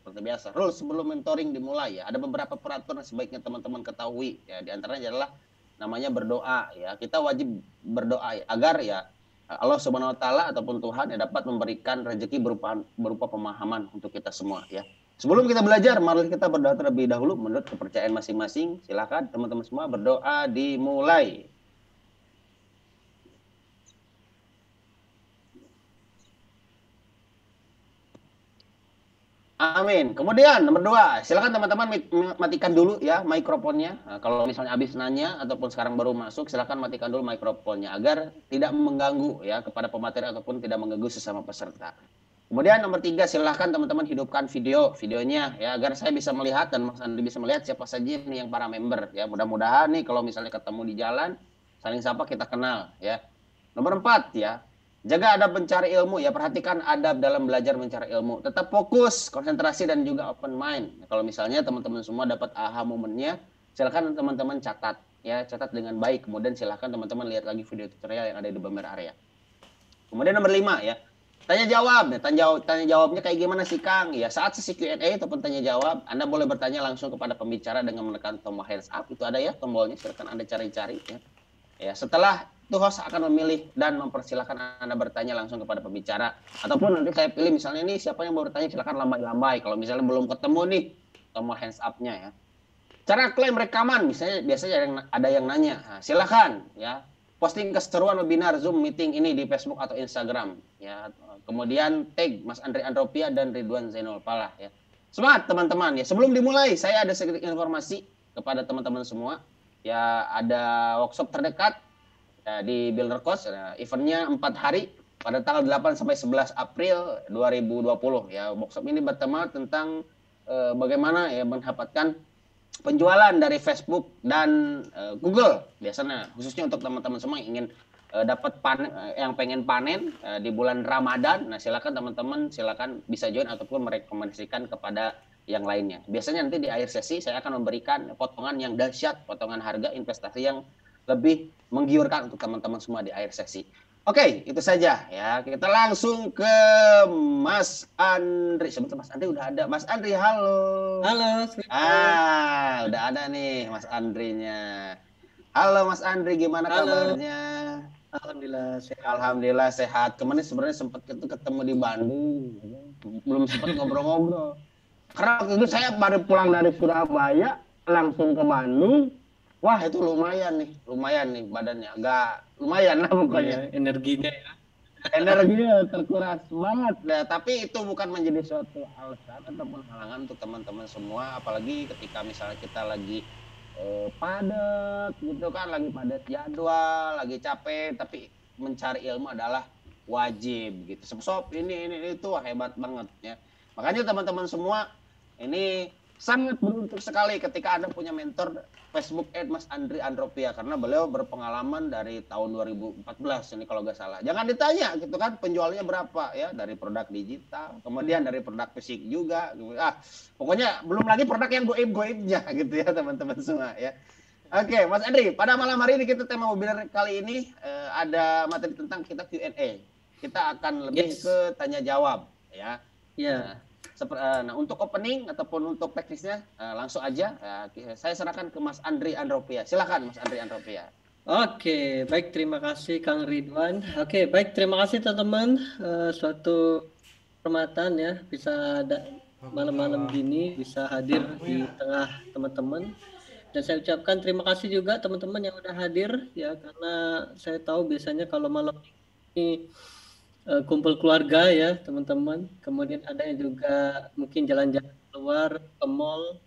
seperti biasa. Rules sebelum mentoring dimulai ya. Ada beberapa peraturan yang sebaiknya teman-teman ketahui ya. Di antaranya adalah namanya berdoa ya. Kita wajib berdoa ya, agar ya Allah Subhanahu wa taala ataupun Tuhan ya dapat memberikan rezeki berupa pemahaman untuk kita semua ya. Sebelum kita belajar, mari kita berdoa terlebih dahulu menurut kepercayaan masing-masing. Silakan teman-teman semua berdoa dimulai. Amin. Kemudian nomor 2, silakan teman-teman matikan dulu ya mikrofonnya. Nah, kalau misalnya habis nanya ataupun sekarang baru masuk, silakan matikan dulu mikrofonnya agar tidak mengganggu ya kepada pemateri ataupun tidak mengganggu sesama peserta. Kemudian nomor 3, silahkan teman-teman hidupkan videonya ya agar saya bisa melihat dan Mas Andri bisa melihat siapa saja nih yang para member ya. Mudah-mudahan nih kalau misalnya ketemu di jalan saling sapa kita kenal ya. Nomor 4 ya, jaga adab mencari ilmu ya, perhatikan adab dalam belajar mencari ilmu. Tetap fokus, konsentrasi dan juga open mind. Nah, kalau misalnya teman-teman semua dapat aha momennya, silakan teman-teman catat ya, catat dengan baik. Kemudian silakan teman-teman lihat lagi video tutorial yang ada di Bummer Area. Kemudian nomor 5 ya, tanya jawab. Tanya jawabnya kayak gimana sih Kang? Ya saat sesi Q&A ataupun tanya jawab, Anda boleh bertanya langsung kepada pembicara dengan menekan tombol hands up. Itu ada ya tombolnya, silakan Anda cari-cari ya. Ya, setelah itu host akan memilih dan mempersilahkan Anda bertanya langsung kepada pembicara. Ataupun nanti saya pilih misalnya ini siapa yang mau bertanya silakan lambai-lambai. Kalau misalnya belum ketemu nih tombol hands up-nya ya. Cara klaim rekaman misalnya biasanya ada yang nanya. Nah, silakan ya. Posting keseruan webinar Zoom meeting ini di Facebook atau Instagram ya. Kemudian tag Mas Andri Andropia dan Ridwan Zainul Falah ya. Semangat teman-teman ya. Sebelum dimulai saya ada sedikit informasi kepada teman-teman semua. Ya ada workshop terdekat ya, di Builder Coach ya, eventnya 4 hari pada tanggal 8 sampai 11 April 2020 ya. Workshop ini bertema tentang bagaimana ya mendapatkan penjualan dari Facebook dan Google biasanya, khususnya untuk teman-teman semua yang ingin dapat yang pengen panen di bulan Ramadan. Nah, silakan teman-teman silakan bisa join ataupun merekomendasikan kepada yang lainnya. Biasanya nanti di akhir sesi saya akan memberikan potongan yang dahsyat, potongan harga investasi yang lebih menggiurkan untuk teman-teman semua di akhir sesi. Oke, itu saja ya. Kita langsung ke Mas Andri. Sebentar, Mas Andri udah ada. Mas Andri, halo. Halo. Udah ada nih Mas Andrinya. Halo Mas Andri, gimana kabarnya? Alhamdulillah sehat. Alhamdulillah sehat. Kemarin sebenarnya sempat ketemu di Bandung, belum sempat ngobrol-ngobrol. Karena waktu itu saya baru pulang dari Surabaya, langsung ke Bandung. Wah itu lumayan nih badannya, agak lumayan lah pokoknya. Iya, energinya ya. Energinya terkuras banget. Nah, tapi itu bukan menjadi suatu alasan ataupun halangan untuk teman-teman semua, apalagi ketika misalnya kita lagi padat gitu kan, lagi padat jadwal, lagi capek, tapi mencari ilmu adalah wajib gitu. Sob ini itu hebat banget ya. Makanya teman-teman semua ini sangat beruntung sekali ketika Anda punya mentor Facebook Mas Andri Andropia, karena beliau berpengalaman dari tahun 2014 ini kalau nggak salah. Jangan ditanya gitu kan penjualnya berapa ya, dari produk digital, kemudian dari produk fisik juga. Pokoknya belum lagi produk yang goib-goibnya gitu ya teman-teman semua ya. Oke, Mas Andri, pada malam hari ini kita tema webinar kali ini ada materi tentang kita Q&A. Kita akan lebih ke tanya jawab ya. Iya. Nah, untuk opening ataupun untuk teknisnya langsung aja saya serahkan ke Mas Andri Andropia. Silakan Mas Andri Andropia. Oke, baik, terima kasih Kang Ridwan. Oke, baik, terima kasih teman-teman. Suatu kehormatan ya bisa ada malam-malam gini bisa hadir di tengah teman-teman. Dan saya ucapkan terima kasih juga teman-teman yang udah hadir ya, karena saya tahu biasanya kalau malam ini kumpul keluarga ya teman-teman, kemudian ada yang juga mungkin jalan-jalan keluar ke mall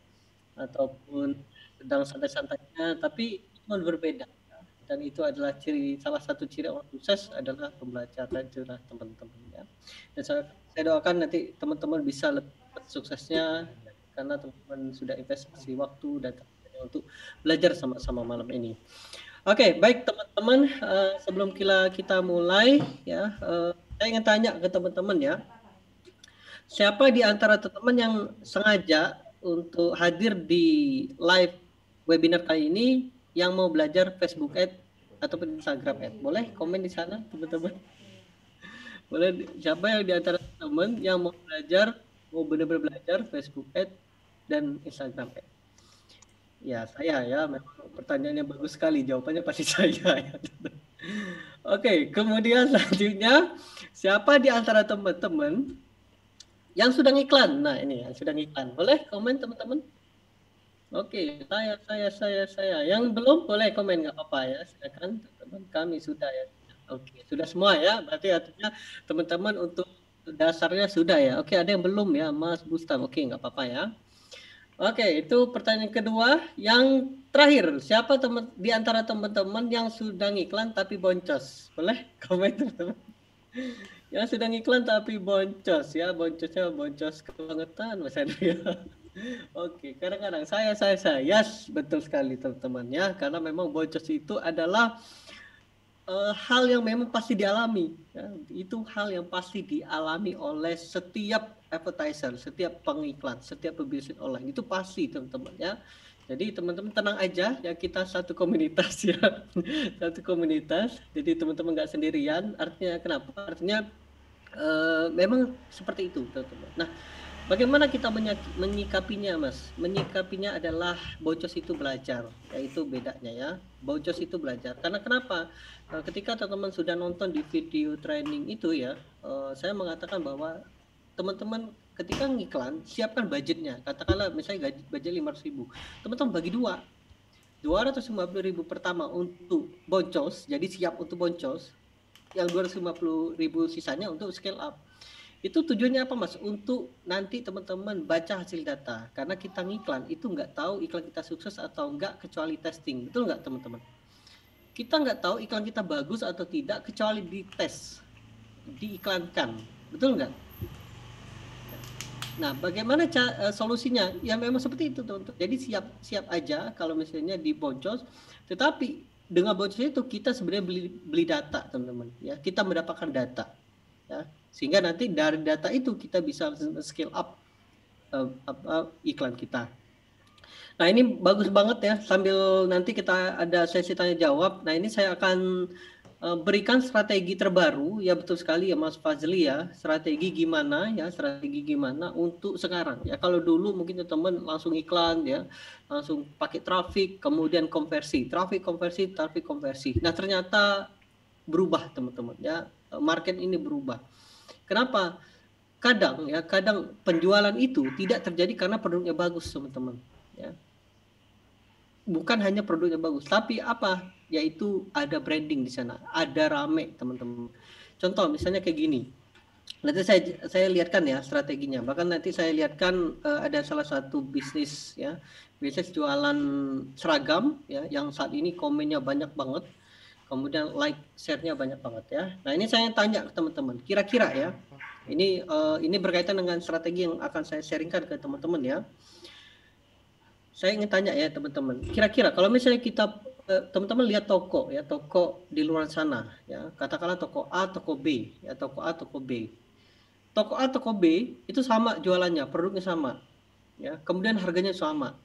ataupun sedang santai-santainya, tapi itu berbeda ya. Dan itu adalah salah satu ciri orang sukses adalah pembelajaran curah teman-teman ya. Dan saya doakan nanti teman-teman bisa lebih suksesnya karena teman-teman sudah investasi waktu dan untuk belajar sama-sama malam ini. Oke, baik teman-teman, sebelum kita mulai ya, saya ingin tanya ke teman-teman ya, siapa di antara teman-teman yang sengaja untuk hadir di live webinar kali ini yang mau belajar Facebook Ads ataupun Instagram Ads? Boleh komen di sana teman-teman. Boleh, siapa yang di antara teman yang mau belajar mau benar-benar belajar Facebook Ads dan Instagram Ads? Ya, saya ya, memang pertanyaannya bagus sekali, jawabannya pasti saya ya. Oke, kemudian selanjutnya, siapa di antara teman-teman yang sudah ngiklan? Nah, ini yang sudah ngiklan. Boleh komen teman-teman? Oke, saya. Yang belum boleh komen, nggak apa-apa ya. Silakan teman-teman, kami sudah ya. Oke, sudah semua ya. Berarti artinya teman-teman untuk dasarnya sudah ya. Oke, ada yang belum ya, Mas Bustam. Oke, nggak apa-apa ya. Oke, itu pertanyaan kedua. Yang terakhir, siapa di antara teman-teman yang sudah ngiklan tapi boncos? Boleh komen teman-teman? Yang sudah ngiklan tapi boncos ya, boncosnya boncos kebangetan Mas Henry ya. Oke, kadang-kadang saya. Yes, betul sekali teman-teman ya, karena memang boncos itu adalah hal yang memang pasti dialami ya. Itu hal yang pasti dialami oleh setiap advertiser, setiap pengiklan, setiap pebisnis online, itu pasti teman-teman ya. Jadi teman-teman tenang aja ya, kita satu komunitas ya. Satu komunitas, jadi teman-teman nggak sendirian. Artinya kenapa? Artinya memang seperti itu teman-teman. Nah, bagaimana kita menyikapinya, Mas? Menyikapinya adalah boncos itu belajar, yaitu bedanya ya. Boncos itu belajar. Karena kenapa? Ketika teman-teman sudah nonton di video training itu ya, saya mengatakan bahwa teman-teman ketika ngiklan, siapkan budgetnya. Katakanlah misalnya budget 500.000. Teman-teman bagi dua. 250.000 pertama untuk boncos, jadi siap untuk boncos. Yang 250.000 sisanya untuk scale up. Itu tujuannya apa, Mas? Untuk nanti teman-teman baca hasil data. Karena kita ngiklan itu nggak tahu iklan kita sukses atau enggak kecuali testing. Betul nggak teman-teman? Kita nggak tahu iklan kita bagus atau tidak kecuali dites, diiklankan. Betul nggak? Nah, bagaimana solusinya? Ya memang seperti itu teman-teman. Jadi siap aja kalau misalnya di boncos. Tetapi dengan boncos itu kita sebenarnya beli data teman-teman. Ya, kita mendapatkan data. Ya, sehingga nanti dari data itu kita bisa scale up iklan kita. Nah, ini bagus banget ya, sambil nanti kita ada sesi tanya jawab. Nah, ini saya akan berikan strategi terbaru ya, betul sekali ya Mas Fazli ya. Strategi gimana untuk sekarang ya. Kalau dulu mungkin teman-teman langsung iklan ya, langsung pakai traffic, kemudian konversi. Nah, ternyata berubah teman-teman ya. Market ini berubah. Kenapa? Kadang penjualan itu tidak terjadi karena produknya bagus teman-teman ya. Bukan hanya produknya bagus, tapi apa? Yaitu ada branding di sana, ada rame teman-teman. Contoh misalnya kayak gini. Nanti saya lihatkan ya strateginya. Bahkan nanti saya lihatkan ada salah satu bisnis ya, bisnis jualan seragam ya, yang saat ini komennya banyak banget. Kemudian like, share-nya banyak banget ya. Nah, ini saya tanya ke teman-teman, kira-kira ya. Ini berkaitan dengan strategi yang akan saya sharingkan ke teman-teman ya. Saya ingin tanya ya teman-teman, kira-kira kalau misalnya kita teman-teman lihat toko ya, toko di luar sana ya, katakanlah toko A, toko B ya, toko A, toko B. Toko A, toko B itu sama jualannya, produknya sama ya, kemudian harganya sama.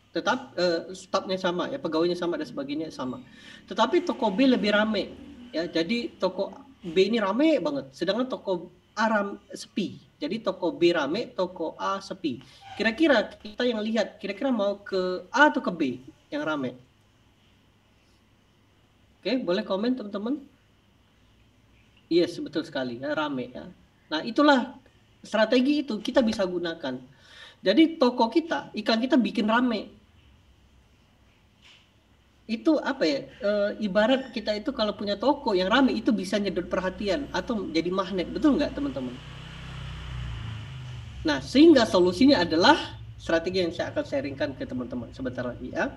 Tetap stafnya sama ya, pegawainya sama dan sebagainya sama. Tetapi toko B lebih rame ya. Jadi toko B ini rame banget, sedangkan toko A sepi. Jadi toko B rame, toko A sepi. Kira-kira kita yang lihat, kira-kira mau ke A atau ke B yang rame? Oke, boleh komen teman-teman? Yes, betul sekali ya, rame ya. Nah, itulah strategi itu kita bisa gunakan. Jadi toko kita, iklan kita bikin rame. Itu apa ya? Ibarat kita itu kalau punya toko yang rame itu bisa nyedot perhatian atau jadi magnet, betul nggak teman-teman? Nah, sehingga solusinya adalah strategi yang saya akan sharingkan ke teman-teman sebentar lagi ya.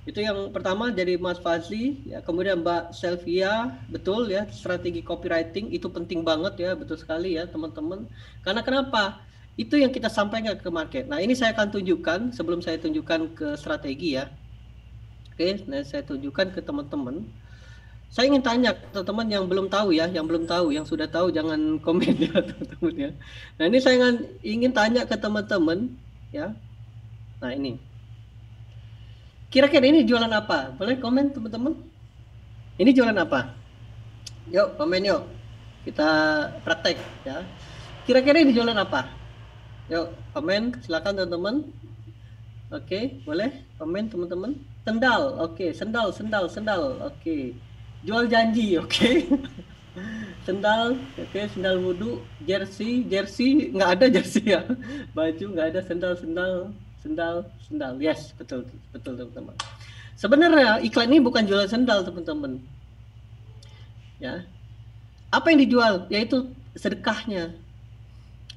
Itu yang pertama dari Mas Fazli ya, kemudian Mbak Selvia, betul ya, strategi copywriting itu penting banget ya, betul sekali ya teman-teman. Karena kenapa? Itu yang kita sampaikan ke market. Nah, ini saya akan tunjukkan sebelum saya tunjukkan ke strategi ya. Oke, nah saya tunjukkan ke teman-teman. Saya ingin tanya teman-teman yang belum tahu ya, yang sudah tahu jangan komen ya teman-teman ya. Nah, ini saya ingin tanya ke teman-teman ya. Nah, ini. Kira-kira ini jualan apa? Boleh komen teman-teman? Ini jualan apa? Yuk, komen yuk. Kita praktek ya. Kira-kira ini jualan apa? Yuk, komen, silakan teman-teman. Oke, boleh komen teman-teman. Sendal, oke, sendal. Oke. Jual janji, oke. Sendal, oke, sendal wudhu, jersey, nggak ada jersey ya. Baju nggak ada, sendal. Yes, betul teman-teman. Sebenarnya iklan ini bukan jualan sendal teman-teman. Ya, apa yang dijual? Yaitu sedekahnya,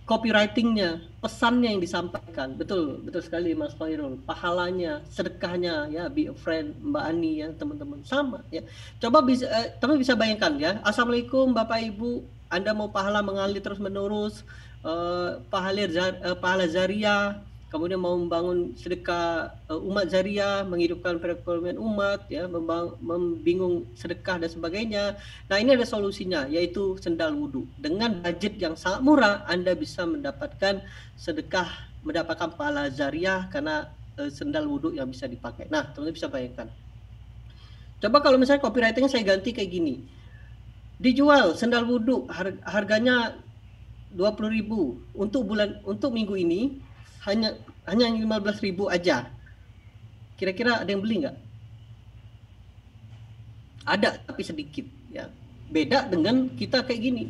copywritingnya, pesannya yang disampaikan. Betul sekali Mas Khairul. Pahalanya, sedekahnya, ya, be a friend, Mbak Ani, ya, teman-teman, sama ya. Coba teman bisa bayangkan ya. Assalamualaikum Bapak Ibu, Anda mau pahala mengalir terus menerus, pahala Zaria, kemudian mau membangun sedekah umat Zaria, menghidupkan perekonomian umat, ya, membingung sedekah dan sebagainya. Nah, ini ada solusinya, yaitu sendal wudhu. Dengan budget yang sangat murah, Anda bisa mendapatkan sedekah, mendapatkan pahala Zaria karena sendal wudhu yang bisa dipakai. Nah, teman-teman bisa bayangkan. Coba kalau misalnya copywriting saya ganti kayak gini. Dijual sendal wudhu, harganya 20.000 untuk minggu ini hanya 15.000 aja. Kira-kira ada yang beli nggak? Ada, tapi sedikit ya. Beda dengan kita kayak gini.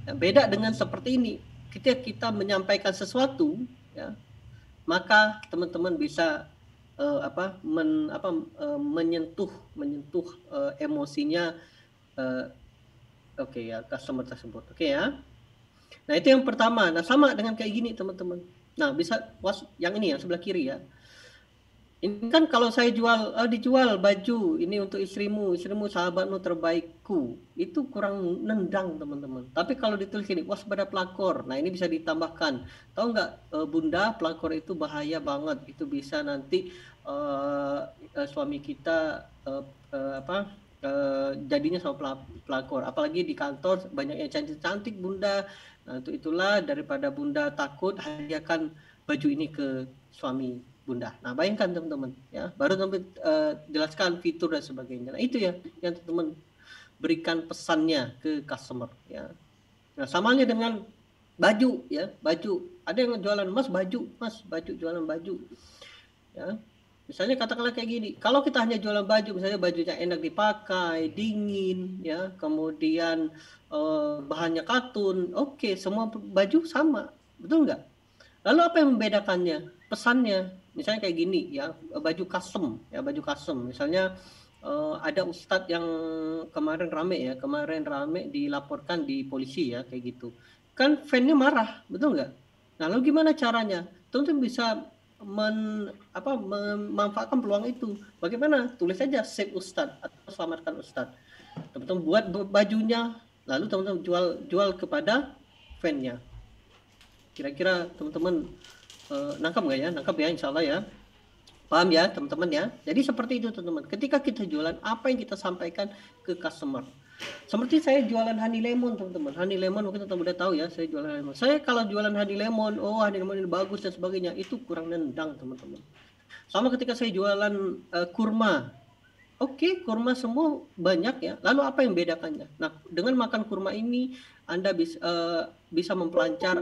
Ya, beda dengan seperti ini. Kita menyampaikan sesuatu ya, maka teman-teman bisa menyentuh emosinya ya, customer tersebut. Oke ya. Nah, itu yang pertama. Nah, sama dengan kayak gini teman-teman. Nah, bisa yang ini yang sebelah kiri ya. Ini kan kalau saya dijual baju ini untuk istrimu sahabatmu terbaikku, itu kurang nendang teman-teman. Tapi kalau ditulis ini waspada pelakor, nah ini bisa ditambahkan. Tahu nggak Bunda, pelakor itu bahaya banget, itu bisa nanti suami kita jadinya sama pelakor. Apalagi di kantor banyak yang cantik-cantik Bunda. Nah, itulah daripada Bunda takut, hadiahkan baju ini ke suami Bunda. Nah, bayangkan teman-teman ya, baru teman jelaskan fitur dan sebagainya. Nah, itu ya yang teman-teman berikan pesannya ke customer ya. Nah, samanya dengan baju ya, baju. Ada yang jualan Mas baju, jualan baju. Ya. Misalnya katakanlah kayak gini, kalau kita hanya jualan baju, misalnya bajunya enak dipakai, dingin, ya, kemudian bahannya katun, oke, semua baju sama, betul nggak? Lalu apa yang membedakannya? Pesannya, misalnya kayak gini, ya, baju custom, misalnya ada ustadz yang kemarin rame dilaporkan di polisi ya, kayak gitu. Kan fan-nya marah, betul nggak? Nah, lalu gimana caranya? Tentu bisa memanfaatkan peluang itu. Bagaimana? Tulis saja save Ustadz atau selamatkan Ustadz. Teman-teman buat bajunya, lalu teman-teman jual kepada fan-nya. Kira-kira teman-teman nangkap nggak ya? Nangkap ya, insya Allah ya. Paham ya teman-teman ya? Jadi seperti itu teman-teman. Ketika kita jualan, apa yang kita sampaikan ke customer. Seperti saya jualan honey lemon teman-teman. Honey lemon mungkin teman-teman udah tahu ya, saya jualan honey lemon. Saya kalau jualan honey lemon, honey lemon ini bagus dan sebagainya, itu kurang nendang teman-teman. Sama ketika saya jualan kurma. Oke, kurma semua banyak ya. Lalu apa yang bedakannya? Nah, dengan makan kurma ini Anda bisa mempelancar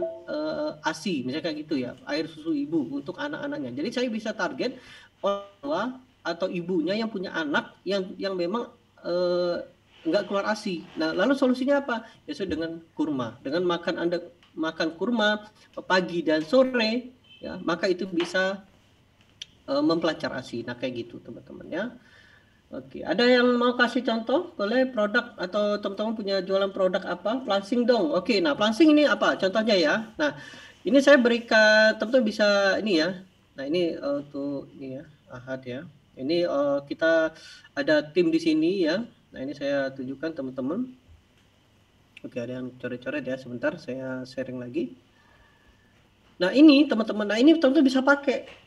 ASI, misalnya kayak gitu ya, air susu ibu untuk anak-anaknya. Jadi saya bisa target orang tua atau ibunya yang punya anak yang memang nggak keluar ASI. Nah, lalu solusinya apa? Yaitu dengan kurma. Dengan Anda makan kurma pagi dan sore, ya, maka itu bisa mempelancar ASI. Nah, kayak gitu teman-teman ya. Oke, ada yang mau kasih contoh? Boleh produk atau teman-teman punya jualan produk apa? Pelansing dong. Oke, nah pelansing ini apa? Contohnya ya. Nah, ini saya berikan teman-teman bisa ini ya. Nah, ini untuk ini ya, Ahad ya. Ini kita ada tim di sini ya. Nah, ini saya tunjukkan teman-teman. Oke, ada yang coret-coret ya. Sebentar, saya sharing lagi. Nah, ini teman-teman. Nah, ini teman-teman bisa pakai.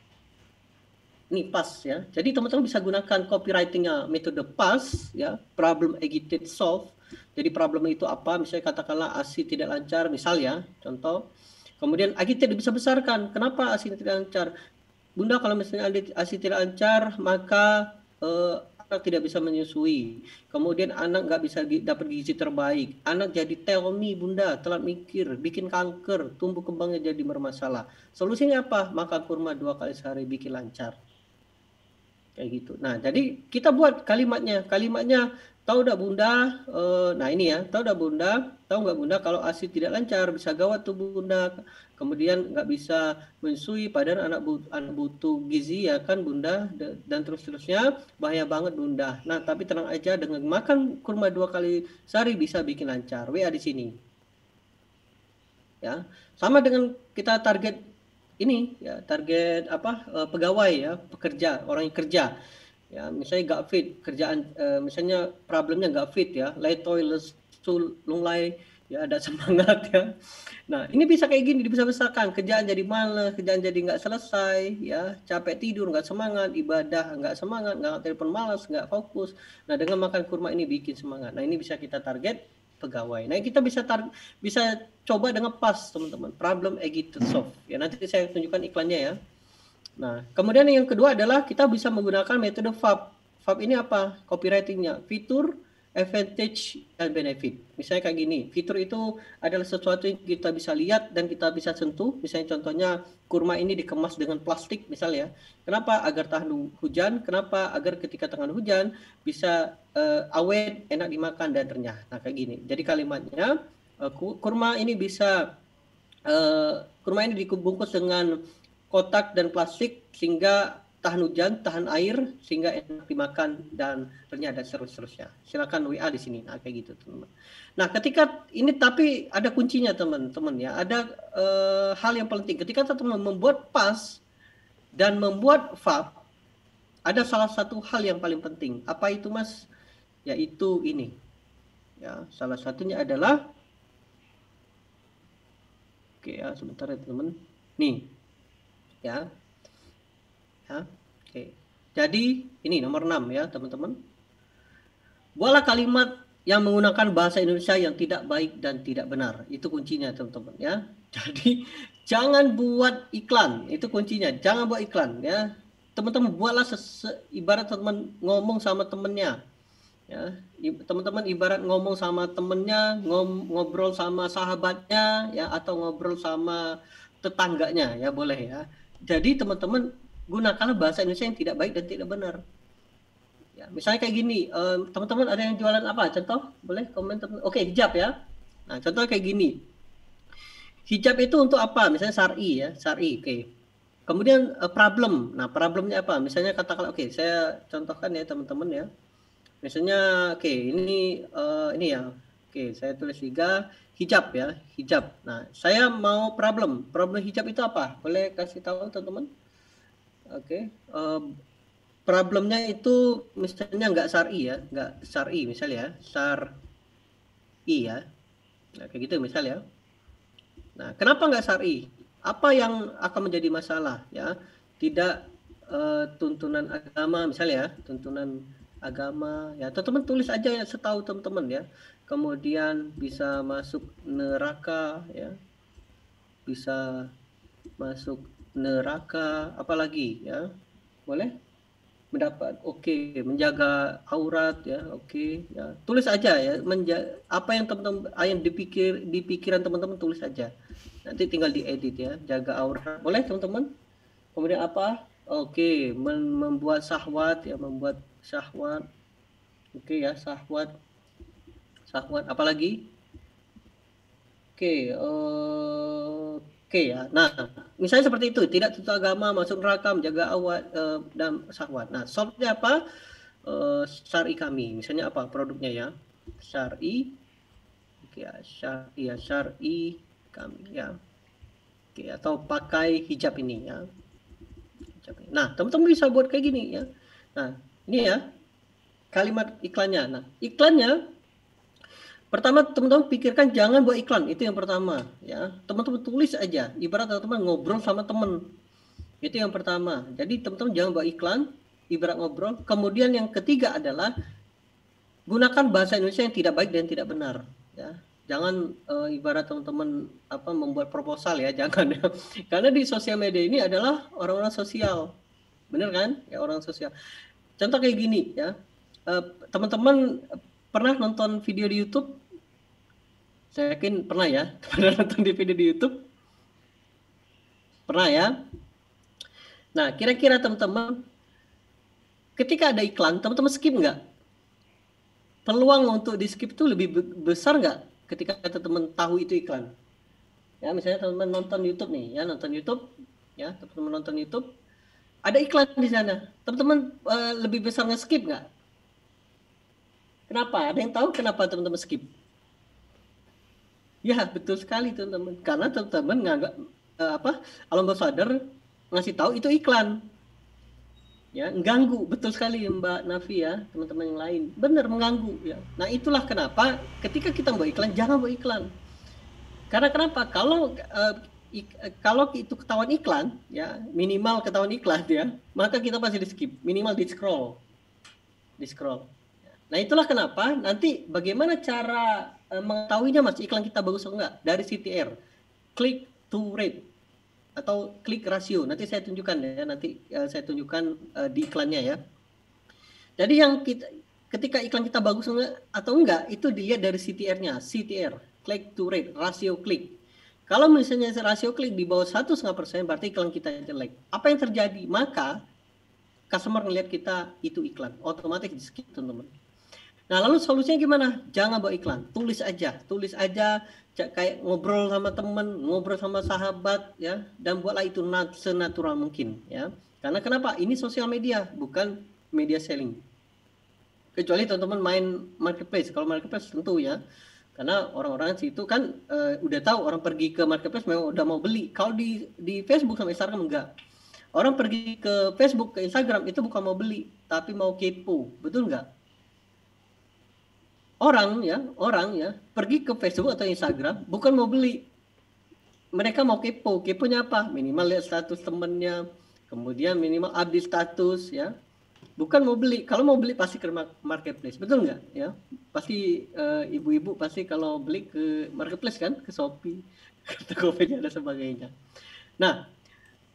Ini PAS ya. Jadi teman-teman bisa gunakan copywritingnya metode PAS ya. Problem agitate solve. Jadi problemnya itu apa? Misalnya katakanlah ASI tidak lancar, misal ya. Contoh. Kemudian agitate bisa besarkan. Kenapa ASI tidak lancar? Bunda, kalau misalnya ASI tidak lancar, maka anak tidak bisa menyusui, kemudian anak nggak bisa dapat gizi terbaik, anak jadi tell me bunda, telat mikir, bikin kanker, tumbuh kembangnya jadi bermasalah. Solusinya apa? Makan kurma 2 kali sehari bikin lancar. Kayak gitu. Nah, jadi kita buat kalimatnya tahu nggak bunda, nah ini ya, tahu nggak bunda kalau ASI tidak lancar bisa gawat tuh bunda, kemudian nggak bisa menyusui padahal anak butuh gizi ya kan bunda, dan terus-terusnya bahaya banget bunda. Nah, tapi tenang aja, dengan makan kurma 2 kali sehari bisa bikin lancar. WA di sini. Ya, sama dengan kita target ini ya, target pegawai ya, pekerja, orang yang kerja ya, misalnya nggak fit kerjaan, misalnya problemnya nggak fit ya, letoy lesu lunglai ya, ada semangat ya. Nah, ini bisa kayak gini, dibesar-besarkan, kerjaan jadi males, kerjaan jadi nggak selesai ya, capek tidur, nggak semangat, ibadah nggak semangat, nggak telepon malas, nggak fokus. Nah, dengan makan kurma ini bikin semangat. Nah, ini bisa kita target pegawai. Nah, kita bisa coba dengan pas teman-teman, problem easy to solve ya, nanti saya tunjukkan iklannya ya. Nah, kemudian yang kedua adalah kita bisa menggunakan metode FAB. FAB ini apa? Copywritingnya, fitur, advantage, dan benefit. Misalnya kayak gini, fitur itu adalah sesuatu yang kita bisa lihat dan kita bisa sentuh. Misalnya contohnya kurma ini dikemas dengan plastik misalnya. Kenapa? Agar tahan hujan. Kenapa? Agar ketika tahan hujan bisa awet, enak dimakan, dan renyah. Nah, kayak gini. Jadi kalimatnya, kurma ini bisa, kurma ini dibungkus dengan kotak dan plastik sehingga tahan hujan, tahan air, sehingga enak dimakan dan renyah dan seterusnya. Silakan WA di sini. Nah, kayak gitu teman-teman. Nah, ketika ini tapi ada kuncinya teman-teman ya. Ada hal yang penting. Ketika teman-teman membuat pas dan membuat FAB, ada salah satu hal yang paling penting. Apa itu Mas? Yaitu ini. Ya, salah satunya adalah, oke ya, sebentar ya teman-teman. Nih. Ya. Ya. Oke. Jadi ini nomor 6 ya, teman-teman. Buatlah kalimat yang menggunakan bahasa Indonesia yang tidak baik dan tidak benar. Itu kuncinya, teman-teman ya. Jadi jangan buat iklan, itu kuncinya. Jangan buat iklan ya. Teman-teman buatlah ibarat teman ngomong sama temennya. Ya, teman-teman ibarat ngomong sama temennya, ngobrol sama sahabatnya ya, atau ngobrol sama tetangganya ya, boleh ya. Jadi teman-teman gunakanlah bahasa Indonesia yang tidak baik dan tidak benar. Ya, misalnya kayak gini, teman-teman ada yang jualan apa? Contoh, boleh komen teman. Oke, hijab ya. Nah, contoh kayak gini. Hijab itu untuk apa? Misalnya syar'i ya, syar'i. Oke. Kemudian problem. Nah, problemnya apa? Misalnya katakan, oke, saya contohkan ya teman-teman ya. Misalnya, oke, ini ya. Oke, saya tulis 3 hijab ya, hijab. Nah, saya mau problem hijab itu apa? Boleh kasih tahu teman-teman? Oke, problemnya itu misalnya nggak syar'i ya, nggak syar'i misalnya ya, syar'i ya. Nah, kayak gitu misal ya. Nah, kenapa nggak syar'i? Apa yang akan menjadi masalah ya? Tidak tuntunan agama misalnya ya, tuntunan agama ya, teman-teman tulis aja ya setahu teman-teman ya. Kemudian bisa masuk neraka ya, bisa masuk neraka, apalagi ya, boleh mendapat, oke, menjaga aurat ya, oke ya, tulis aja ya, apa yang teman-teman yang di pikiran teman-teman tulis aja, nanti tinggal diedit ya. Jaga aurat boleh teman-teman. Kemudian apa, oke, membuat syahwat ya, membuat syahwat, oke ya, syahwat apalagi, oke, oke ya. Nah, misalnya seperti itu, tidak tuntut agama, masuk neraka, menjaga awat dan syahwat. Nah, solve-nya apa? Syar'i kami. Misalnya apa produknya ya? Syar'i. Oke ya, syar'i kami ya. Oke, atau pakai hijab ini ya. Nah, teman-teman bisa buat kayak gini ya. Nah, ini ya kalimat iklannya. Nah, iklannya pertama teman-teman pikirkan jangan buat iklan, itu yang pertama ya. Teman-teman tulis aja, ibarat teman-teman ngobrol sama teman. Itu yang pertama. Jadi teman-teman jangan buat iklan, ibarat ngobrol. Kemudian yang ketiga adalah gunakan bahasa Indonesia yang tidak baik dan tidak benar ya. Jangan ibarat teman-teman membuat proposal ya, jangan ya. Karena di sosial media ini adalah orang-orang sosial. Bener kan? Ya, orang sosial. Contoh kayak gini ya. teman-teman pernah nonton video di YouTube? Saya yakin pernah ya. Pernah nonton di video di YouTube? Pernah ya? Nah, kira-kira teman-teman, ketika ada iklan, teman-teman skip nggak? Peluang untuk di skip itu lebih besar nggak ketika teman-teman tahu itu iklan? Ya, misalnya teman-teman nonton YouTube nih, ya nonton YouTube, ya teman-teman nonton YouTube, ada iklan di sana, teman-teman lebih besar nge-skip nggak? Kenapa? Ada yang tahu kenapa teman-teman skip? Ya, betul sekali teman-teman. Karena teman-teman nganggap alam bawah sadar ngasih tahu itu iklan. Ya, mengganggu. Betul sekali Mbak Nafi ya, teman-teman yang lain. Benar mengganggu ya. Nah, itulah kenapa ketika kita buat iklan jangan buat iklan. Karena kenapa? Kalau itu ketahuan iklan, ya minimal ketahuan iklan ya, maka kita pasti di skip, minimal di scroll. Nah itulah kenapa nanti bagaimana cara mengetahuinya mas iklan kita bagus atau enggak dari CTR, click to rate atau click ratio. Nanti saya tunjukkan ya, saya tunjukkan di iklannya ya. Jadi yang ketika iklan kita bagus atau enggak itu dilihat dari CTR-nya, click to rate, rasio klik. Kalau misalnya rasio klik di bawah 1,5% berarti iklan kita jelek. Apa yang terjadi? Maka customer ngelihat kita itu iklan, otomatis di skip teman-teman. Nah lalu solusinya gimana? Jangan buat iklan, tulis aja kayak ngobrol sama teman, ngobrol sama sahabat ya, dan buatlah itu senatural mungkin ya. Karena kenapa? Ini sosial media, bukan media selling. Kecuali teman-teman main marketplace. Kalau marketplace tentu ya. Karena orang-orang situ kan udah tahu orang pergi ke marketplace memang udah mau beli. Kalau di Facebook sama Instagram enggak. Orang pergi ke Facebook, ke Instagram itu bukan mau beli, tapi mau kepo. Betul enggak? Orang ya pergi ke Facebook atau Instagram bukan mau beli. Mereka mau kepo. Keponya apa? Minimal lihat status temennya, kemudian minimal update status ya. Bukan mau beli. Kalau mau beli pasti ke marketplace, betul nggak? Ya, pasti ibu-ibu pasti kalau beli ke marketplace kan, ke Shopee, ke Tokopedia dan sebagainya. Nah,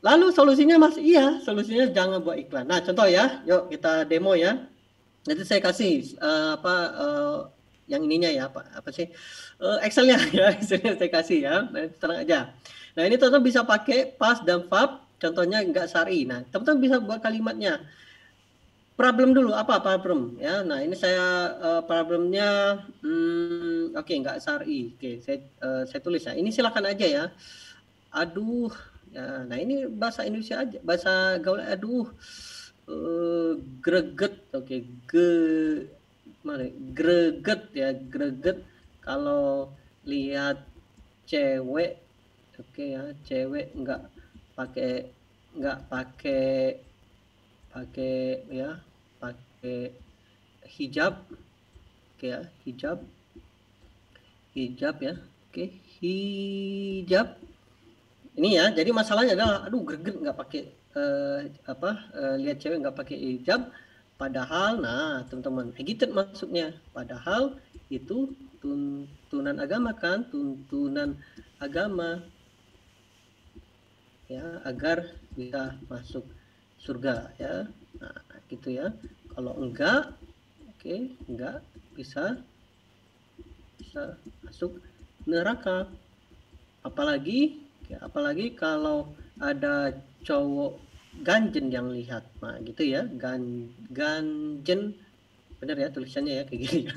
lalu solusinya mas, solusinya jangan buat iklan. Nah, contoh ya, yuk kita demo ya. Nanti saya kasih yang ininya ya, apa sih? Excelnya ya, Excelnya saya kasih ya. Nah, tenang aja. Nah, ini teman-teman bisa pakai pas dan fab. Contohnya nggak syar'i. Nah, teman-teman bisa buat kalimatnya. Problem dulu, apa problem ya. Nah ini saya problemnya oke, nggak syar'i. Oke, saya tulis ya, ini silakan aja ya. Aduh ya, nah ini bahasa Indonesia aja, bahasa gaul. Aduh greget. Oke, greget ya, greget kalau lihat cewek. Oke ya, cewek nggak pakai ya, pakai hijab. Oke ya, hijab ya. Oke, hijab ini ya. Jadi masalahnya adalah aduh greget nggak pakai lihat cewek nggak pakai hijab, padahal nah teman-teman agitated masuknya, padahal itu tuntunan agama kan, tuntunan agama ya, agar bisa masuk surga ya. Nah gitu ya. Kalau enggak, oke, enggak bisa masuk neraka. Apalagi kalau ada cowok ganjen yang lihat. Nah gitu ya, ganjen, benar ya tulisannya ya kayak gini.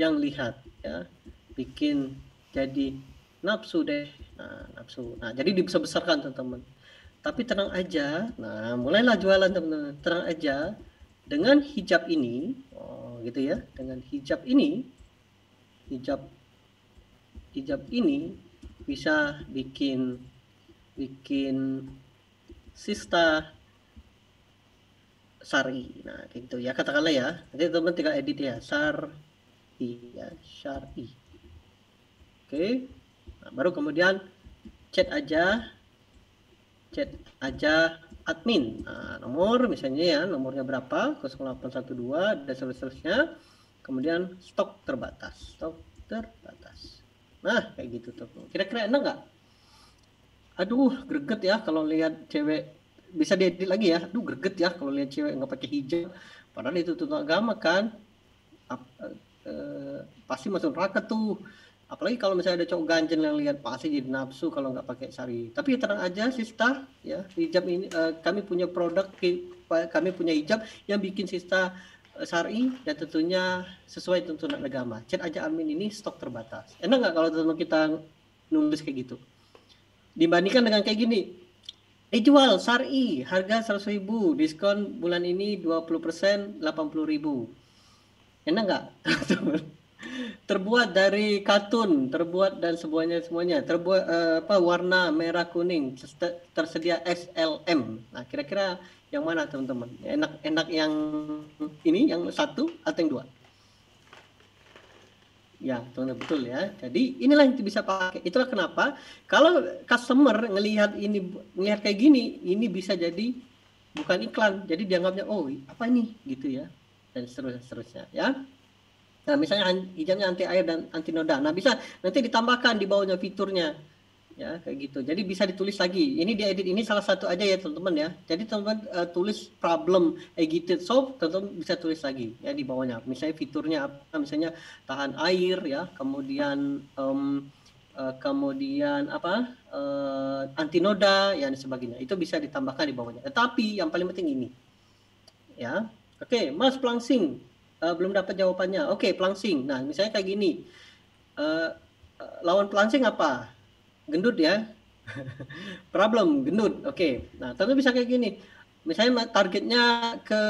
Yang lihat ya, bikin jadi nafsu deh. Nah nafsu, nah jadi dibesar-besarkan teman-teman. Tapi tenang aja, nah mulailah jualan teman-teman. Tenang aja, dengan hijab ini, gitu ya, dengan hijab ini bisa bikin sista syar'i. Nah gitu ya, katakanlah ya, nanti teman-teman tinggal edit ya, syar'i. Oke, nah, baru kemudian chat aja admin. Nah, nomor misalnya ya, nomornya berapa, 0812 dan seterusnya. Kemudian stok terbatas. Nah kayak gitu tuh, kira-kira enak nggak? Aduh greget ya kalau lihat cewek, bisa diedit lagi ya, aduh greget ya kalau lihat cewek nggak pakai hijab, padahal itu tuntunan agama kan. pasti masuk neraka tuh. Apalagi kalau misalnya ada cowok ganjen yang lihat pasti jadi nafsu kalau nggak pakai syari. Tapi tenang aja Sista, ya hijab ini kami punya produk, kami punya hijab yang bikin Sista syari dan tentunya sesuai tuntunan agama. Chat aja admin ini stok terbatas. Enak nggak kalau teman kita nulis kayak gitu? Dibandingkan dengan kayak gini, jual syari harga 100.000, diskon bulan ini 20%, 80.000. Enak nggak? Terbuat dari katun, terbuat dan semuanya terbuat warna merah kuning, tersedia XLM. Nah, kira-kira yang mana teman-teman? Enak yang ini, yang satu atau yang dua? Ya, teman-teman, betul ya. Jadi inilah yang bisa pakai. Itulah kenapa kalau customer ngelihat kayak gini, ini bisa jadi bukan iklan. Jadi dianggapnya oh apa ini gitu ya, dan seterusnya ya. Nah, misalnya hijabnya anti air dan anti noda. Nah, bisa nanti ditambahkan di bawahnya fiturnya. Ya, kayak gitu. Jadi bisa ditulis lagi. Ini diedit, ini salah satu aja ya, teman-teman ya. Jadi teman-teman tulis problem edited solve, teman-teman bisa tulis lagi ya di bawahnya. Misalnya fiturnya apa? Misalnya tahan air ya, kemudian anti noda ya, dan sebagainya. Itu bisa ditambahkan di bawahnya. Tetapi yang paling penting ini. Ya. Oke, Mas Plangsing. Belum dapat jawabannya. Oke, Plangsing. Nah, misalnya kayak gini. Lawan Plangsing apa? Gendut ya. Problem, gendut. Oke. Nah, tentu bisa kayak gini. Misalnya targetnya ke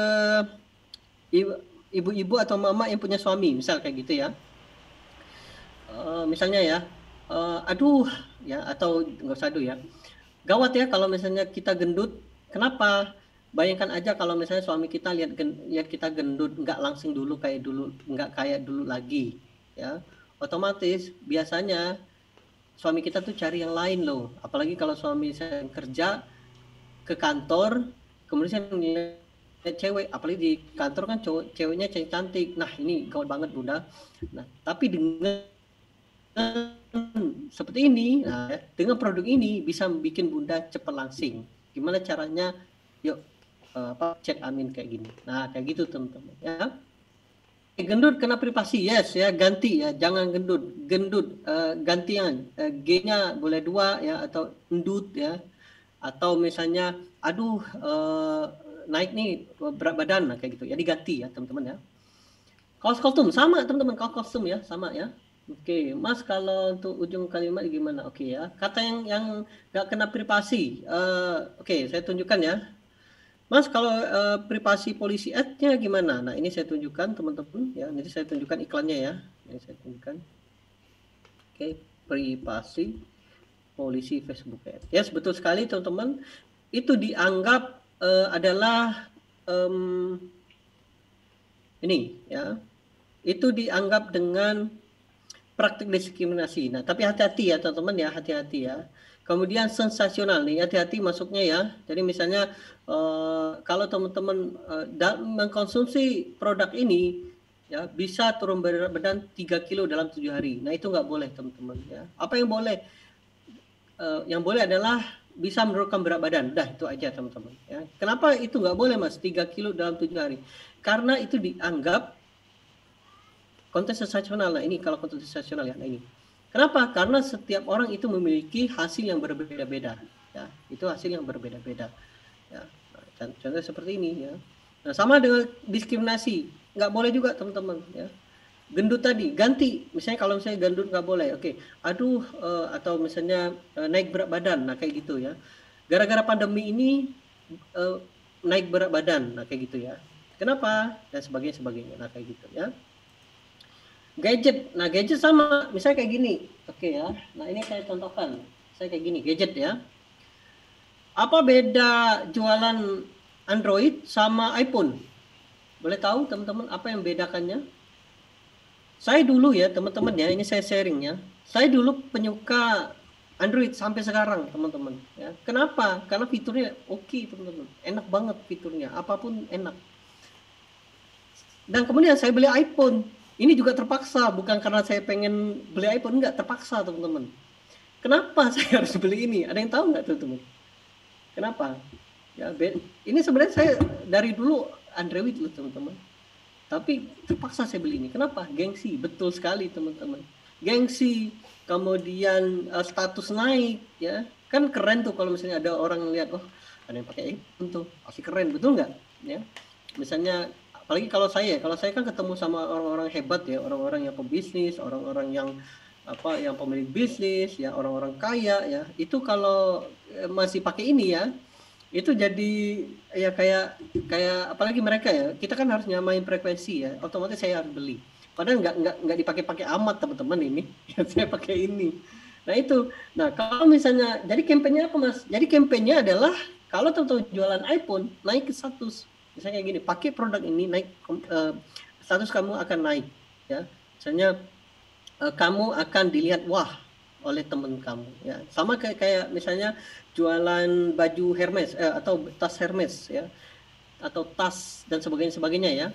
ibu-ibu atau mama yang punya suami, misal kayak gitu ya. Misalnya ya, aduh ya, atau nggak usah aduh ya. Gawat ya kalau misalnya kita gendut. Kenapa? Bayangkan aja kalau misalnya suami kita lihat kita gendut, nggak langsing dulu kayak dulu, nggak kayak dulu lagi, ya. Otomatis biasanya suami kita tuh cari yang lain loh. Apalagi kalau suami saya kerja ke kantor, kemudian cewek, apalagi di kantor kan ceweknya cantik. Nah ini gawat banget Bunda. Nah tapi dengan seperti ini, nah, dengan produk ini bisa bikin Bunda cepat langsing. Gimana caranya? Yuk. Chat admin kayak gini. Nah, kayak gitu teman-teman ya. Gendut kena privasi, yes ya, ganti ya, jangan gendut gantian, G-nya boleh 2 ya, atau endut ya, atau misalnya aduh naik nih berat badan, nah, kayak gitu ya, diganti ya teman-teman ya. Kaos kostum sama teman-teman, kaos kostum ya sama ya. Oke, Mas, kalau untuk ujung kalimat gimana? Oke ya, kata yang nggak kena privasi. Oke, saya tunjukkan ya. Mas, kalau privasi polisi ad-nya gimana? Nah, ini saya tunjukkan teman-teman ya. Nanti saya tunjukkan iklannya ya. Ini saya tunjukkan. Oke, privasi polisi Facebook ad. Ya, yes, betul sekali teman-teman. Itu dianggap adalah ini ya. Itu dianggap dengan praktik diskriminasi. Nah, tapi hati-hati ya teman-teman ya, hati-hati ya. Kemudian sensasional nih, hati-hati masuknya ya. Jadi misalnya kalau teman-teman mengkonsumsi produk ini ya bisa turun berat badan 3 kilo dalam 7 hari. Nah itu nggak boleh teman-teman ya. Apa yang boleh? Yang boleh adalah bisa menurunkan berat badan. Dah itu aja teman-teman ya. Kenapa itu nggak boleh Mas? 3 kilo dalam 7 hari. Karena itu dianggap konten sensasional. Nah ini kalau konten sensasional ya, nah ini. Kenapa? Karena setiap orang itu memiliki hasil yang berbeda-beda. Ya, itu hasil yang berbeda-beda. Ya, contohnya seperti ini ya. Nah, sama dengan diskriminasi, nggak boleh juga teman-teman. Ya, gendut tadi ganti. Misalnya kalau misalnya gendut nggak boleh, oke. Aduh, atau misalnya naik berat badan, nah kayak gitu ya. Gara-gara pandemi ini naik berat badan, nah kayak gitu ya. Kenapa? Dan sebagainya, nah kayak gitu ya. Gadget, nah gadget sama, misalnya kayak gini, oke ya. Nah ini saya contohkan, saya kayak gini, gadget ya. Apa beda jualan Android sama iPhone? Boleh tahu teman-teman apa yang bedakannya? Saya dulu ya teman-teman ya, ini saya sharing ya. Saya dulu penyuka Android sampai sekarang teman-teman ya. Kenapa? Karena fiturnya oke teman-teman, enak banget fiturnya, apapun enak. Dan kemudian saya beli iPhone. Ini juga terpaksa, bukan karena saya pengen beli iPhone, enggak, terpaksa teman-teman. Kenapa saya harus beli ini? Ada yang tahu nggak teman-teman? Kenapa? Ya, ini sebenarnya saya dari dulu Android loh teman-teman. Tapi terpaksa saya beli ini. Kenapa? Gengsi. Betul sekali teman-teman. Gengsi, kemudian status naik, ya kan keren tuh kalau misalnya ada orang lihat, oh ada yang pakai iPhone tuh, pasti keren, betul nggak? Ya, misalnya apalagi kalau saya kan ketemu sama orang-orang hebat ya, orang-orang yang pebisnis, orang-orang yang yang pemilik bisnis, ya orang-orang kaya ya, itu kalau masih pakai ini ya, itu jadi ya kayak apalagi mereka ya, kita kan harus nyamain frekuensi ya, otomatis saya harus beli. Padahal nggak dipakai-pakai amat teman-teman ini, yang saya pakai ini. Nah itu, nah kalau misalnya, jadi kampanye apa mas? Jadi kampanye adalah kalau teman-teman jualan iPhone naik ke status, misalnya kayak gini, pakai produk ini naik, status kamu akan naik, ya. Misalnya kamu akan dilihat wah oleh teman kamu, ya. Sama kayak misalnya jualan baju Hermes atau tas Hermes ya, atau tas dan sebagainya ya,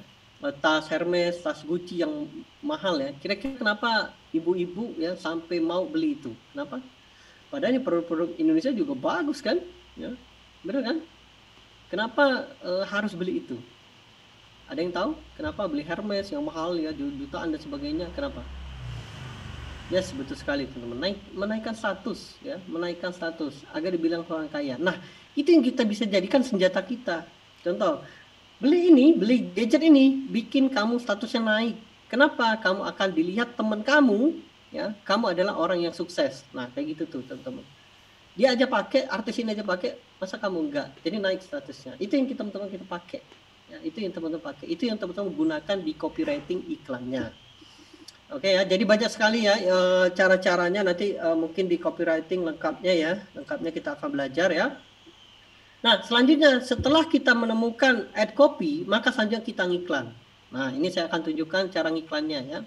tas Hermes, tas Gucci yang mahal ya. Kira-kira kenapa ibu-ibu ya sampai mau beli itu? Kenapa? Padahal ini produk-produk Indonesia juga bagus kan, ya, benar kan? Kenapa harus beli itu? Ada yang tahu kenapa beli Hermes yang mahal ya, jutaan dan sebagainya? Kenapa? Yes, betul sekali teman-teman. Menaikkan status ya, menaikkan status agar dibilang orang kaya. Nah, itu yang kita bisa jadikan senjata kita. Contoh, beli gadget ini bikin kamu statusnya naik. Kenapa? Kamu akan dilihat teman kamu, ya, kamu adalah orang yang sukses. Nah, kayak gitu tuh teman-teman. Dia aja pakai, artis ini aja pakai, masa kamu enggak? Jadi naik statusnya. Itu yang teman-teman kita pakai. Ya, itu yang teman-teman pakai. Itu yang teman-teman gunakan di copywriting iklannya. Oke ya, jadi banyak sekali ya cara-caranya, nanti mungkin di copywriting lengkapnya kita akan belajar ya. Nah selanjutnya setelah kita menemukan ad copy, maka selanjutnya kita ngiklan. Nah ini saya akan tunjukkan cara ngiklannya ya.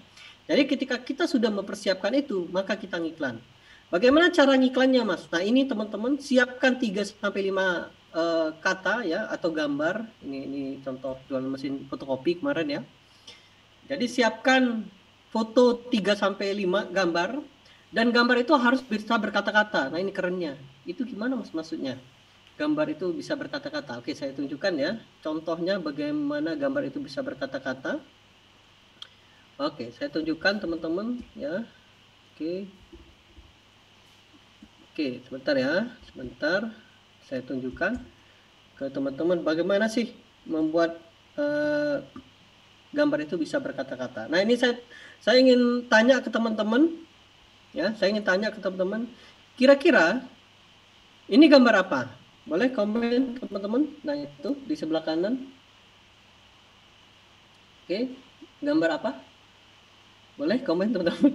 Jadi ketika kita sudah mempersiapkan itu, maka kita ngiklan. Bagaimana cara ngiklannya mas? Nah ini teman-teman siapkan 3-5 kata ya atau gambar. Ini contoh jualan mesin fotokopi kemarin ya. Jadi siapkan foto 3-5 gambar, dan gambar itu harus bisa berkata-kata. Nah ini kerennya. Itu gimana mas maksudnya? Gambar itu bisa berkata-kata. Oke, saya tunjukkan ya. Contohnya bagaimana gambar itu bisa berkata-kata. Oke, saya tunjukkan teman-teman ya. Oke, sebentar ya. Sebentar. Saya tunjukkan ke teman-teman bagaimana sih membuat gambar itu bisa berkata-kata. Nah ini saya ingin tanya ke teman-teman, ya, saya ingin tanya ke teman-teman, kira-kira ini gambar apa? Boleh komen teman-teman? Nah itu di sebelah kanan. Oke, gambar apa? Boleh komen teman-teman?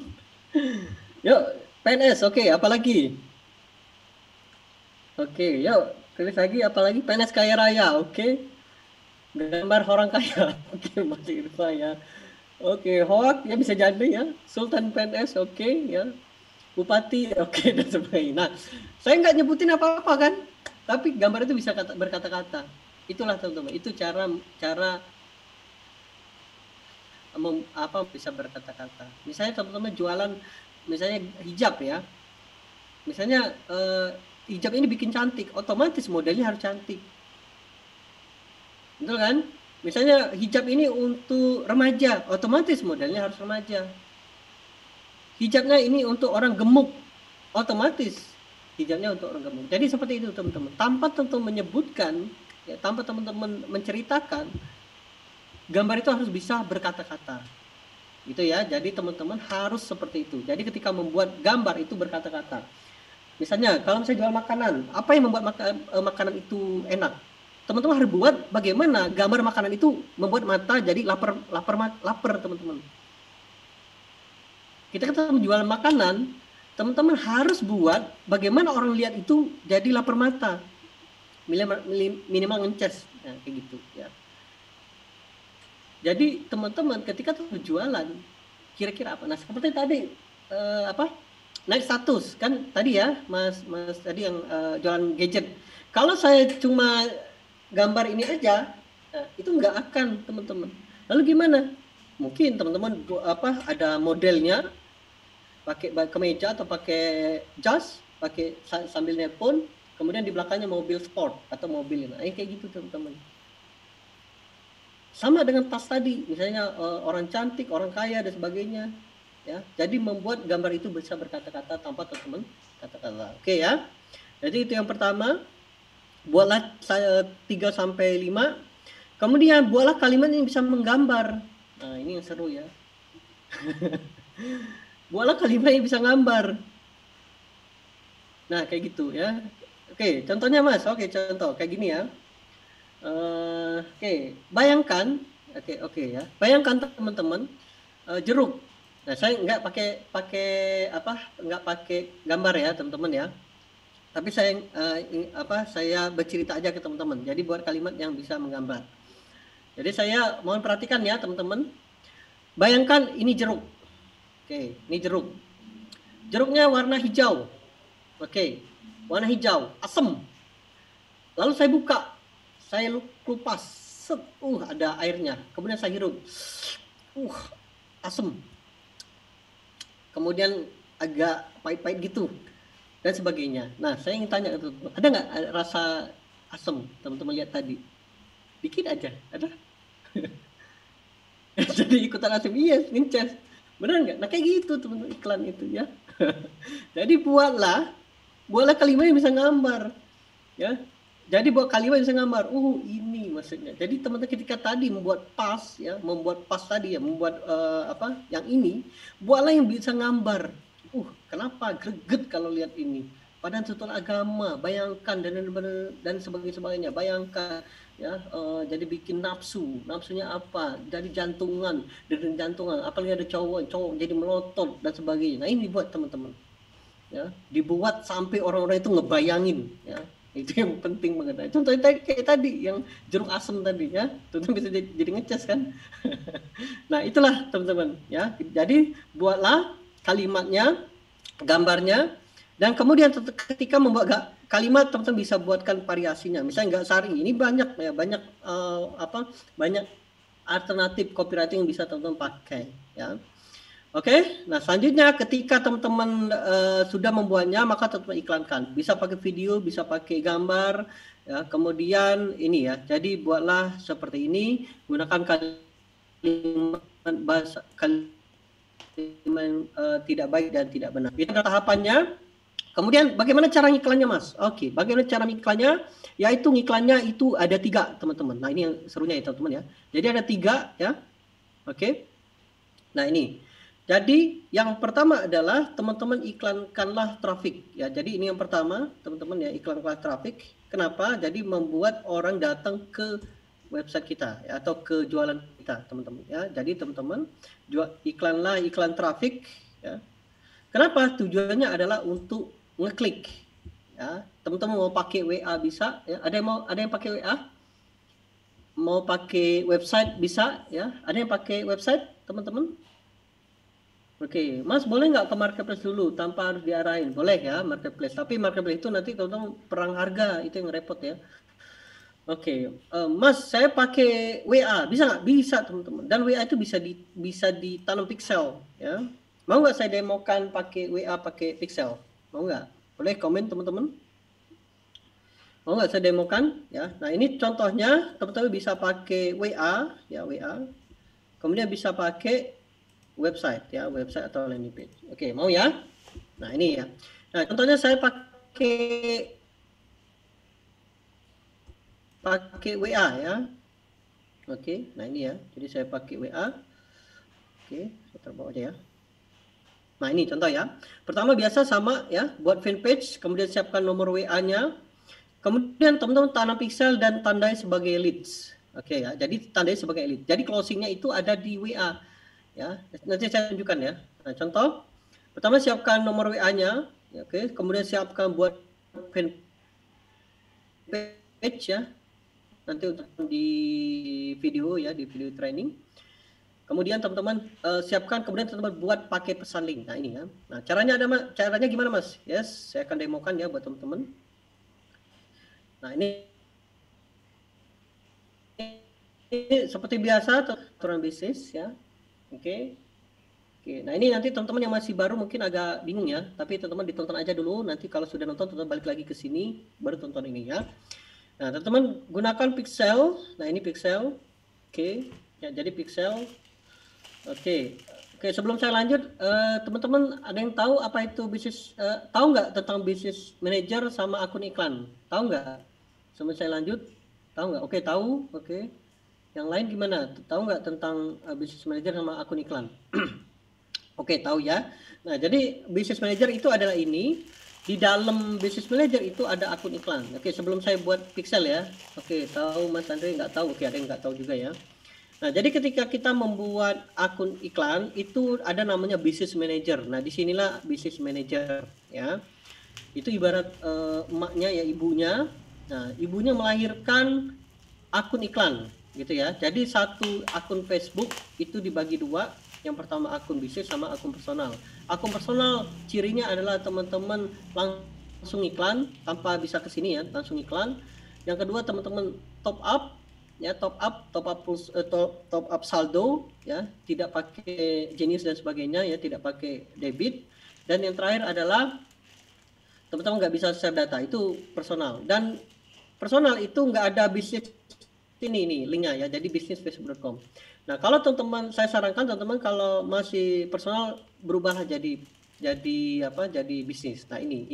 Yuk, PNS, oke, apalagi? Oke, yuk, tulis lagi apalagi? PNS kaya raya, oke. Gambar orang kaya, oke, masih Irfa ya. Oke, hoak ya bisa jadi ya. Sultan PNS, oke ya. Bupati, oke dan sebagainya. Nah, saya nggak nyebutin apa-apa kan, tapi gambar itu bisa berkata-kata. Itulah teman-teman, itu cara bisa berkata-kata. Misalnya teman-teman jualan, misalnya hijab ya. Misalnya hijab ini bikin cantik, otomatis modelnya harus cantik. Betul kan? Misalnya hijab ini untuk remaja, otomatis modelnya harus remaja. Hijabnya ini untuk orang gemuk, otomatis hijabnya untuk orang gemuk. Jadi seperti itu teman-teman. Tanpa tentu menyebutkan, ya, tanpa teman-teman menceritakan, gambar itu harus bisa berkata-kata. Itu ya. Jadi teman-teman harus seperti itu. Jadi ketika membuat gambar itu berkata-kata. Misalnya kalau saya jual makanan, apa yang membuat makanan itu enak? Teman-teman harus buat bagaimana gambar makanan itu membuat mata jadi lapar teman-teman. Kita menjual makanan, teman-teman harus buat bagaimana orang lihat itu jadi lapar mata, minimal ngeces, nah, kayak gitu ya. Jadi teman-teman ketika jualan, kira-kira apa? Nah seperti tadi naik status kan tadi ya, mas tadi yang jualan gadget. Kalau saya cuma gambar ini aja, nah, itu nggak akan teman-teman. Lalu gimana? Mungkin teman-teman ada modelnya, pakai kemeja atau pakai jas, pakai sambil nelpon, kemudian di belakangnya mobil sport atau mobil. Nah, kayak gitu teman-teman. sama dengan tas tadi, misalnya orang cantik, orang kaya dan sebagainya, ya. Jadi membuat gambar itu bisa berkata-kata tanpa teman-teman kata-kata. Oke ya. Jadi itu yang pertama, buatlah 3 sampai 5. Kemudian buatlah kalimat yang bisa menggambar. Nah, ini yang seru ya. Buatlah kalimat yang bisa gambar. Nah, kayak gitu ya. Oke, contohnya Mas. Oke, contoh kayak gini ya. Oke, bayangkan, oke ya. Bayangkan teman-teman jeruk. Nah, saya nggak pakai gambar ya, teman-teman ya. Tapi saya bercerita aja ke teman-teman. Jadi buat kalimat yang bisa menggambar. Jadi saya mohon perhatikan ya, teman-teman. Bayangkan ini jeruk. Oke, ini jeruk. Jeruknya warna hijau. Oke, warna hijau, asam. Lalu saya buka, saya kupas, set, ada airnya. Kemudian saya hirup, asam. Kemudian agak pahit-pahit gitu dan sebagainya. Nah, saya ingin tanya, ada nggak rasa asam? Teman-teman lihat tadi, dikit aja, ada? Jadi ikutan asam, iya, nginces. Benar nggak? Nah, kayak gitu teman-teman iklan itu ya. Jadi buatlah kalimat yang bisa gambar, ya. Jadi buat kalimat yang bisa gambar. Ini maksudnya. Jadi teman-teman ketika tadi membuat pas tadi ya, membuat yang ini, buatlah yang bisa gambar. Kenapa greget kalau lihat ini? Padahal tutur agama, bayangkan dan sebagainya. Bayangkan ya, jadi bikin nafsunya apa? Jadi jantungan, apalagi ada cowok jadi melotot dan sebagainya. Nah, ini buat teman-teman. Ya, dibuat sampai orang-orang itu ngebayangin ya. Itu yang penting banget. Nah, contohnya kayak tadi yang jeruk asem tadi ya, teman-teman bisa jadi ngecas kan. Nah, itulah teman-teman ya. Jadi buatlah kalimatnya, gambarnya, dan kemudian ketika membuat kalimat teman-teman bisa buatkan variasinya. Misalnya nggak saring, ini banyak ya, banyak alternatif copywriting yang bisa teman-teman pakai ya. Oke, nah selanjutnya ketika teman-teman sudah membuatnya, maka teman-teman iklankan. Bisa pakai video, bisa pakai gambar, ya. Kemudian ini ya, jadi buatlah seperti ini, gunakan kalimat bahasa tidak baik dan tidak benar. Itu tahapannya. Kemudian bagaimana cara ngiklannya, Mas? Oke, bagaimana cara ngiklannya? Yaitu ngiklannya itu ada 3, teman-teman. Nah, ini yang serunya ya, teman-teman ya. Jadi ada 3 ya. Oke. Nah, ini. Jadi yang pertama adalah teman-teman iklankanlah traffic ya. Jadi ini yang pertama, teman-teman ya, iklankanlah traffic. Kenapa? Jadi membuat orang datang ke website kita ya, atau ke jualan kita, teman-teman ya. Jadi teman-teman iklan traffic ya. Kenapa? Tujuannya adalah untuk ngeklik ya. Teman-teman mau pakai WA bisa ya. Ada yang pakai WA? Mau pakai website bisa ya. Ada yang pakai website, teman-teman? Oke, Mas boleh nggak ke marketplace dulu tanpa harus diarahin? Boleh ya marketplace, tapi marketplace itu nanti teman-teman perang harga, itu yang repot ya. Oke, Mas saya pakai WA, bisa nggak? Bisa teman-teman. Dan WA itu bisa ditanam pixel ya. Mau nggak saya demokan pakai WA pakai pixel? Mau nggak? Boleh komen teman-teman. Mau nggak saya demokan ya? Nah ini contohnya, teman-teman bisa pakai WA ya, WA. Kemudian bisa pakai website ya, website atau landing page. Oke, mau ya? Nah, ini ya. Nah, contohnya saya pakai WA ya. Oke, nah ini ya. Jadi saya pakai WA. Oke, saya taruh bawah aja ya. Nah, ini contoh ya. Pertama biasa sama ya, buat fanpage, kemudian siapkan nomor WA-nya. Kemudian teman-teman tanam pixel dan tandai sebagai leads. Oke ya, jadi tandai sebagai lead. Jadi closingnya itu ada di WA. Ya, nanti saya tunjukkan ya. Nah, contoh pertama siapkan nomor WA-nya, ya, oke. Kemudian siapkan buat page ya. Nanti untuk di video ya, di video training. Kemudian teman-teman siapkan, kemudian teman-teman buat pakai pesan link. Nah, ini ya. Nah, caranya gimana, Mas? Yes, saya akan demokan ya buat teman-teman. Nah, ini seperti biasa aturan bisnis ya. Oke. Nah ini nanti teman-teman yang masih baru mungkin agak bingung ya, tapi teman-teman ditonton aja dulu. Nanti kalau sudah nonton, teman-teman balik lagi ke sini, baru tonton ini ya. Nah teman-teman gunakan pixel. Nah ini pixel. Oke, ya jadi pixel. Oke, oke. Sebelum saya lanjut, teman-teman ada yang tahu apa itu bisnis? Tahu nggak tentang bisnis manager sama akun iklan? Tahu nggak? Sebelum saya lanjut, tahu nggak? Oke, tahu. Oke. Yang lain gimana? Tahu nggak tentang bisnis manager sama akun iklan? Oke, tahu ya. Nah, jadi bisnis manager itu adalah ini. Di dalam bisnis manager itu ada akun iklan. Oke, sebelum saya buat pixel ya. Oke, tahu Mas Andre nggak tahu? Oke, ada yang nggak tahu juga ya. Nah, jadi ketika kita membuat akun iklan itu ada namanya business manager. Nah, disinilah business manager ya. Itu ibarat emaknya ya ibunya. Nah, ibunya melahirkan akun iklan gitu ya. Jadi satu akun Facebook itu dibagi dua. Yang pertama akun bisnis sama akun personal. Akun personal cirinya adalah teman-teman langsung iklan tanpa bisa ke sini ya, langsung iklan. Yang kedua teman-teman top up ya, top up saldo ya, tidak pakai Genius dan sebagainya ya, tidak pakai debit. Dan yang terakhir adalah teman-teman nggak bisa share data, itu personal. Dan personal itu nggak ada bisnis ini nih linknya ya, jadi bisnisfacebook.com. Nah, kalau teman-teman saya sarankan teman-teman kalau masih personal berubahlah jadi apa? Jadi bisnis. Nah, ini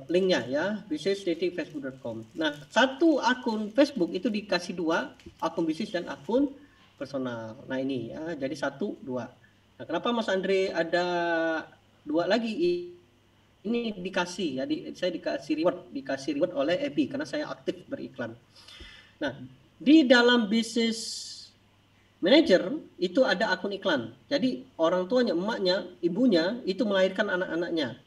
linknya ya, bisnis.facebook.com. Nah, satu akun Facebook itu dikasih dua, akun bisnis dan akun personal. Nah, ini ya, jadi 1, 2. Nah, kenapa Mas Andre ada 2 lagi? Ini dikasih ya, saya dikasih reward oleh Ebi karena saya aktif beriklan. Nah, di dalam bisnis manager itu ada akun iklan. Jadi orang tuanya, emaknya, ibunya itu melahirkan anak-anaknya.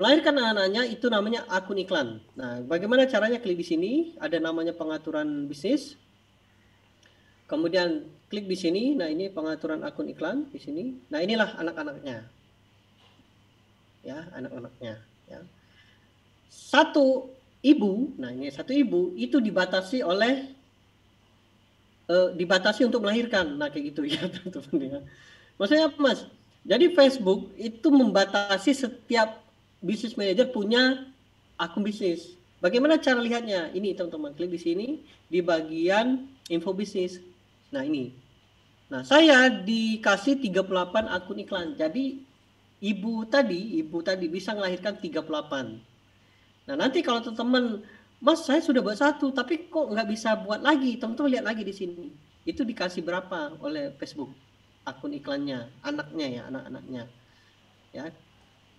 Melahirkan anak-anaknya itu namanya akun iklan. Nah, bagaimana caranya? Klik di sini, ada namanya pengaturan bisnis. Kemudian klik di sini. Nah, ini pengaturan akun iklan di sini. Nah, inilah anak-anaknya. Ya, anak-anaknya ya. Satu ibu, nah ini satu ibu itu dibatasi untuk melahirkan. Nah, kayak gitu ya, teman-teman ya. Maksudnya apa, Mas? Jadi Facebook itu membatasi setiap business manager punya akun bisnis. Bagaimana cara lihatnya? Ini teman-teman, klik di sini di bagian info bisnis. Nah, ini. Nah, saya dikasih 38 akun iklan. Jadi ibu tadi bisa melahirkan 38. Nah, nanti kalau teman-teman, Mas, saya sudah buat 1, tapi kok nggak bisa buat lagi? Teman-teman lihat lagi di sini. Itu dikasih berapa oleh Facebook akun iklannya, anaknya ya, anak-anaknya. Ya.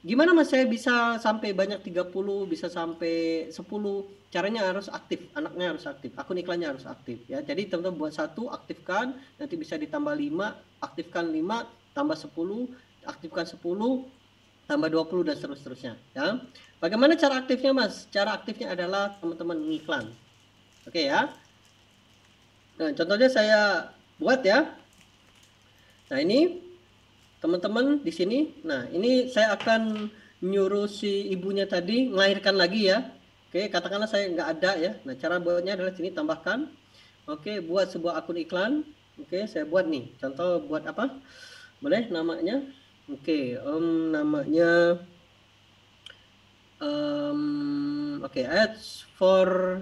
Gimana Mas saya bisa sampai banyak 30, bisa sampai 10? Caranya harus aktif, anaknya harus aktif, akun iklannya harus aktif ya. Jadi teman-teman buat 1, aktifkan, nanti bisa ditambah 5, aktifkan 5, tambah 10, aktifkan 10, tambah 20 dan seterusnya ya. Bagaimana cara aktifnya, Mas? Cara aktifnya adalah teman-teman mengiklan. Oke ya. Nah, contohnya saya buat ya. Nah, ini teman-teman di sini. Nah, ini saya akan nyuruh si ibunya tadi melahirkan lagi ya. Oke, katakanlah saya nggak ada ya. Nah, cara buatnya adalah sini tambahkan. Oke, buat sebuah akun iklan. Oke, saya buat nih. Contoh buat apa? Boleh namanya? Oke, namanya ads for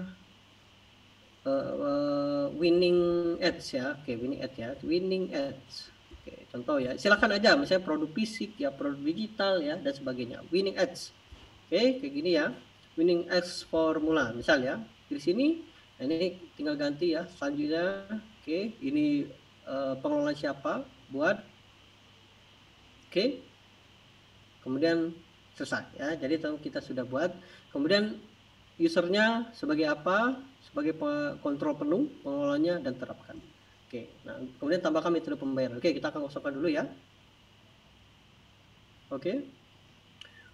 winning ads ya. Oke, winning ads ya. Winning ads. Oke, contoh ya. Silakan aja misalnya produk fisik ya, produk digital ya dan sebagainya. Winning ads. Oke, kayak gini ya. Winning ads formula misal ya. Di sini nah ini tinggal ganti ya. Selanjutnya oke, ini pengelola siapa buat. Oke. Kemudian selesai ya. Jadi kita sudah buat. Kemudian usernya sebagai apa? Sebagai kontrol penuh, pengelolanya dan terapkan. Oke. Nah, kemudian tambahkan metode pembayaran. Oke, kita akan kosongkan dulu ya. Oke.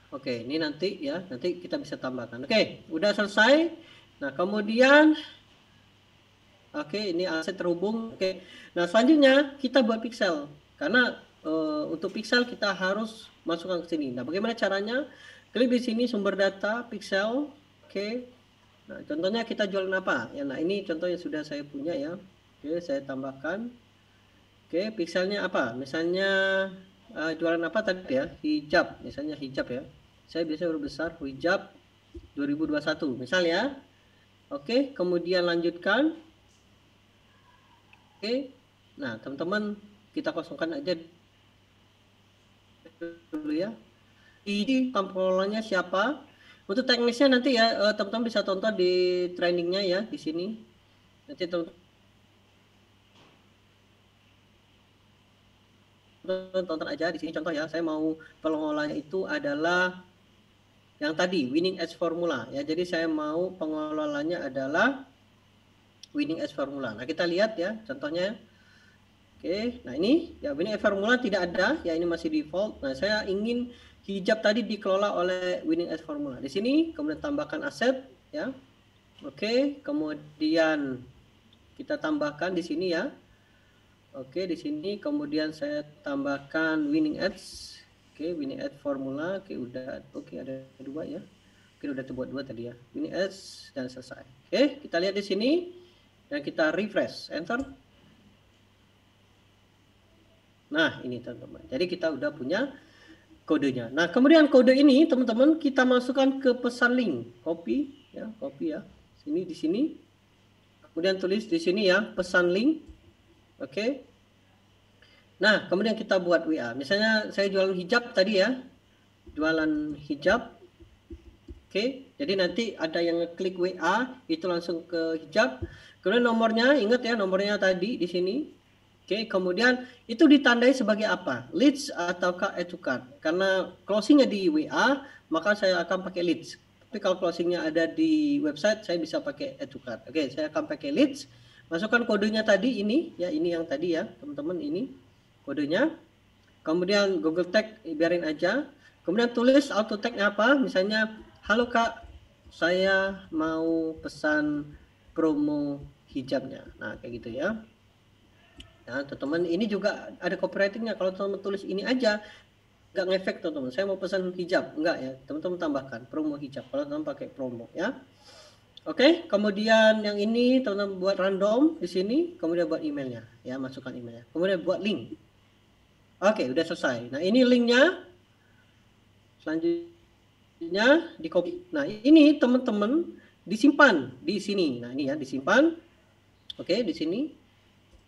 Oke, ini nanti ya, nanti kita bisa tambahkan. Oke, udah selesai. Nah, kemudian oke, ini aset terhubung. Oke. Nah, selanjutnya kita buat pixel. Karena untuk pixel kita harus masukkan ke sini. Nah, bagaimana caranya? Klik di sini sumber data pixel. Oke. Nah, contohnya kita jualan apa? Ya, nah ini contohnya sudah saya punya ya. Oke, saya tambahkan. Oke, pixelnya apa? Misalnya jualan apa tadi ya? Hijab, misalnya hijab ya. Saya biasanya huruf besar hijab 2021, misal ya. Oke, kemudian lanjutkan. Oke, nah teman-teman kita kosongkan aja dulu ya. Ini tampilannya siapa? Untuk teknisnya nanti ya teman-teman bisa tonton di trainingnya ya di sini. Nanti teman-teman tonton aja di sini contoh ya. Saya mau pengelolanya itu adalah yang tadi Winning Edge Formula ya. Jadi saya mau pengelolanya adalah Winning Edge Formula. Nah kita lihat ya contohnya. Oke, nah ini ya Winning Edge Formula tidak ada ya, ini masih default. Nah saya ingin hijab tadi dikelola oleh Winning Edge Formula. Di sini kemudian tambahkan aset ya. Oke, kemudian kita tambahkan di sini ya. Oke, di sini kemudian saya tambahkan Winning Edge. Oke, Winning Edge Formula. Oke, udah. Oke, ada dua ya. Oke, udah terbuat dua tadi ya. Winning Edge dan selesai. Oke, kita lihat di sini dan kita refresh, enter. Nah, ini teman-teman. Jadi kita udah punya kodenya. Nah, kemudian kode ini teman-teman kita masukkan ke pesan link. Copy ya. Sini di sini. Kemudian tulis di sini ya, pesan link. Oke. Nah, kemudian kita buat WA. Misalnya saya jualan hijab tadi ya. Jualan hijab. Oke. Jadi nanti ada yang ngeklik WA, itu langsung ke hijab. Kemudian nomornya, ingat ya nomornya tadi di sini. Oke, kemudian itu ditandai sebagai apa? Leads ataukah add to cart? Karena closingnya di WA, maka saya akan pakai leads. Tapi kalau closingnya ada di website, saya bisa pakai add to cart. Oke, saya akan pakai leads. Masukkan kodenya tadi ini, ya ini yang tadi ya, teman-teman ini kodenya. Kemudian Google Tag biarin aja. Kemudian tulis auto tag-nya apa? Misalnya, halo Kak, saya mau pesan promo hijabnya. Nah, kayak gitu ya. Nah, teman-teman ini juga ada copywritingnya. Kalau teman-teman tulis ini aja, nggak ngefek teman-teman. Saya mau pesan hijab, enggak ya. Teman-teman tambahkan promo hijab. Kalau teman-teman pakai promo ya. Oke, kemudian yang ini teman-teman buat random di sini, kemudian buat emailnya, ya masukkan emailnya. Kemudian buat link. Oke, udah selesai. Nah ini linknya. Selanjutnya di copy. Nah ini teman-teman disimpan di sini. Nah ini ya disimpan. Oke, di sini.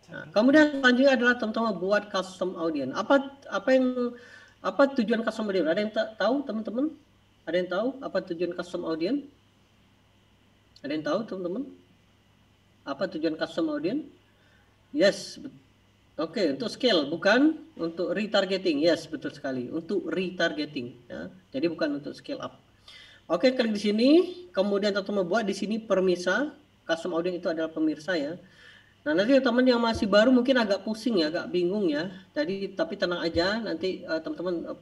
Nah, kemudian selanjutnya adalah teman-teman buat custom audience. Apa tujuan custom audience? Ada yang tahu teman-teman? Ada yang tahu apa tujuan custom audience? Ada yang tahu teman-teman? Apa tujuan custom audience? Yes. Oke, untuk scale bukan untuk retargeting. Yes, betul sekali. Untuk retargeting ya. Jadi bukan untuk scale up. Oke, klik di sini, kemudian teman-teman buat di sini pemirsa. Custom audience itu adalah pemirsa ya. Nah, nanti teman yang masih baru mungkin agak pusing ya, agak bingung ya. Jadi tapi tenang aja, nanti teman-teman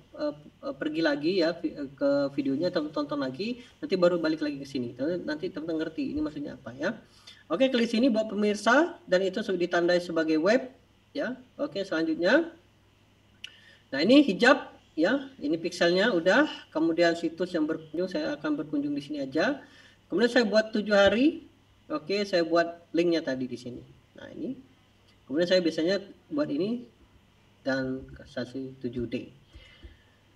pergi lagi ya ke videonya, teman-teman tonton lagi, nanti baru balik lagi ke sini. Nanti teman-teman ngerti ini maksudnya apa ya. Oke, klik sini buat pemirsa dan itu sudah ditandai sebagai web ya. Oke, selanjutnya. Nah, ini hijab ya. Ini pixelnya udah, kemudian situs yang berkunjung saya akan berkunjung di sini aja. Kemudian saya buat 7 hari. Oke, saya buat linknya tadi di sini. Nah ini, kemudian saya biasanya buat ini dan kasih 7D.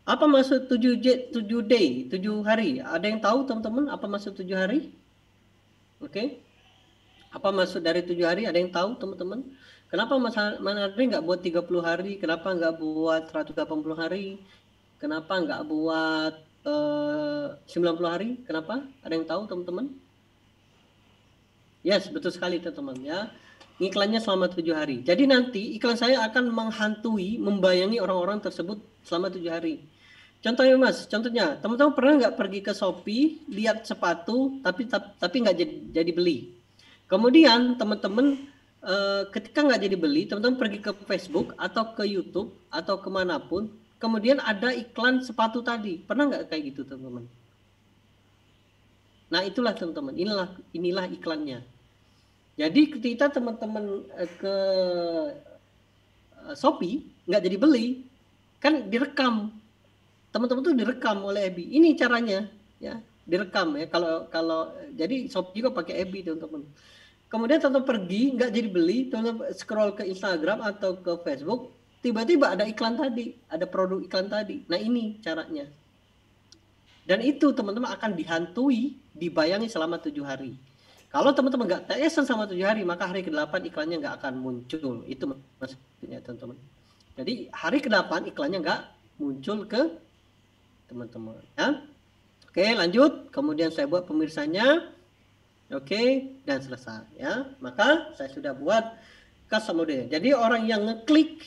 Apa maksud 7D? 7 hari? Ada yang tahu teman-teman apa maksud 7 hari? Oke. Apa maksud dari 7 hari? Ada yang tahu teman-teman? Kenapa Mas Manadri nggak buat 30 hari? Kenapa nggak buat 180 hari? Kenapa nggak buat 90 hari? Kenapa? Ada yang tahu teman-teman? Yes, betul sekali teman-teman ya. Iklannya selama 7 hari. Jadi nanti iklan saya akan menghantui, membayangi orang-orang tersebut selama 7 hari. Contohnya Mas, contohnya teman-teman pernah nggak pergi ke Shopee, lihat sepatu, tapi nggak jadi beli. Kemudian teman-teman ketika nggak jadi beli, teman-teman pergi ke Facebook atau ke YouTube atau kemanapun, kemudian ada iklan sepatu tadi. Pernah nggak kayak gitu teman-teman? Nah itulah teman-teman, inilah iklannya. Jadi ketika teman-teman ke Shopee nggak jadi beli, kan direkam. Teman-teman tuh direkam oleh Ebi. Ini caranya, ya direkam ya. Kalau jadi Shopee juga pakai Ebi teman-teman. Kemudian teman-teman pergi nggak jadi beli, teman-teman scroll ke Instagram atau ke Facebook, tiba-tiba ada iklan tadi, ada produk iklan tadi. Nah ini caranya. Dan itu teman-teman akan dihantui, dibayangi selama 7 hari. Kalau teman-teman nggak TSN sama 7 hari, maka hari ke-8 iklannya nggak akan muncul. Itu maksudnya teman-teman. Jadi hari ke-8 iklannya nggak muncul ke teman-teman. Ya. Oke, lanjut. Kemudian saya buat pemirsanya. Oke, dan selesai. Ya, maka saya sudah buat custom mode. Jadi orang yang ngeklik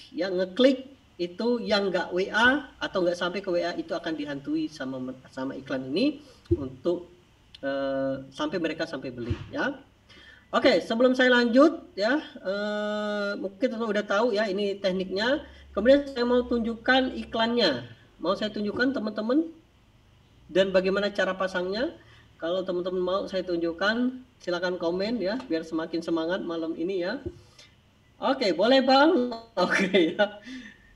itu yang nggak WA atau nggak sampai ke WA itu akan dihantui sama iklan ini untuk sampai mereka beli, ya. Oke, sebelum saya lanjut, ya, mungkin teman udah tahu ya ini tekniknya. Kemudian saya mau tunjukkan iklannya. Mau saya tunjukkan teman-teman dan bagaimana cara pasangnya. Kalau teman-teman mau saya tunjukkan, silakan komen ya, biar semakin semangat malam ini ya. Oke, boleh Bang. Oke ya.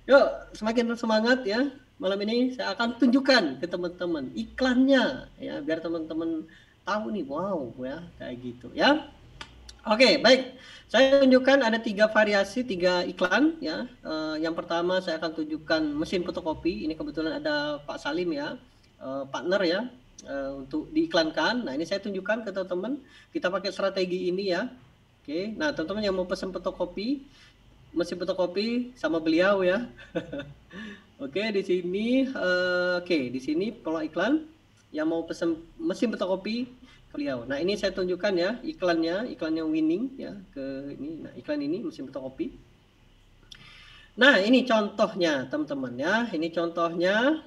Yuk, semakin semangat ya. Malam ini saya akan tunjukkan ke teman-teman iklannya ya, biar teman-teman tahu nih, wow ya, kayak gitu ya. Oke, baik. Saya tunjukkan ada 3 variasi, 3 iklan ya. Yang pertama saya akan tunjukkan mesin fotokopi. Ini kebetulan ada Pak Salim ya, partner ya, untuk diiklankan. Nah, ini saya tunjukkan ke teman-teman. Kita pakai strategi ini ya. Oke. Nah, teman-teman yang mau pesan fotokopi, mesin fotokopi sama beliau ya. Oke, di sini di sini kalau iklan yang mau pesan mesin fotokopi beliau. Nah, ini saya tunjukkan ya iklannya winning ya ke ini. Nah, iklan ini mesin fotokopi. Nah, ini contohnya teman-teman ya. Ini contohnya.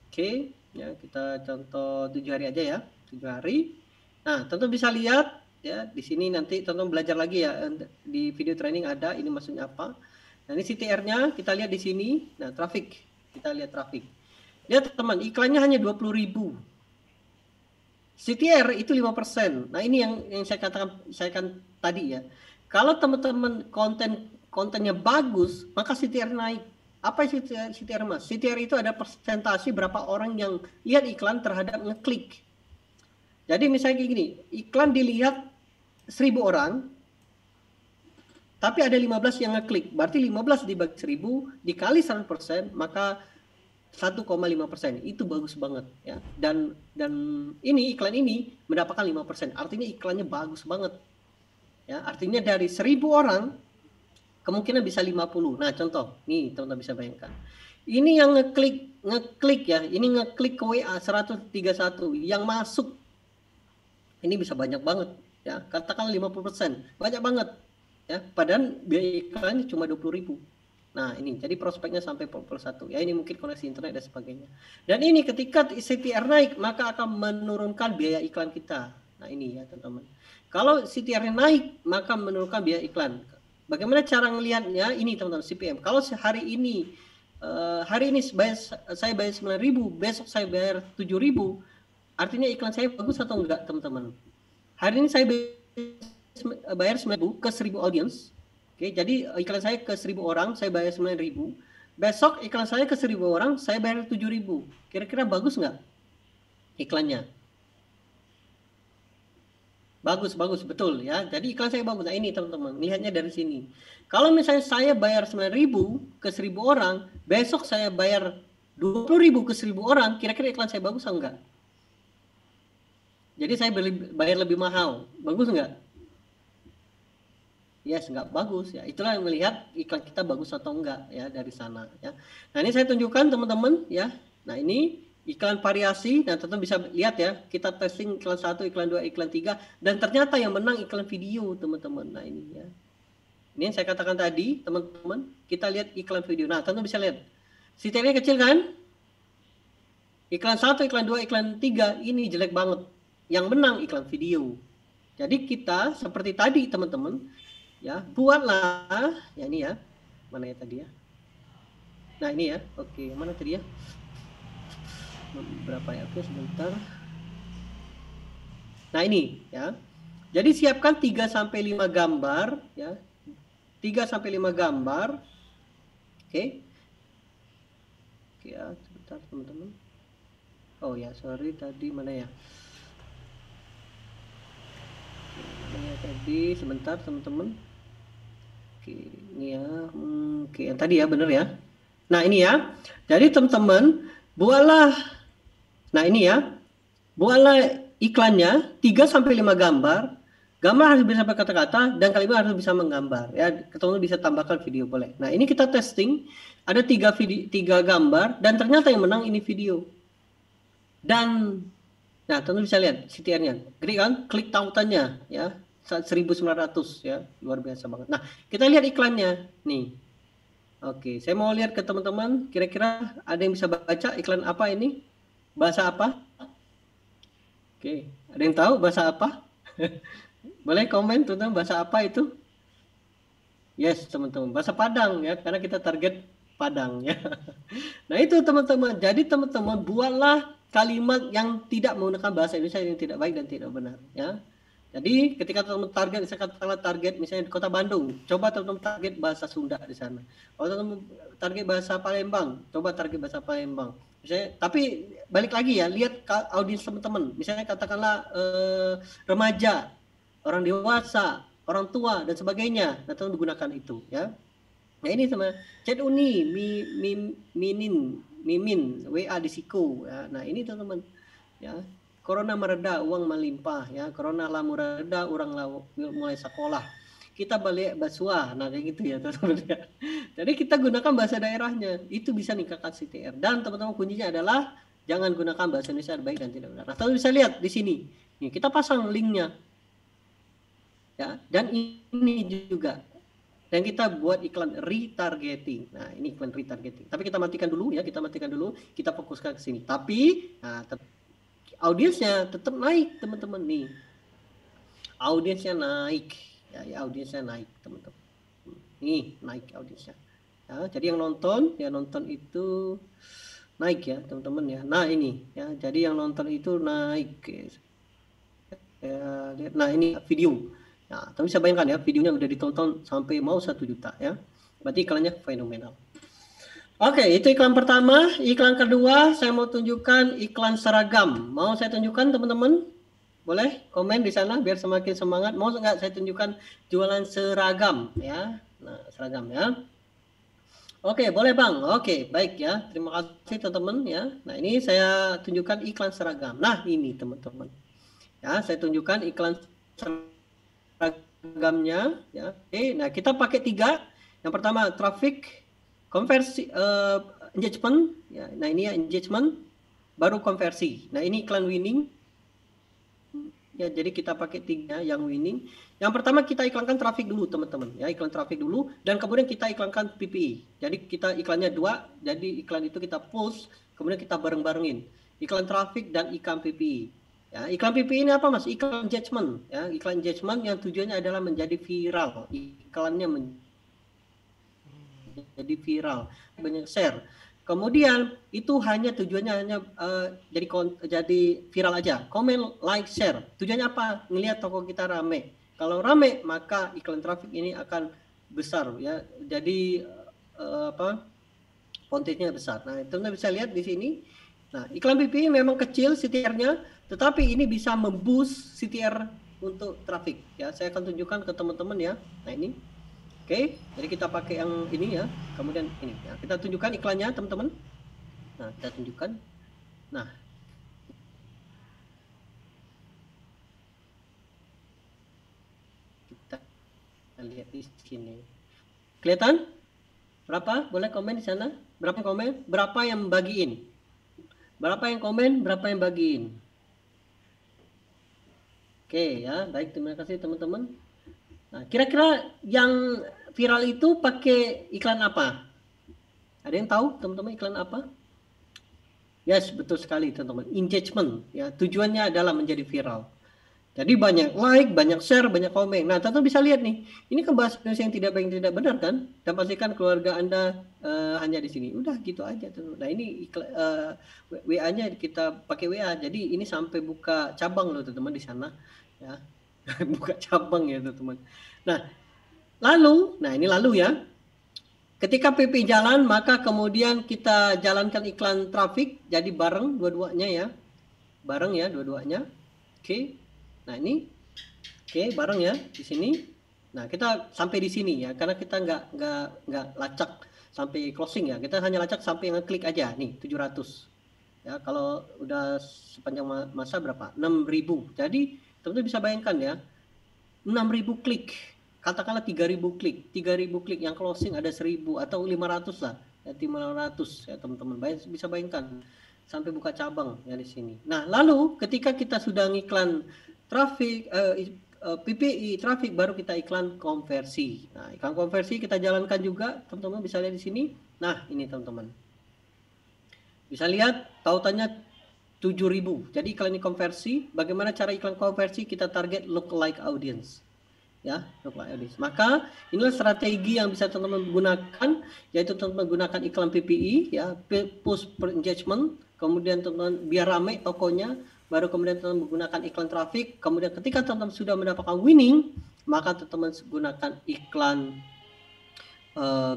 Oke, ya kita contoh 7 hari aja ya. 7 hari. Nah, teman-teman bisa lihat ya, di sini nanti teman-teman belajar lagi ya, di video training ada ini maksudnya apa. Nah, ini CTR-nya kita lihat di sini. Nah, traffic. Kita lihat traffic. Lihat teman, iklannya hanya 20.000. CTR itu 5%. Nah, ini yang saya katakan tadi ya. Kalau teman-teman kontennya bagus, maka CTR naik. Apa CTR Mas? CTR itu ada persentase berapa orang yang lihat iklan terhadap ngeklik. Jadi misalnya kayak gini, iklan dilihat 1.000 orang, tapi ada 15 yang ngeklik. Berarti 15 dibagi 1.000 dikali 100%, maka 1,5%. Itu bagus banget ya. Dan ini iklan ini mendapatkan 5%. Artinya iklannya bagus banget. Ya, artinya dari 1.000 orang kemungkinan bisa 50. Nah, contoh, nih teman-teman bisa bayangkan. Ini yang ngeklik ya. Ini ngeklik ke WA 131 yang masuk. Ini bisa banyak banget ya. Katakan 50%. Banyak banget. Ya, padahal biaya iklannya cuma 20.000. Nah, ini jadi prospeknya sampai 41. Ya, ini mungkin koneksi internet dan sebagainya. Dan ini ketika CTR naik, maka akan menurunkan biaya iklan kita. Nah, ini ya, teman-teman. Kalau CTR naik, maka menurunkan biaya iklan. Bagaimana cara ngelihatnya? Ini, teman-teman, CPM. Kalau hari ini saya bayar 9.000, besok saya bayar 7.000, artinya iklan saya bagus atau enggak, teman-teman? Hari ini saya bayar 9.000 ke 1.000 audience. Oke, jadi iklan saya ke 1.000 orang, saya bayar 9.000. Besok iklan saya ke 1.000 orang, saya bayar 7.000. Kira-kira bagus nggak iklannya? Bagus, betul ya. Jadi iklan saya bagus. Nah, ini teman-teman, lihatnya dari sini. Kalau misalnya saya bayar 9.000 ke 1.000 orang, besok saya bayar 20.000 ke 1.000 orang, kira-kira iklan saya bagus atau enggak? Jadi saya bayar lebih mahal. Bagus nggak? Yes, nggak bagus ya. Itulah yang melihat iklan kita bagus atau enggak ya dari sana ya. Nah, ini saya tunjukkan teman-teman ya. Nah, ini iklan variasi. Nah, teman-teman bisa lihat ya. Kita testing iklan 1, iklan 2, iklan 3 dan ternyata yang menang iklan video, teman-teman. Nah, ini ya. Ini yang saya katakan tadi, teman-teman. Kita lihat iklan video. Nah, teman-teman bisa lihat. CTR-nya kecil kan? Iklan 1, iklan 2, iklan 3 ini jelek banget. Yang menang iklan video. Jadi kita seperti tadi, teman-teman, ya, buatlah ya ini ya. Mana ya tadi ya? Nah, ini ya. Oke, mana tadi ya? Berapa ya? Oke, sebentar. Nah, ini ya. Jadi siapkan 3 sampai 5 gambar ya. 3 sampai 5 gambar. Oke. Oke ya, sebentar teman-teman. Oh ya, sorry tadi mana ya? Mana tadi? Sebentar teman-teman. Oke, ini ya. Oke, yang tadi ya, bener ya. Nah, ini ya. Jadi teman-teman, buatlah. Nah, ini ya. Buatlah iklannya 3 sampai 5 gambar. Gambar harus bisa berkata-kata dan kalimat harus bisa menggambar ya. Teman-teman bisa tambahkan video boleh. Nah, ini kita testing ada 3 gambar dan ternyata yang menang ini video. Dan nah, teman-teman bisa lihat CTR-nya. Gede kan? Klik tautannya ya. 1900 ya. Luar biasa banget. Nah, kita lihat iklannya nih. Oke, saya mau lihat ke teman-teman kira-kira ada yang bisa baca iklan apa ini? Bahasa apa? Oke, ada yang tahu bahasa apa? Boleh komen teman-teman bahasa apa itu? Yes, teman-teman. Bahasa Padang ya, karena kita target Padang ya. Nah, itu teman-teman. Jadi teman-teman buatlah kalimat yang tidak menggunakan bahasa Indonesia yang tidak baik dan tidak benar ya. Jadi ketika teman-teman target, saya katakanlah target misalnya di Kota Bandung, coba teman-teman target bahasa Sunda di sana. Kalau teman-teman target bahasa Palembang, coba target bahasa Palembang. Misalnya, tapi balik lagi ya, lihat audiens teman-teman. Misalnya katakanlah remaja, orang dewasa, orang tua dan sebagainya. Nah, teman menggunakan itu ya. Nah, ini sama chat uni, mimin, WA di siku ya. Nah, ini teman-teman ya. Corona mereda, uang melimpah ya. Corona lah mereda, orang lah mulai sekolah. Kita balik basua, nah kayak gitu ya teman-teman ya. Jadi kita gunakan bahasa daerahnya, itu bisa meningkatkan CTR. Dan teman-teman kuncinya adalah jangan gunakan bahasa Indonesia baik dan tidak benar. Nah, teman bisa lihat di sini. Nih, kita pasang linknya. Ya, dan ini juga. Dan kita buat iklan retargeting. Nah, ini iklan retargeting. Tapi kita matikan dulu ya, kita fokuskan ke sini. Tapi nah, audiensnya tetap naik teman-teman nih. Audiensnya naik ya, audiensnya naik teman-teman. Nih, naik audiensnya. Ya, jadi yang nonton itu naik ya, teman-teman ya. Nah, ini ya. Jadi yang nonton itu naik. Ya, nah, ini video. Nah, teman bisa bayangkan ya, videonya udah ditonton sampai mau 1 juta ya. Berarti iklannya fenomenal. Oke, itu iklan pertama. Iklan kedua, saya mau tunjukkan iklan seragam. Mau saya tunjukkan teman-teman? Boleh komen di sana biar semakin semangat. Mau nggak saya tunjukkan jualan seragam ya? Nah, seragam ya. Oke, boleh Bang. Oke, baik ya. Terima kasih teman-teman ya. Nah, ini saya tunjukkan iklan seragam. Nah, ini teman-teman. Ya, saya tunjukkan iklan seragamnya ya. Oke, nah kita pakai 3. Yang pertama traffic, konversi, engagement ya. Nah, ini ya engagement, baru konversi. Nah, ini iklan winning. Ya, jadi kita pakai 3 yang winning. Yang pertama kita iklankan traffic dulu teman-teman ya, iklan traffic dulu dan kemudian kita iklankan PPI. Jadi kita iklannya 2, jadi iklan itu kita push, kemudian kita bareng-barengin iklan traffic dan iklan PPI. Ya, iklan PPI ini apa Mas? Iklan engagement ya, iklan engagement yang tujuannya adalah menjadi viral. Iklannya menjadi viral, banyak share. Kemudian itu hanya tujuannya hanya jadi viral aja, komen, like, share. Tujuannya apa? Ngelihat toko kita rame. Kalau rame maka iklan traffic ini akan besar ya. Jadi kontennya besar. Nah, teman-teman bisa lihat di sini. Nah, iklan PPI memang kecil CTR-nya, tetapi ini bisa memboost CTR untuk traffic ya. Saya akan tunjukkan ke teman-teman ya. Nah, ini. Oke, jadi kita pakai yang ini ya. Kemudian ini ya. Kita tunjukkan iklannya, teman-teman. Nah, kita tunjukkan. Nah, kita lihat di sini. Kelihatan? Berapa? Boleh komen di sana? Berapa yang komen? Berapa yang bagiin? Berapa yang komen? Berapa yang bagiin? Oke ya, baik, terima kasih teman-teman. Nah, kira-kira yang viral itu pakai iklan apa? Ada yang tahu teman-teman iklan apa? Yes, betul sekali teman-teman. Engagement ya, tujuannya adalah menjadi viral. Jadi banyak like, banyak share, banyak komen. Nah, teman-teman bisa lihat nih. Ini kan bahasa Indonesia yang tidak baik, yang tidak benar kan? Dan pastikan keluarga Anda hanya di sini. Udah gitu aja tuh. Nah, ini WA-nya kita pakai WA. Jadi ini sampai buka cabang loh teman-teman di sana ya. Buka cabang ya teman-teman. Nah, ini lalu ya. Ketika PP jalan, maka kemudian kita jalankan iklan traffic, jadi bareng dua-duanya ya. Bareng ya dua-duanya. Oke. Nah, ini. Oke, bareng ya di sini. Nah, kita sampai di sini ya, karena kita nggak lacak sampai closing ya. Kita hanya lacak sampai ngeklik aja nih 700. Ya, kalau udah sepanjang masa berapa? 6.000. Jadi, teman-teman bisa bayangkan ya. 6.000 klik, katakanlah 3.000 klik, 3.000 klik yang closing ada 1.000 atau 500 lah, ya 500 ya teman-teman. Bisa bayangkan sampai buka cabang ya di sini. Nah, lalu ketika kita sudah ngiklan traffic PPI traffic, baru kita iklan konversi. Nah, iklan konversi kita jalankan juga, teman-teman bisa lihat di sini. Nah, ini teman-teman. Bisa lihat tautannya 7.000. Jadi iklan ini konversi. Bagaimana cara iklan konversi? Kita target lookalike audience. Ya, lookalike audience. Maka inilah strategi yang bisa teman-teman gunakan, yaitu teman-teman gunakan iklan PPI, ya, post per engagement. Kemudian teman-teman biar ramai tokonya, baru kemudian teman-teman menggunakan iklan traffic. Kemudian ketika teman-teman sudah mendapatkan winning, maka teman-teman gunakan iklan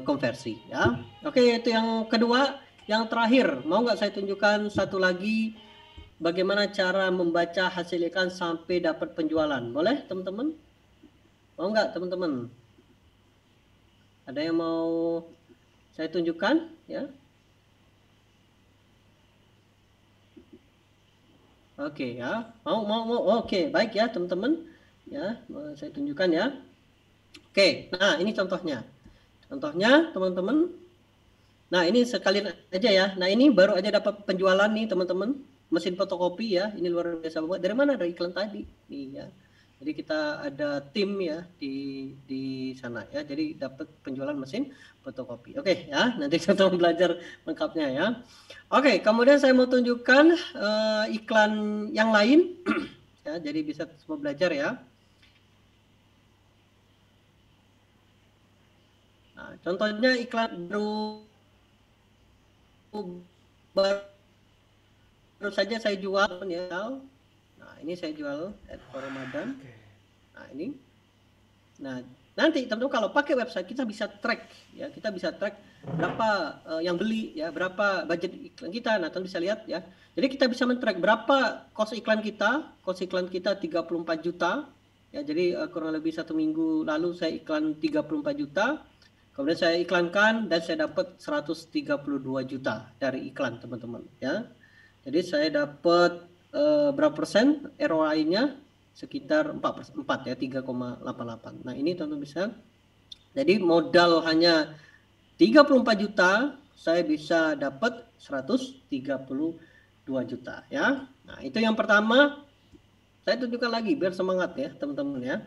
konversi. Ya, oke, itu yang kedua. Yang terakhir, mau nggak saya tunjukkan satu lagi bagaimana cara membaca hasil iklan sampai dapat penjualan? Boleh, teman-teman? Mau nggak, teman-teman? Ada yang mau saya tunjukkan? Ya. Oke, ya. Mau. Oke, baik ya, teman-teman. Ya, saya tunjukkan ya. Oke, nah ini contohnya. Contohnya, teman-teman. Nah, ini sekalian aja ya. Nah, ini baru aja dapat penjualan nih, teman-teman. Mesin fotokopi ya. Ini luar biasa banget. Dari mana? Dari iklan tadi. Nih ya. Jadi kita ada tim ya di sana ya. Jadi dapat penjualan mesin fotokopi. Oke ya. Nanti kita belajar lengkapnya ya. Oke, kemudian saya mau tunjukkan iklan yang lain. Ya, jadi bisa semua belajar ya. Nah, contohnya iklan baru saja saya jual ya. Nah, ini saya jual for Ramadan. Nah, ini. Nah, nanti teman-teman kalau pakai website kita bisa track ya, kita bisa track berapa yang beli ya, berapa budget iklan kita. Nah, teman bisa lihat ya. Jadi kita bisa men-track berapa cost iklan kita. Cost iklan kita 34 juta. Ya, jadi kurang lebih 1 minggu lalu saya iklan 34 juta. Kemudian saya iklankan dan saya dapat 132 juta dari iklan, teman-teman ya. Jadi saya dapat berapa persen ROI-nya? Sekitar 4 ya, 3,88. Nah, ini teman-teman bisa. Jadi modal hanya 34 juta, saya bisa dapat 132 juta ya. Nah, itu yang pertama. Saya tunjukkan lagi biar semangat ya, teman-teman ya.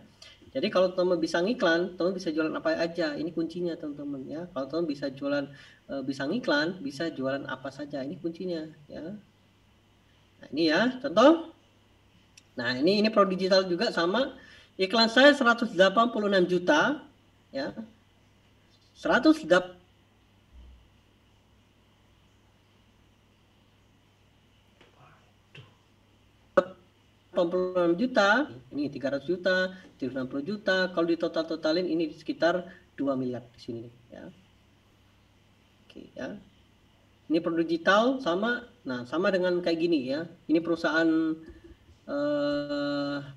Jadi kalau teman bisa ngiklan, teman bisa jualan apa aja. Ini kuncinya, teman-teman ya. Kalau teman bisa jualan bisa ngiklan, bisa jualan apa saja. Ini kuncinya ya. Nah, ini ya, contoh. Nah, ini pro digital juga sama. Iklan saya 186 juta ya. 186 juta, ini 300 juta, 360 juta. Kalau di totalin ini sekitar 2 miliar di sini ya. Oke ya. Ini produk digital sama. Nah, sama dengan kayak gini ya. Ini perusahaan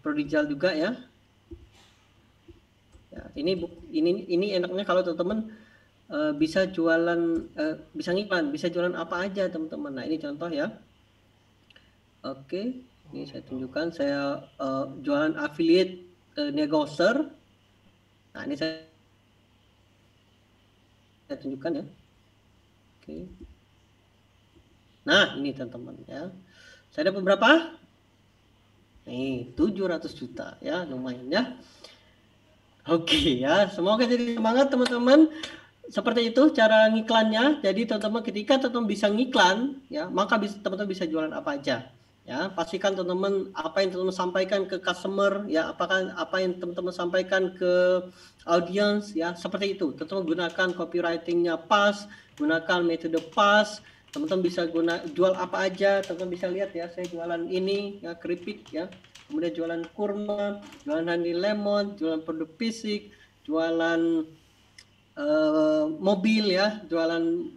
produk digital juga ya. Ya, ini enaknya kalau teman-teman bisa jualan bisa ngiklan, bisa jualan apa aja, teman-teman. Nah, ini contoh ya. Oke. Ini saya tunjukkan, saya jualan affiliate Negoser. Nah, ini saya tunjukkan ya. Oke. Nah, ini teman-teman ya. Saya dapat berapa? Nih, 700 juta ya, lumayan ya. Oke ya, semoga jadi semangat teman-teman. Seperti itu cara ngiklannya. Jadi teman-teman ketika teman-teman bisa ngiklan ya, maka teman-teman bisa jualan apa aja. Ya, pastikan teman-teman apa yang teman-teman sampaikan ke customer ya, apakah apa yang teman-teman sampaikan ke audience ya, seperti itu. Teman-teman gunakan copywritingnya pas, gunakan metode pas. Teman-teman bisa jual apa aja. Teman-teman bisa lihat ya, saya jualan ini ya, keripik ya, kemudian jualan kurma, jualan honey lemon, jualan produk fisik, jualan mobil ya, jualan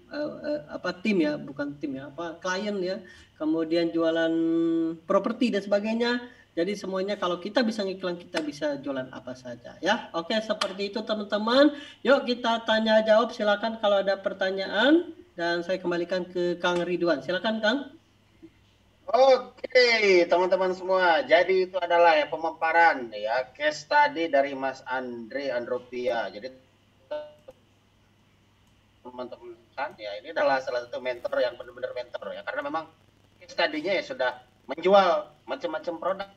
tim ya, bukan tim ya, klien ya, kemudian jualan properti dan sebagainya. Jadi semuanya kalau kita bisa ngiklan, kita bisa jualan apa saja ya. Oke, seperti itu teman-teman. Yuk kita tanya jawab, silakan kalau ada pertanyaan, dan saya kembalikan ke Kang Ridwan. Silakan Kang. Oke, teman-teman semua. Jadi itu adalah ya pemaparan ya case study dari Mas Andropia. Jadi teman-teman kan ya ini adalah salah satu mentor yang benar-benar mentor ya karena memang case study-nya ya sudah menjual macam-macam produk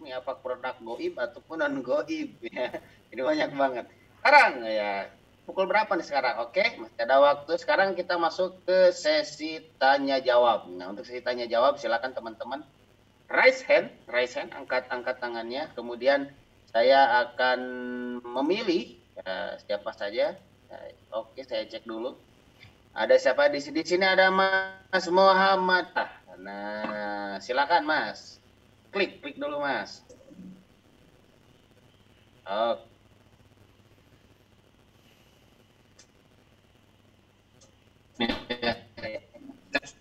nih apa produk goib ataupun non goib ya. Ini banyak banget. Sekarang ya pukul berapa nih sekarang? Oke, masih ada waktu. Sekarang kita masuk ke sesi tanya jawab. Nah, untuk sesi tanya jawab silakan teman-teman raise hand, angkat tangannya. Kemudian saya akan memilih siapa saja. Oke, saya cek dulu. Ada siapa di sini? Ada Mas Muhammad. Nah, silakan Mas. Klik dulu Mas. Oke.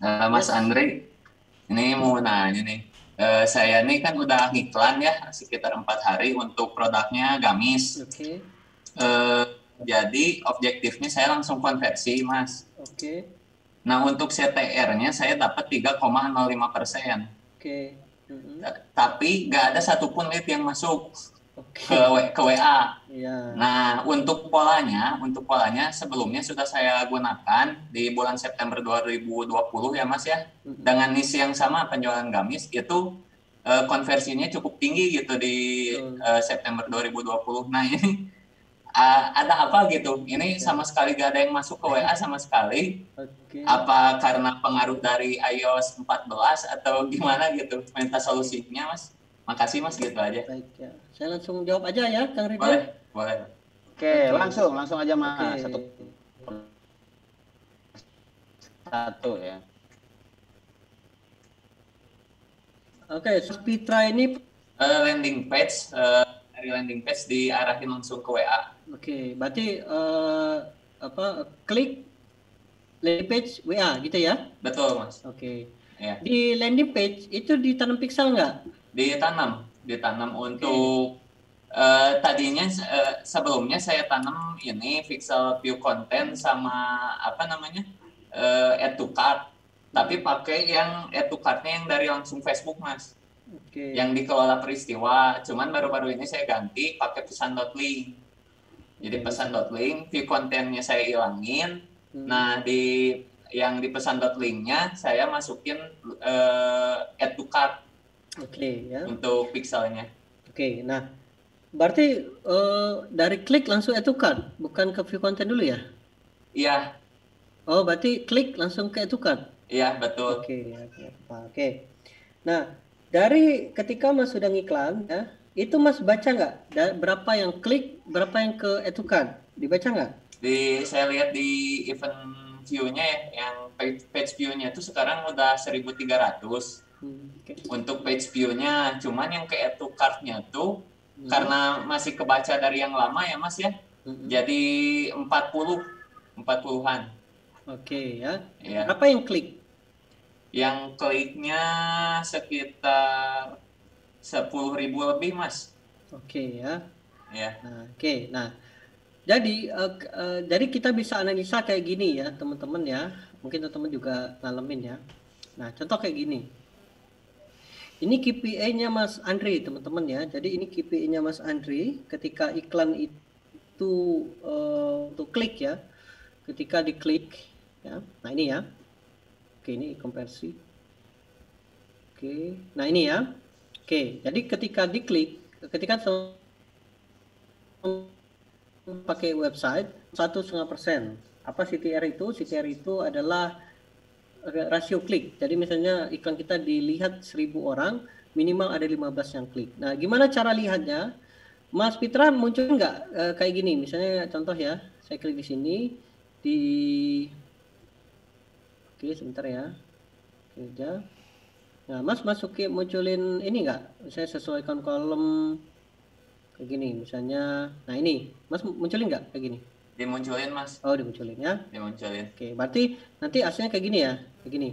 Mas Andre, ini mau nanya nih. Saya ini kan udah ngiklan ya sekitar 4 hari untuk produknya gamis. Oke. Jadi objektifnya saya langsung konversi, Mas. Oke. Nah untuk CTR-nya saya dapat 3,05%. Oke. Tapi nggak ada satupun lead yang masuk Oke. ke WA. Ya. Nah untuk polanya sebelumnya sudah saya gunakan di bulan September 2020 ya Mas ya. Dengan niche yang sama penjualan gamis itu konversinya cukup tinggi gitu di September 2020. Nah ini ada apa gitu? Ini sama sekali gak ada yang masuk ke WA sama sekali. Apa karena pengaruh dari iOS 14 atau gimana gitu? Minta solusinya Mas. Makasih Mas gitu aja. Baik ya. Saya langsung jawab aja ya Kang Ridwan. Boleh. Oke, langsung aja Mas. Satu ya. Oke, Spitra ini landing page dari landing page diarahin langsung ke WA. Oke, berarti klik landing page WA gitu ya? Betul Mas. Oke. Ya. Di landing page itu ditanam pixel nggak? Ditanam untuk tadinya sebelumnya saya tanam ini pixel view content sama apa namanya add to cart, tapi pakai yang add to cart-nya yang dari langsung Facebook Mas. Yang dikelola peristiwa. Cuman baru-baru ini saya ganti pakai pesan.link. Jadi pesan.link view kontennya saya ilangin. Nah yang di pesan.link-nya saya masukin add to cart. Ya. Untuk pixelnya. Nah berarti dari klik langsung add to cart, bukan ke view content dulu ya? Iya. Oh berarti klik langsung ke add to cart? Iya betul. Oke. Nah dari ketika Mas sudah ngiklan ya, itu Mas baca nggak berapa yang klik, berapa yang ke add to cart? Dibaca nggak? Saya lihat di event view-nya ya, yang page view-nya itu sekarang udah 1.300. Untuk page view-nya, cuman yang ke add to cart-nya tuh karena masih kebaca dari yang lama ya Mas ya, jadi 40-an. Oke ya. Berapa yang klik? Yang kliknya sekitar 10.000 lebih Mas. Oke ya. Ya. Nah, jadi kita bisa analisa kayak gini ya teman-teman ya. Mungkin teman-teman juga ngalamin ya. Nah contoh kayak gini. Ini KPI-nya Mas Andri teman-teman ya. Jadi ini KPI-nya Mas Andri ketika iklan itu untuk klik ya. Ketika diklik ya. Nah ini ya. Oke, ini konversi. Oke, nah ini ya. Oke, jadi ketika diklik, ketika pakai website 1,5%. Apa CTR itu? CTR itu adalah rasio klik. Jadi misalnya iklan kita dilihat 1.000 orang, minimal ada 15 yang klik. Nah, gimana cara lihatnya? Mas Fitra muncul nggak kayak gini? Misalnya contoh ya, saya klik di sini di Oke, sebentar ya. Kerja. Nah, Mas munculin ini enggak? Saya sesuaikan kolom kayak gini misalnya. Nah, ini. Mas munculin enggak kayak gini? Dimunculin, Mas. Oh, dimunculin ya. Dimunculin. Oke, berarti nanti hasilnya kayak gini ya. Kayak gini.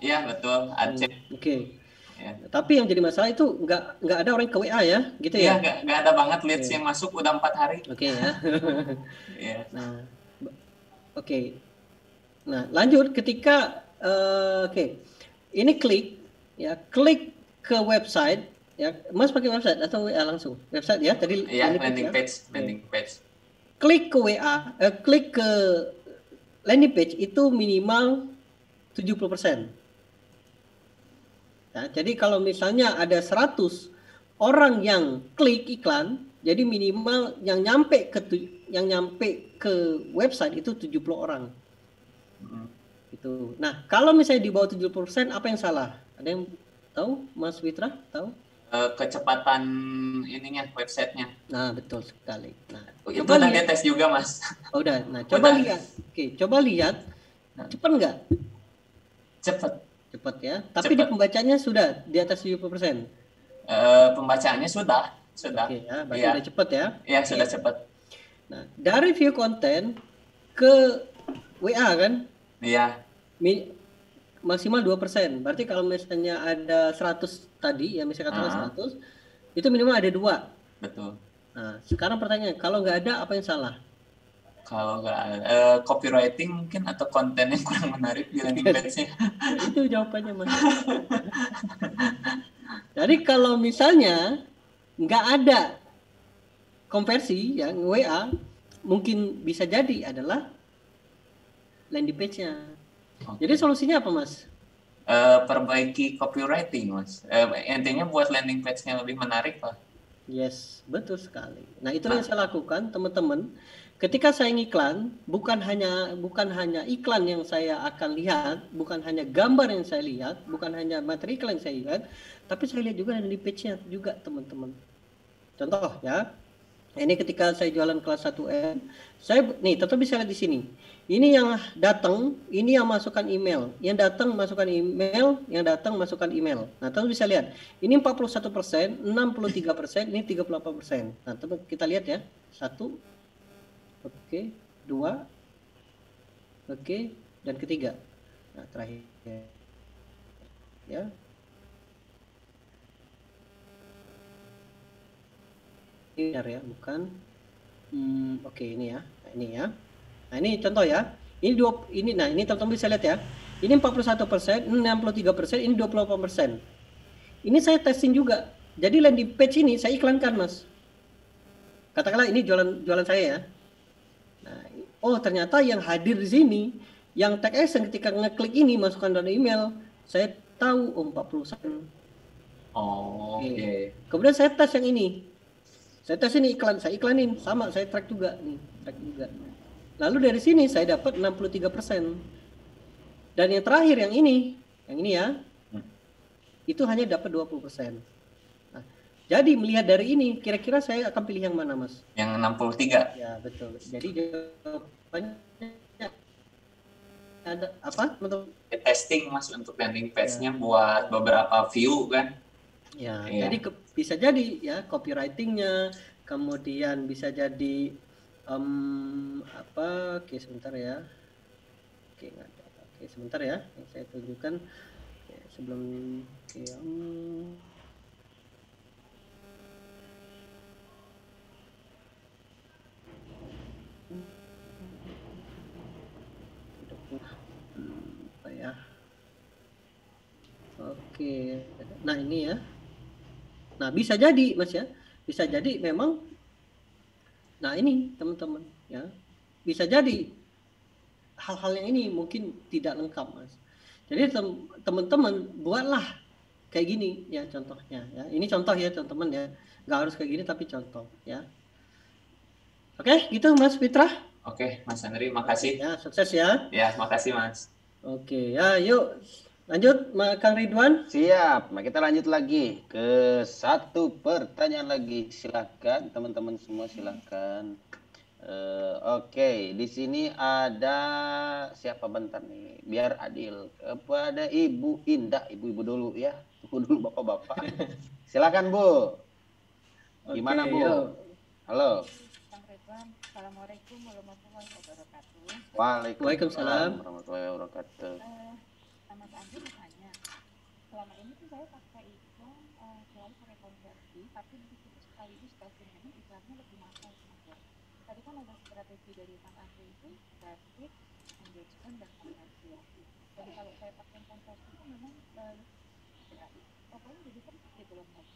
Iya, betul. Aceh. Oke. Ya. Tapi yang jadi masalah itu nggak ada orang ke WA ya, gitu ya? Iya, nggak ada banget leads yang masuk udah 4 hari. Oke ya. Iya. Nah, oke. Nah, lanjut ketika oke. Ini klik ke website ya. Mas pakai website atau WA langsung? Website ya, tadi Iya, landing page ya. landing page. Klik ke WA, klik ke landing page itu minimal 70%. Ya, jadi kalau misalnya ada 100 orang yang klik iklan, jadi minimal yang nyampe ke website itu 70 orang. Itu. Nah, kalau misalnya di bawah 70%, apa yang salah? Ada yang tahu, Mas Witra? Tahu? Kecepatan ininya, websitenya. Nah, betul sekali. Nah, Itu coba udah lihat. dites juga, Mas. Oh, udah. Nah, coba lihat. Oke, coba lihat. Cepat nggak? Cepet. Cepat ya. Tapi di pembacanya sudah di atas 70%. Pembacaannya sudah. Oke ya, berarti udah cepat ya. Iya, sudah cepat. Nah, dari view konten ke WA kan? Iya. Maksimal 2%. Berarti kalau misalnya ada 100 tadi, ya misalnya katakan 100, itu minimal ada 2. Betul. Nah, sekarang pertanyaan, kalau nggak ada, apa yang salah? Kalau nggak ada, copywriting mungkin atau konten yang kurang menarik di landing page-nya. Itu jawabannya, Mas. Jadi kalau misalnya nggak ada konversi yang WA, mungkin bisa jadi adalah landing page-nya. Jadi solusinya apa, Mas? Perbaiki copywriting, Mas. Intinya buat landing page-nya lebih menarik lah. Yes, betul sekali. Nah, itulah yang saya lakukan, teman-teman. Ketika saya ngiklan, bukan hanya iklan yang saya akan lihat, bukan hanya gambar yang saya lihat, bukan hanya materi iklan yang saya lihat, tapi saya lihat juga landing page-nya juga, teman-teman. Contoh ya. Ini ketika saya jualan kelas 1M, nih tetap bisa lihat di sini. Ini yang datang, ini yang masukkan email. Yang datang masukkan email, yang datang masukkan email. Nah, teman bisa lihat. Ini 41%, 63%, ini 38%. Nah, teman kita lihat ya. 1, oke, 2, oke, dan ketiga. Nah, terakhir. Ya. Ini ya, bukan. Oke, ini ya. Nah, ini ya. Nah, ini contoh ya. Ini teman-teman bisa lihat ya. Ini 41%, ini 63%, ini 28%. Ini saya testing juga. Jadi landing page ini saya iklankan, Mas. Katakanlah ini jualan saya ya. Nah, ternyata yang hadir di sini, yang tag action ketika ngeklik ini masukkan dana email, saya tahu 40%. Oke. Kemudian saya tes yang ini. Saya tes ini saya iklanin, sama saya track juga nih, Lalu dari sini saya dapat 63%. Dan yang terakhir yang ini ya, itu hanya dapat 20%. Nah, jadi melihat dari ini, kira-kira saya akan pilih yang mana, Mas? Yang 63. Ya, betul. Jadi jawabannya ada apa, teman-teman? Testing, Mas, untuk landing page-nya buat beberapa view kan. Ya, jadi bisa jadi ya copywriting-nya, kemudian bisa jadi oke sebentar ya. Oke, sebentar ya. Saya tunjukkan sebelum apa ya. Oke. Nah, ini ya. Nah, bisa jadi, Mas ya. Bisa jadi memang. Nah, ini teman-teman ya. Bisa jadi hal-hal yang ini mungkin tidak lengkap, Mas. Jadi teman-teman buatlah kayak gini ya contohnya ya. Ini contoh ya, teman-teman ya. Nggak harus kayak gini tapi contoh ya. Oke, gitu Mas Fitra. Oke, Mas Andri, makasih. Ya, sukses ya. Ya, makasih, Mas. Oke, ya yuk. Lanjut, Kang Ridwan. Siap. Nah, kita lanjut lagi ke satu pertanyaan lagi. Silakan teman-teman semua, silakan. Oke, di sini ada siapa bentar nih, biar adil. Kepada Ibu Indah, ibu-ibu dulu ya. Ibu dulu, bapak-bapak. Silakan, Bu. Gimana, Bu? Yuk. Halo. Kang Ridwan, Assalamualaikum warahmatullahi wabarakatuh. Waalaikumsalam warahmatullahi wabarakatuh. Mas Andi mau tanya, selama ini tuh saya pakai iklan selalu pakai konversi, tapi di situ sekaligus testingnya iklannya lebih mahal. Tadi kan ada strategi dari Mas Andi itu basic, engagement dan konversi. Jadi kalau saya pakai yang konversi itu memang ya, pokoknya jadi sempit gitu loh Mas.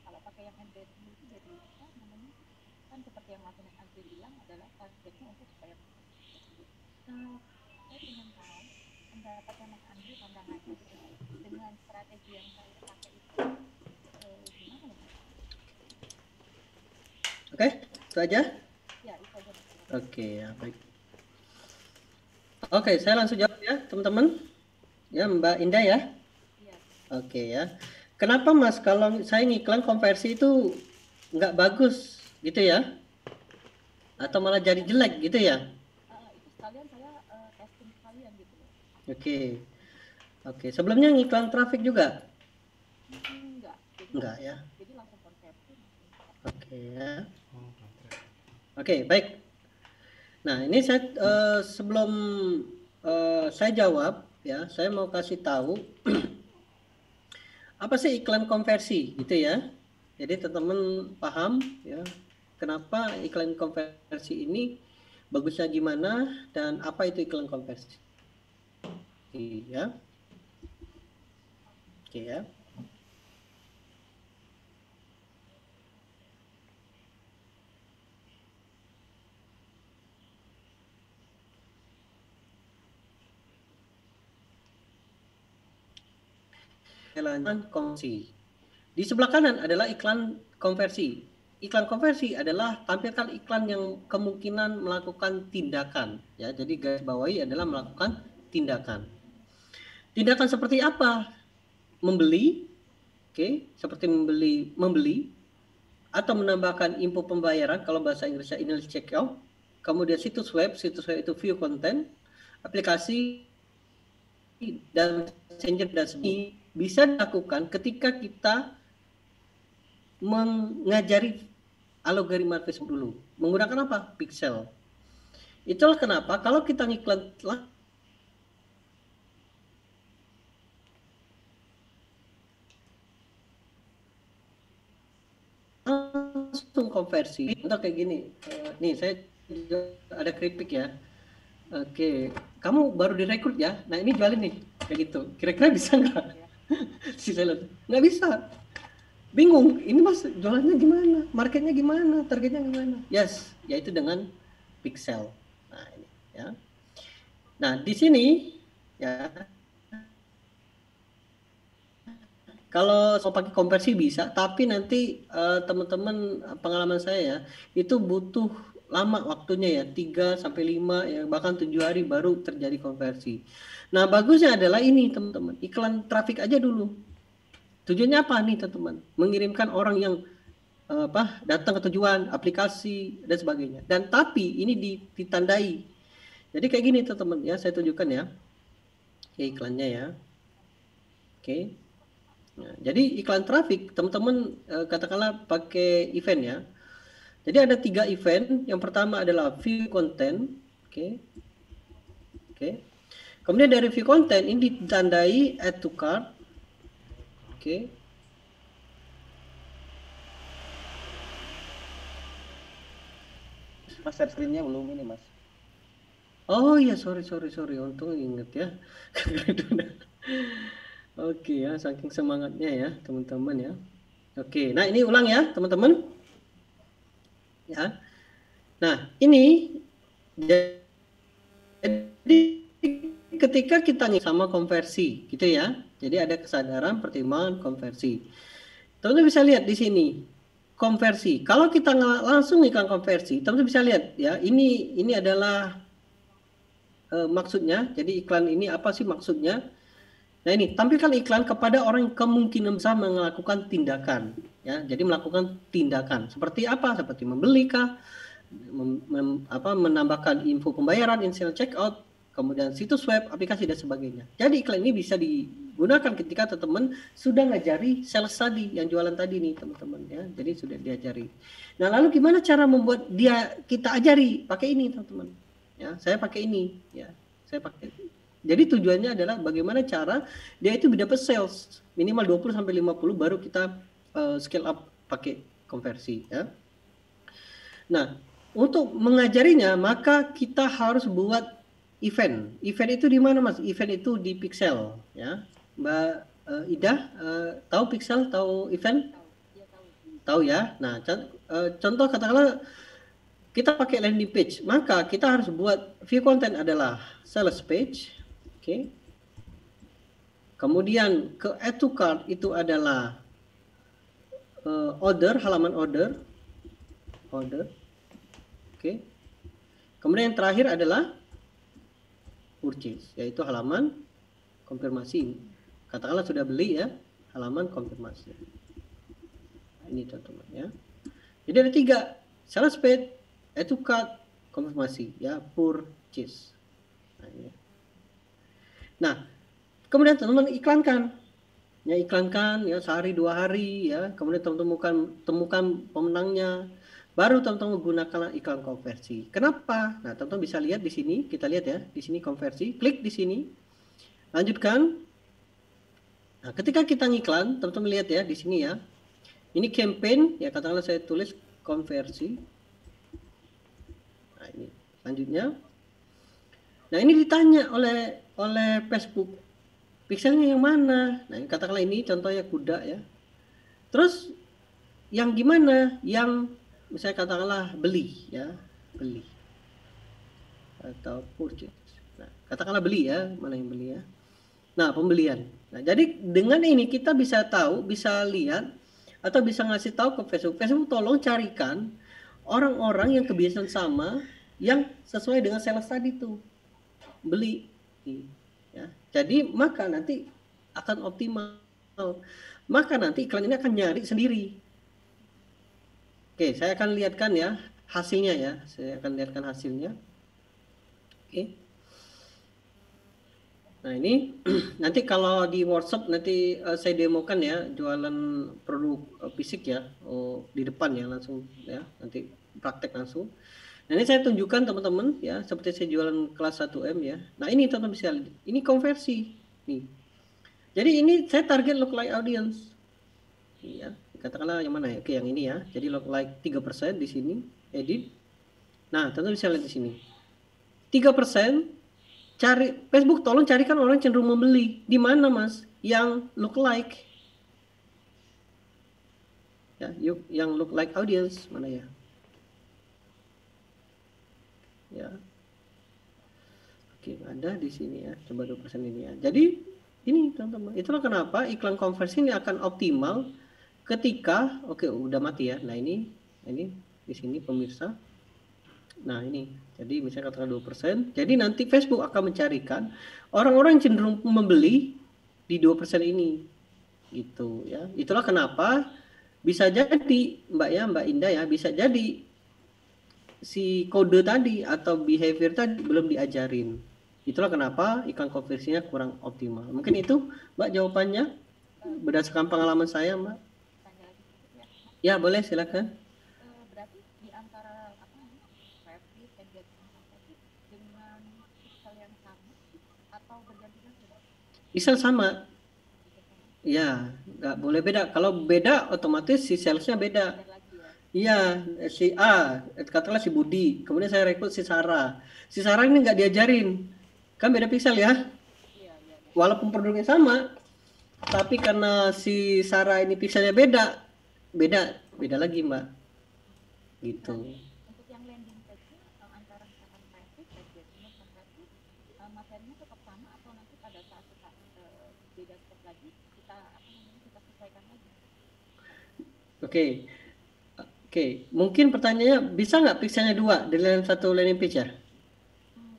Kalau pakai yang embedded itu jadi apa namanya, kan seperti yang Mas Andri bilang adalah targetnya untuk supaya saya ingin tahu pendapatnya Mas Andri, pandangannya gitu dengan strategi yang saya pakai itu gimana ya Mas? Oke, itu aja. Ya itu aja Mas. Oke, ya baik. Oke, saya langsung jawab ya teman-teman. Ya Mbak Indah ya. Iya. Oke ya. Kenapa Mas kalau saya ngiklan konversi itu nggak bagus gitu ya? Atau malah jadi jelek gitu ya? Itu sekalian saya testing sekalian gitu loh. Oke. Oke, sebelumnya ngiklan traffic juga? Enggak. Enggak ya. Jadi langsung konversi. Oke ya. Oke, baik. Nah, ini saya sebelum saya jawab ya, saya mau kasih tahu apa sih iklan konversi gitu ya. Jadi teman-teman paham ya kenapa iklan konversi ini bagusnya gimana dan apa itu iklan konversi. Iya. Oke ya. Iklan konversi. Di sebelah kanan adalah iklan konversi. Iklan konversi adalah tampilkan iklan yang kemungkinan melakukan tindakan. Ya, jadi garis bawahi adalah melakukan tindakan. Tindakan seperti apa? Membeli, seperti membeli, atau menambahkan info pembayaran kalau bahasa Inggrisnya initial checkout. Kemudian situs web itu view content, aplikasi dan messenger dan sebagainya bisa dilakukan ketika kita mengajari algoritma Facebook dulu. Menggunakan apa? Pixel. Itulah kenapa kalau kita ngiklan langsung konversi. Untuk kayak gini. Nih saya ada keripik ya. Oke, kamu baru direkrut ya. Nah ini jualin nih kayak gitu. Kira-kira bisa nggak? Si seller nggak bisa, bingung ini Mas jualannya gimana, marketnya gimana, targetnya gimana. Yes, yaitu dengan pixel. Nah ini ya. Nah di sini ya kalau mau pakai konversi bisa, tapi nanti teman-teman pengalaman saya ya itu butuh lama waktunya ya, 3 sampai 5 ya bahkan 7 hari baru terjadi konversi. Nah, bagusnya adalah ini teman-teman, iklan traffic aja dulu. Tujuannya apa nih teman-teman? Mengirimkan orang yang datang ke tujuan, aplikasi dan sebagainya. Dan tapi ini ditandai. Jadi kayak gini teman-teman ya, saya tunjukkan ya. Oke, iklannya ya. Oke. Nah, jadi iklan traffic teman-teman katakanlah pakai event ya. Jadi ada 3 event. Yang pertama adalah view content. Oke. Kemudian dari view content ini ditandai add to cart. Oke. Mas share screen-nya belum ini, Mas. Oh iya, sorry. Untung inget ya. Oke ya, saking semangatnya ya, teman-teman ya. Oke, nah ini ulang ya, teman-teman. Ya. Nah, ini jadi ketika kita sama konversi gitu ya. Jadi ada kesadaran, pertimbangan, konversi. Teman-teman bisa lihat di sini konversi. Kalau kita langsung iklan konversi, teman-teman bisa lihat ya. Ini adalah maksudnya. Jadi iklan ini apa sih maksudnya? Nah ini tampilkan iklan kepada orang yang kemungkinan besar melakukan tindakan. Ya, jadi melakukan tindakan seperti apa? Seperti membeli kah? Menambahkan info pembayaran, initial checkout, kemudian situs web, aplikasi dan sebagainya. Jadi iklan ini bisa digunakan ketika teman-teman sudah ngajari sales tadi, yang jualan tadi nih teman-teman ya. Jadi sudah diajari. Nah lalu gimana cara membuat kita ajari pakai ini teman-teman? Ya, saya pakai ini ya. Saya pakai. Jadi tujuannya adalah bagaimana cara dia itu dapat sales minimal 20 sampai 50 baru kita scale up pakai konversi ya. Nah, untuk mengajarinya maka kita harus buat event. Event itu di mana, Mas? Event itu di Pixel, ya. Mbak Ida, tahu Pixel, tahu event? Tahu ya. Nah, contoh katakanlah kita pakai landing page, maka kita harus buat view content adalah sales page, oke. Kemudian ke add to cart itu adalah order, halaman order, oke. Kemudian yang terakhir adalah purchase, yaitu halaman konfirmasi. Katakanlah sudah beli ya, halaman konfirmasi. Nah, ini teman-teman ya. Jadi ada 3, sales page, add to cart, konfirmasi ya, purchase. Nah, ini. Nah, kemudian teman-teman iklankan. Ya, iklankan ya sehari 2 hari ya. Kemudian teman-teman temukan pemenangnya. Baru teman-teman menggunakan iklan konversi. Kenapa? Nah, teman-teman bisa lihat di sini, kita lihat ya, di sini konversi, klik di sini. Lanjutkan. Nah, ketika kita ngiklan, teman-teman lihat ya di sini ya. Ini campaign, ya katakanlah saya tulis konversi. Nah, ini selanjutnya. Nah, ini ditanya oleh Facebook. Pixelnya yang mana? Nah, katakanlah ini contohnya kuda ya. Terus yang gimana? Yang misalnya katakanlah beli ya, beli atau purchase. Nah, katakanlah beli ya, mana yang beli ya. Nah, pembelian. Nah, jadi dengan ini kita bisa tahu, bisa lihat atau bisa ngasih tahu ke Facebook. Facebook tolong carikan orang-orang yang kebiasaan sama yang sesuai dengan sales tadi tuh. Beli ya. Jadi maka nanti akan optimal. Maka nanti iklan ini akan nyari sendiri. Oke, saya akan lihatkan ya hasilnya ya. Saya akan lihatkan hasilnya. Oke. Nah, ini nanti kalau di workshop nanti saya demokan ya jualan produk fisik ya. Di depan ya langsung ya. Nanti praktek langsung. Nah, ini saya tunjukkan teman-teman ya, seperti saya jualan kelas 1M ya. Nah, ini teman-teman bisa lihat. Ini konversi nih. Jadi ini saya target lookalike audience. Ya. Katakanlah yang mana ya? Oke, yang ini ya. Jadi lookalike 3% di sini, edit. Nah, teman-teman bisa lihat di sini. 3% cari Facebook tolong carikan orang cenderung membeli. Di mana, Mas? Yang lookalike. Ya, yuk yang lookalike audience mana ya? Ya. Oke, ada di sini ya. Coba 2% ini ya. Jadi ini teman-teman, itulah kenapa iklan konversi ini akan optimal ketika udah mati ya. Nah, ini di sini pemirsa. Nah, ini. Jadi misalnya katakan 2%. Jadi nanti Facebook akan mencarikan orang-orang yang cenderung membeli di 2% ini. Gitu ya. Itulah kenapa bisa jadi Mbak Indah ya, bisa jadi si kode tadi atau behavior tadi belum diajarin. Itulah kenapa iklan konversinya kurang optimal. Mungkin itu Mbak jawabannya berdasarkan pengalaman saya, Mbak. Ya, boleh silakan. Berarti di antara traffic, engagement traffic dengan pixel yang sama atau berganti-ganti? Pixel sama. Ya, nggak boleh beda. Kalau beda otomatis si salesnya beda. Iya, si A, katakanlah si Budi, kemudian saya rekrut si Sarah. Si Sarah ini nggak diajarin, kan beda pixel ya. Walaupun produknya sama, tapi karena si Sarah ini pixelnya beda lagi Mbak. Gitu. Untuk yang landing page antara misalkan traffic, engagement, traffic, materinya tetap sama atau nanti pada saat kita beda step lagi kita sesuaikan lagi? Oke, mungkin pertanyaannya bisa nggak pixelnya 2 di dalam satu landing page ya?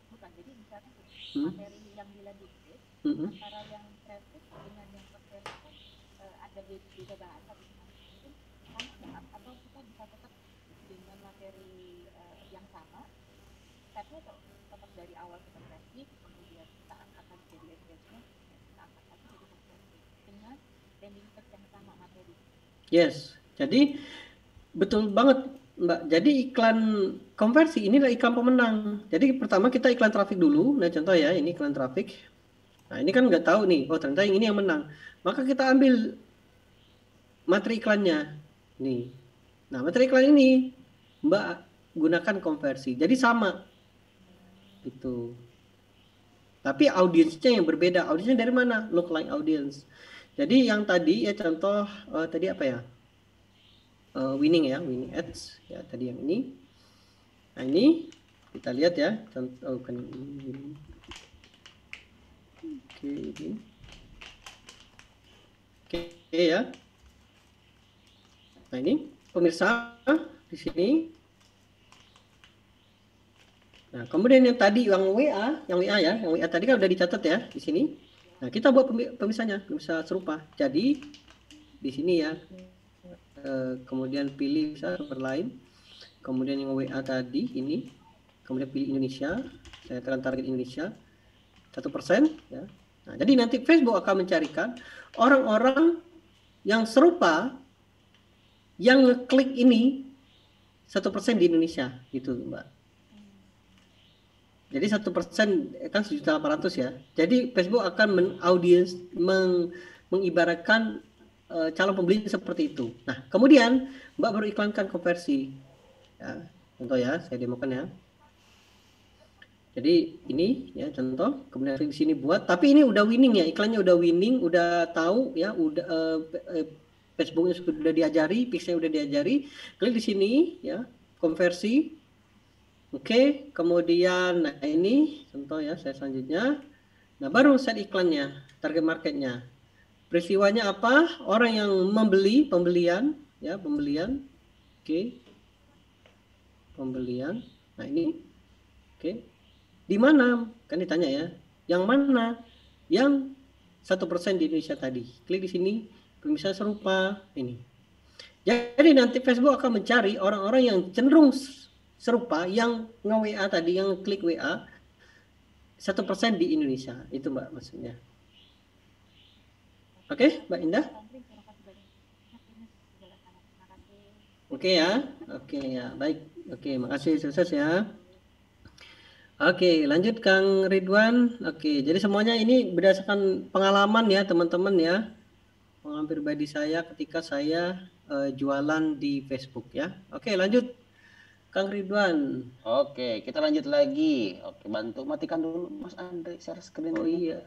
Bukan, jadi misalnya materi yang di landing page antara yang traffic dengan yang konversi ada beda bahasa mungkin sama atau kita bisa tetap dengan materi yang sama, stepnya tetap dari awal kita traffic, kemudian kita akan jadi engagement, kita angkat lagi jadi konversi dengan landing page yang sama materi. Yes, jadi betul banget Mbak. Jadi iklan konversi inilah iklan pemenang. Jadi pertama kita iklan traffic dulu. Nah, contoh ya, ini iklan traffic. Nah, ini kan nggak tahu nih, oh ternyata yang ini yang menang. Maka kita ambil materi iklannya. Nih. Nah, materi iklan ini Mbak gunakan konversi. Jadi sama. Gitu. Tapi audiensnya yang berbeda. Audiensnya dari mana? Lookalike audience. Jadi yang tadi ya contoh tadi apa ya? Winning ya, winning ads ya tadi yang ini. Nah ini kita lihat ya, contoh bukan ini. Oke ini. Oke ya. Nah ini pemirsa di sini. Nah kemudian yang tadi yang WA ya, yang WA tadi kan udah dicatat ya di sini. Nah kita buat pemirsa serupa. Jadi di sini ya. Kemudian pilih server lain, kemudian yang WA tadi ini, kemudian pilih Indonesia, saya tekan target Indonesia 1% ya. Nah, jadi nanti Facebook akan mencarikan orang-orang yang serupa yang ngeklik ini 1% di Indonesia gitu Mbak. Jadi 1% kan 1.800.000 ya. Jadi Facebook akan mengibaratkan calon pembeli seperti itu. Nah, kemudian Mbak baru iklankan konversi. Ya, contoh ya, saya demokan ya. Jadi ini ya contoh, kemudian di sini buat, tapi ini udah winning ya, iklannya udah winning, udah tahu ya, udah Facebooknya sudah diajari, Pixel udah diajari. Klik di sini ya, konversi. Oke, kemudian nah ini contoh ya, saya selanjutnya. Nah, baru set iklannya, target marketnya. Peristiwanya apa? Orang yang pembelian. Oke. Pembelian. Nah, ini. Oke. Di mana? Kan ditanya ya. Yang mana? Yang 1% di Indonesia tadi. Klik di sini, pemirsa serupa ini. Jadi nanti Facebook akan mencari orang-orang yang cenderung serupa yang nge-WA tadi, yang klik WA 1% di Indonesia. Itu Mbak maksudnya. Oke, Mbak Indah. Oke ya, baik. Oke, makasih, sukses ya. Oke, lanjut Kang Ridwan. Oke, jadi semuanya ini berdasarkan pengalaman ya teman-teman ya. Pengalaman pribadi saya ketika saya jualan di Facebook ya. Oke, lanjut Kang Ridwan. Oke, kita lanjut lagi. Oke, bantu matikan dulu Mas Andre share screen. Oh iya.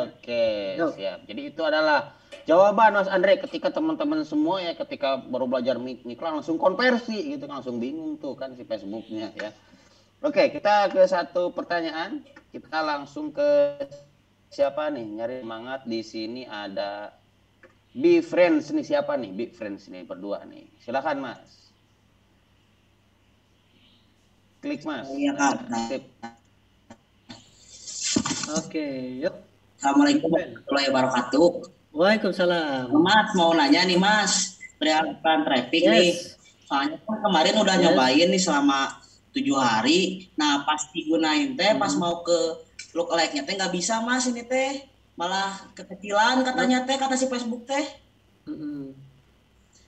Oke, siap. Jadi itu adalah jawaban Mas Andre ketika teman-teman semua ya ketika baru belajar iklan langsung konversi gitu, langsung bingung tuh kan si Facebooknya ya. Oke, kita ke satu pertanyaan. Kita langsung ke siapa nih? Nyari semangat di sini ada Be Friends nih, siapa nih? Be Friends nih berdua nih. Silakan Mas. Klik Mas. Iya Kak. Oke, yuk. Assalamualaikum warahmatullahi wabarakatuh. Waalaikumsalam. Mas mau nanya nih Mas, perihal traffic nih. Soalnya kan kemarin udah nyobain nih selama 7 hari. Nah pas digunain teh, pas mau ke lookalike-nya teh nggak bisa Mas ini teh. Malah kekecilan katanya teh, kata si Facebook teh.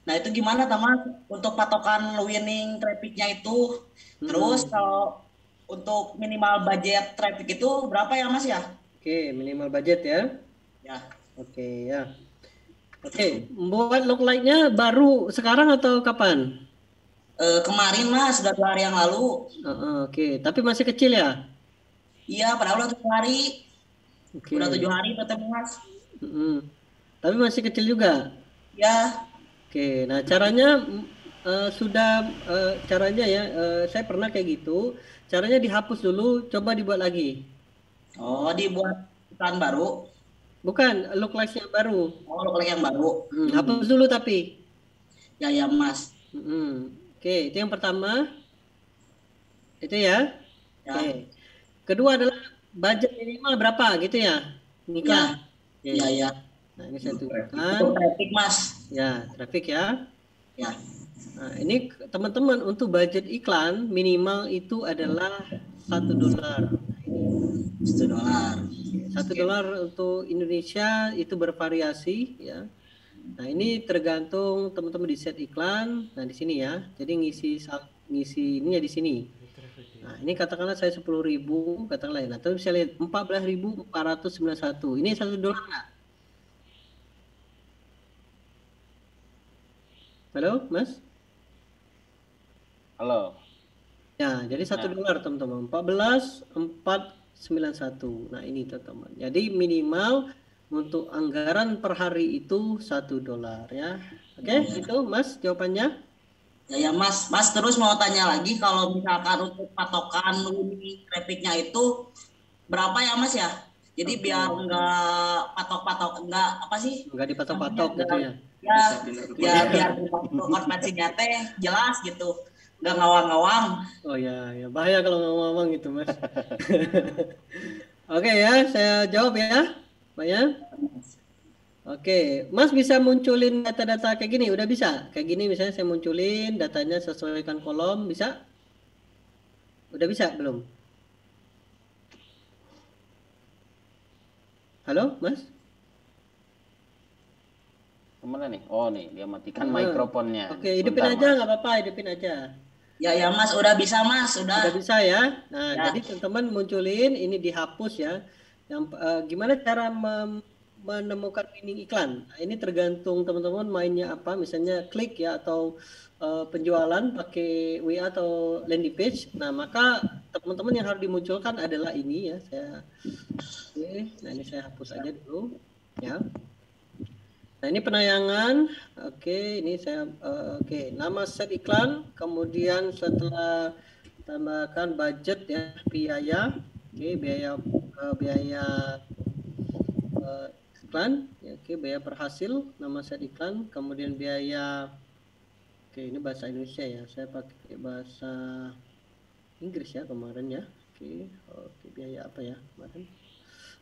Nah itu gimana Mas untuk patokan winning traffic-nya itu? Terus kalau untuk minimal budget traffic itu berapa ya Mas ya? Oke, minimal budget ya. Ya. Oke ya. Oke, buat lookalike-nya baru sekarang atau kapan? Kemarin Mas, sudah 2 hari yang lalu. Oke, tapi masih kecil ya? Iya, padahal udah 7 hari. Oke. Udah 7 hari ketemu Mas. Tapi masih kecil juga? Ya. Oke, nah caranya caranya ya, saya pernah kayak gitu. Caranya dihapus dulu, coba dibuat lagi. Oh, dibuat iklan baru? Bukan, lookalike yang baru. Oh, lookalike yang baru. Hapus dulu tapi. Ya Mas. Oke, itu yang pertama. Itu ya. Ya. Oke. Kedua adalah budget minimal berapa gitu ya? Nikah. Iya. Nah, ini saya tunjukkan. Untuk traffic Mas. Ya, traffic ya. Ya. Nah, ini teman-teman untuk budget iklan minimal itu adalah $1. $1. $1 untuk Indonesia itu bervariasi ya. Nah, ini tergantung teman-teman di set iklan. Nah, di sini ya. Jadi ngisi ini ya di sini. Nah, ini katakanlah saya 10.000 katakanlah. Nah, terus bisa lihat 14.491. Ini $1 enggak? Halo, Mas? Halo. Ya, jadi $1 teman-teman. 14.491 91. Nah ini teman-teman. Jadi minimal untuk anggaran per hari itu $1 ya. Oke, itu Mas jawabannya. Ya Mas, terus mau tanya lagi kalau misalkan untuk patokan Winning trafficnya itu berapa ya Mas ya? Jadi biar enggak patok-patok, enggak apa sih? Enggak dipatok-patok gitu ya. Ya biar konversinya teh jelas gitu. Enggak ngawang-ngawang. Oh ya, bahaya kalau ngomong gitu Mas. Oke ya, saya jawab ya, Pak ya. Oke, Mas bisa munculin data-data kayak gini, udah bisa? Kayak gini misalnya saya munculin datanya sesuaikan kolom, bisa? Udah bisa belum? Halo, Mas? Kemana nih? Oh nih, dia matikan mikrofonnya. Oke, hidupin Sebentar, aja, Mas. nggak apa-apa, hidupin aja. Ya Mas, udah bisa Mas, Udah bisa ya. Nah, Ya. jadi teman-teman munculin ini dihapus ya. Yang gimana cara menemukan winning iklan? Nah, ini tergantung teman-teman mainnya apa. Misalnya klik ya atau penjualan pakai WA atau landing page. Nah, maka teman-teman yang harus dimunculkan adalah ini ya. Nah ini saya hapus aja dulu ya. Nah ini penayangan. Oke, ini saya nama set iklan, kemudian setelah tambahkan budget ya, biaya. Oke, biaya iklan ya, oke, biaya per hasil, nama set iklan, kemudian biaya. Oke, ini bahasa Indonesia ya, saya pakai bahasa Inggris ya kemarin ya. Oke, biaya apa ya kemarin?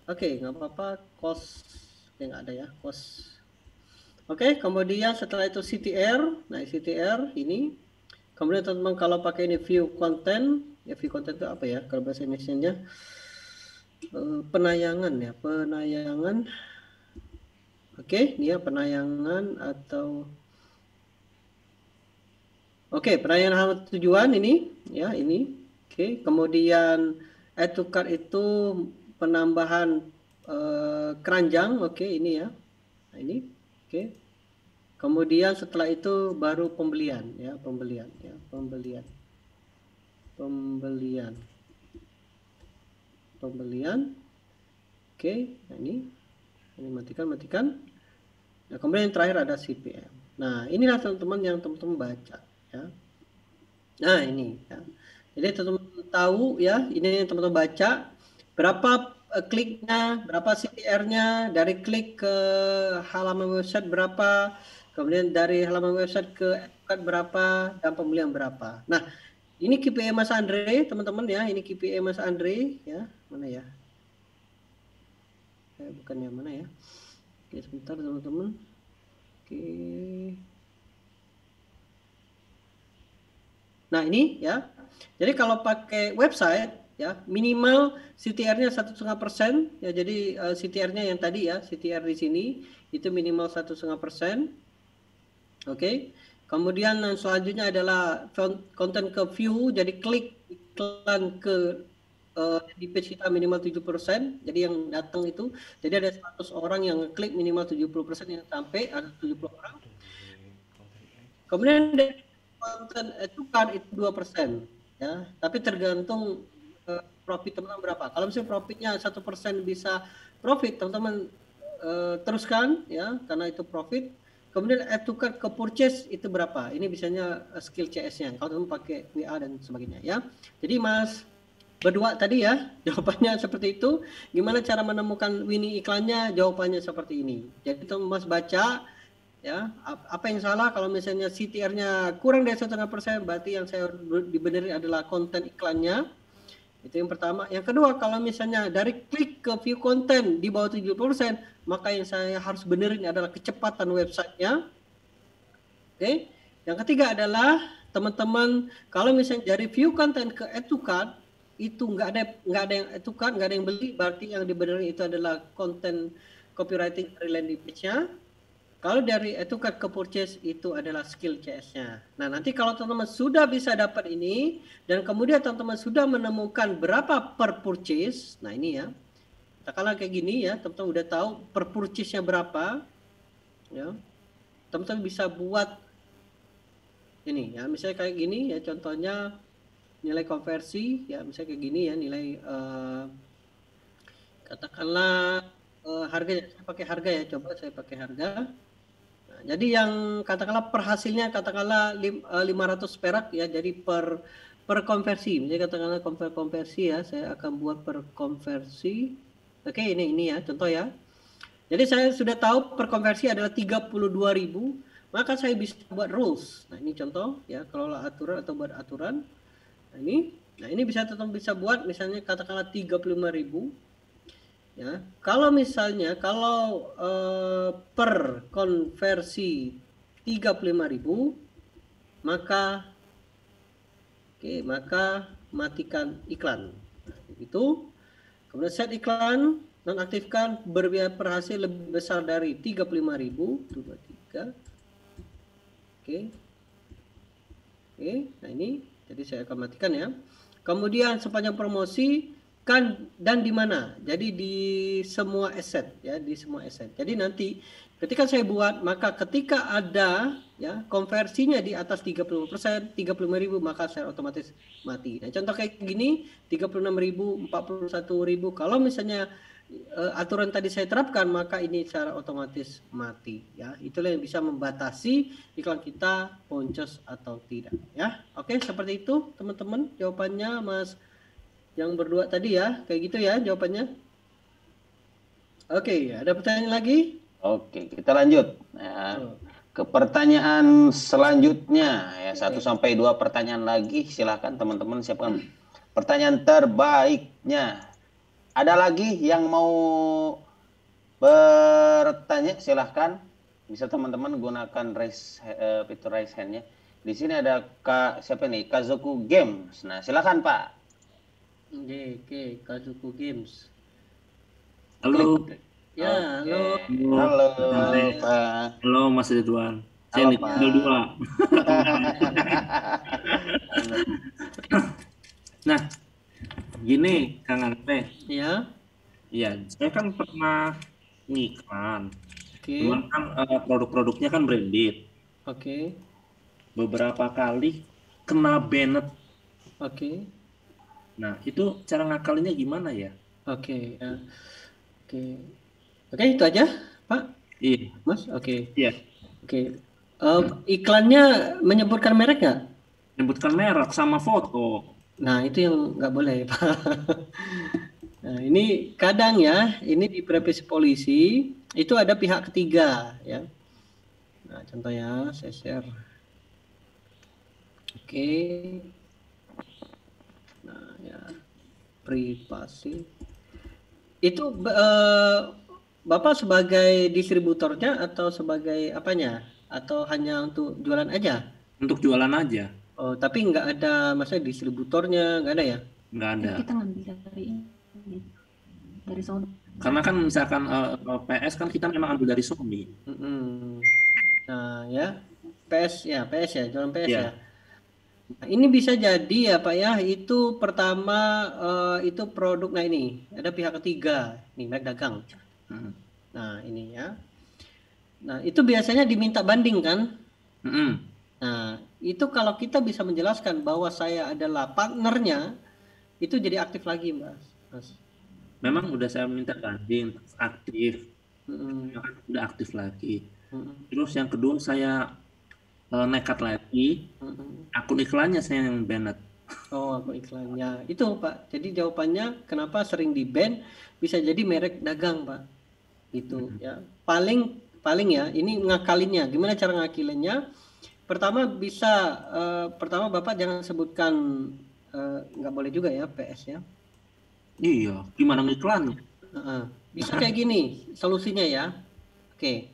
Oke, nggak apa-apa, cost nggak ada ya, cost. Oke, kemudian setelah itu CTR. Nah, CTR ini. Kemudian teman-teman kalau pakai ini view content, ya view content itu apa ya? Kalau bahasa Indonesia-nya penayangan ya, penayangan. Oke, ini ya penayangan atau penayangan tujuan ini ya, ini. Oke, kemudian add to cart itu penambahan keranjang, oke ini ya. Nah, ini. Oke. Kemudian setelah itu baru pembelian ya, pembelian. Oke, nah ini matikan. Nah, kemudian yang terakhir ada CPM. Nah, inilah teman-teman yang teman-teman baca ya. Nah, ini ya. Jadi teman-teman tahu ya, ini yang teman-teman baca berapa kliknya, berapa CTR-nya, dari klik ke halaman website berapa, kemudian dari halaman website ke ad berapa, dan pembelian berapa. Nah, ini KPI Mas Andre, teman-teman ya, ini KPI Mas Andre ya, mana ya? Bukan yang mana ya? Oke, sebentar teman-teman. Oke. Nah, ini ya. Jadi kalau pakai website ya minimal CTR-nya 1,5% ya. Jadi CTR-nya yang tadi ya, CTR di sini itu minimal 1,5%. Oke. Kemudian yang selanjutnya adalah konten ke view, jadi klik iklan ke di page kita minimal 7%. Jadi yang datang itu, jadi ada 100 orang yang klik minimal 70% yang sampai, ada 70 orang. Kemudian dari konten tukar itu 2% ya, tapi tergantung profit teman-teman berapa. Kalau misalnya profitnya 1% bisa profit, teman-teman teruskan ya, karena itu profit. Kemudian add to cart ke purchase itu berapa? Ini biasanya skill CS-nya kalau teman pakai WA dan sebagainya ya. Jadi Mas berdua tadi ya, jawabannya seperti itu. Gimana cara menemukan winning iklannya? Jawabannya seperti ini. Jadi teman Mas baca ya, apa yang salah kalau misalnya CTR-nya kurang dari 1,5%, berarti yang saya dibenerin adalah konten iklannya. Itu yang pertama. Yang kedua, kalau misalnya dari klik ke view konten di bawah 70%, maka yang saya harus benerin adalah kecepatan websitenya. Oke. Yang ketiga adalah teman-teman kalau misalnya dari view konten ke add to cart itu nggak ada yang add to cart, nggak ada yang beli, berarti yang dibenerin itu adalah konten copywriting dari landing page-nya. Kalau dari add to cart ke purchase itu adalah skill CS-nya. Nah, nanti kalau teman-teman sudah bisa dapat ini dan kemudian teman-teman sudah menemukan berapa per purchase, nah ini ya. Katakanlah kayak gini ya, teman-teman udah tahu per purchase-nya berapa. Ya. Teman-teman bisa buat ini ya, misalnya kayak gini ya, contohnya nilai konversi ya, misalnya kayak gini ya, nilai Katakanlah harganya, saya pakai harga ya, coba saya pakai harga. Nah, jadi yang katakanlah per hasilnya katakanlah 500 perak ya, jadi per konversi. Jadi katakanlah konversi ya, saya akan buat per konversi. Oke, ini ya contoh ya. Jadi saya sudah tahu per konversi adalah 32.000, maka saya bisa buat rules. Nah, ini contoh ya, kelola aturan atau buat aturan. Nah, ini bisa tetap bisa buat misalnya katakanlah 35.000. Ya, kalau misalnya per konversi 35.000, maka maka matikan iklan. Nah, itu. Kemudian set iklan, nonaktifkan berbiaya per hasil lebih besar dari 35.000. 23. Oke. Nah, ini jadi saya akan matikan ya. Kemudian sepanjang promosi kan dan di mana? Jadi di semua aset ya, di semua aset. Jadi nanti ketika saya buat, maka ketika ada ya konversinya di atas 30%, 35.000, maka saya otomatis mati. Nah, contoh kayak gini 36.000, 41.000. Kalau misalnya aturan tadi saya terapkan, maka ini secara otomatis mati ya. Itulah yang bisa membatasi iklan kita boncos atau tidak ya. Oke, seperti itu teman-teman jawabannya Mas yang berdua tadi ya, kayak gitu ya jawabannya. Oke, ada pertanyaan lagi? Oke, kita lanjut. Nah, ke pertanyaan selanjutnya ya, 1 sampai 2 pertanyaan lagi. Silakan teman-teman siapkan pertanyaan terbaiknya. Ada lagi yang mau bertanya? Silahkan. Bisa teman-teman gunakan fitur raise hand-nya. Di sini ada siapa nih? Kazuku Games. Nah, silakan Pak. Oke, Kazuku Games. Halo. Ya, halo. Halo, Pak. Halo Mas Ridwan. Halo, Saya Pak. tinggal 2. Nah, gini Kang Ante. Ya. Iya, saya kan pernah ngiklan. Oke. Cuman kan produk-produknya kan branded. Oke. Beberapa kali kena banned. Oke. Nah, itu cara ngakalinnya gimana ya? Oke, ya. Oke, itu aja, Pak. Iya. Mas, oke. Iya. Oke. Iklannya menyebutkan merek nggak? Menyebutkan merek sama foto. Nah, itu yang nggak boleh, Pak. Nah, ini kadang ya, ini di previsi polisi, itu ada pihak ketiga, ya. Nah, contohnya, saya share. Oke. Nah, ya, privasi. Itu Bapak sebagai distributornya atau sebagai apanya? Atau hanya untuk jualan aja? Untuk jualan aja. Oh, tapi nggak ada, maksudnya distributornya nggak ada ya? Nggak ada. Kita ngambil dari Sony. Karena kan misalkan PS kan kita memang ambil dari Sony. Nah, ya. PS ya, jualan PS Iya. ya. Nah, ini bisa jadi ya Pak ya, itu pertama itu produk, nah ini ada pihak ketiga, nih merek dagang. Nah ini ya, nah itu biasanya diminta banding kan. Nah itu kalau kita bisa menjelaskan bahwa saya adalah partnernya, itu jadi aktif lagi Mas. Memang udah saya minta banding, aktif, udah aktif lagi. Terus yang kedua saya nekat lagi, akun iklannya saya yang banned. Oh, akun iklannya itu Pak. Jadi jawabannya kenapa sering di ban, bisa jadi merek dagang Pak. Itu ya. Paling ya, ini ngakalinnya. Gimana cara ngakalinnya? Pertama pertama Bapak jangan sebutkan, nggak boleh juga ya PS ya. Iya, gimana ngiklannya? Bisa kayak gini solusinya ya. Oke.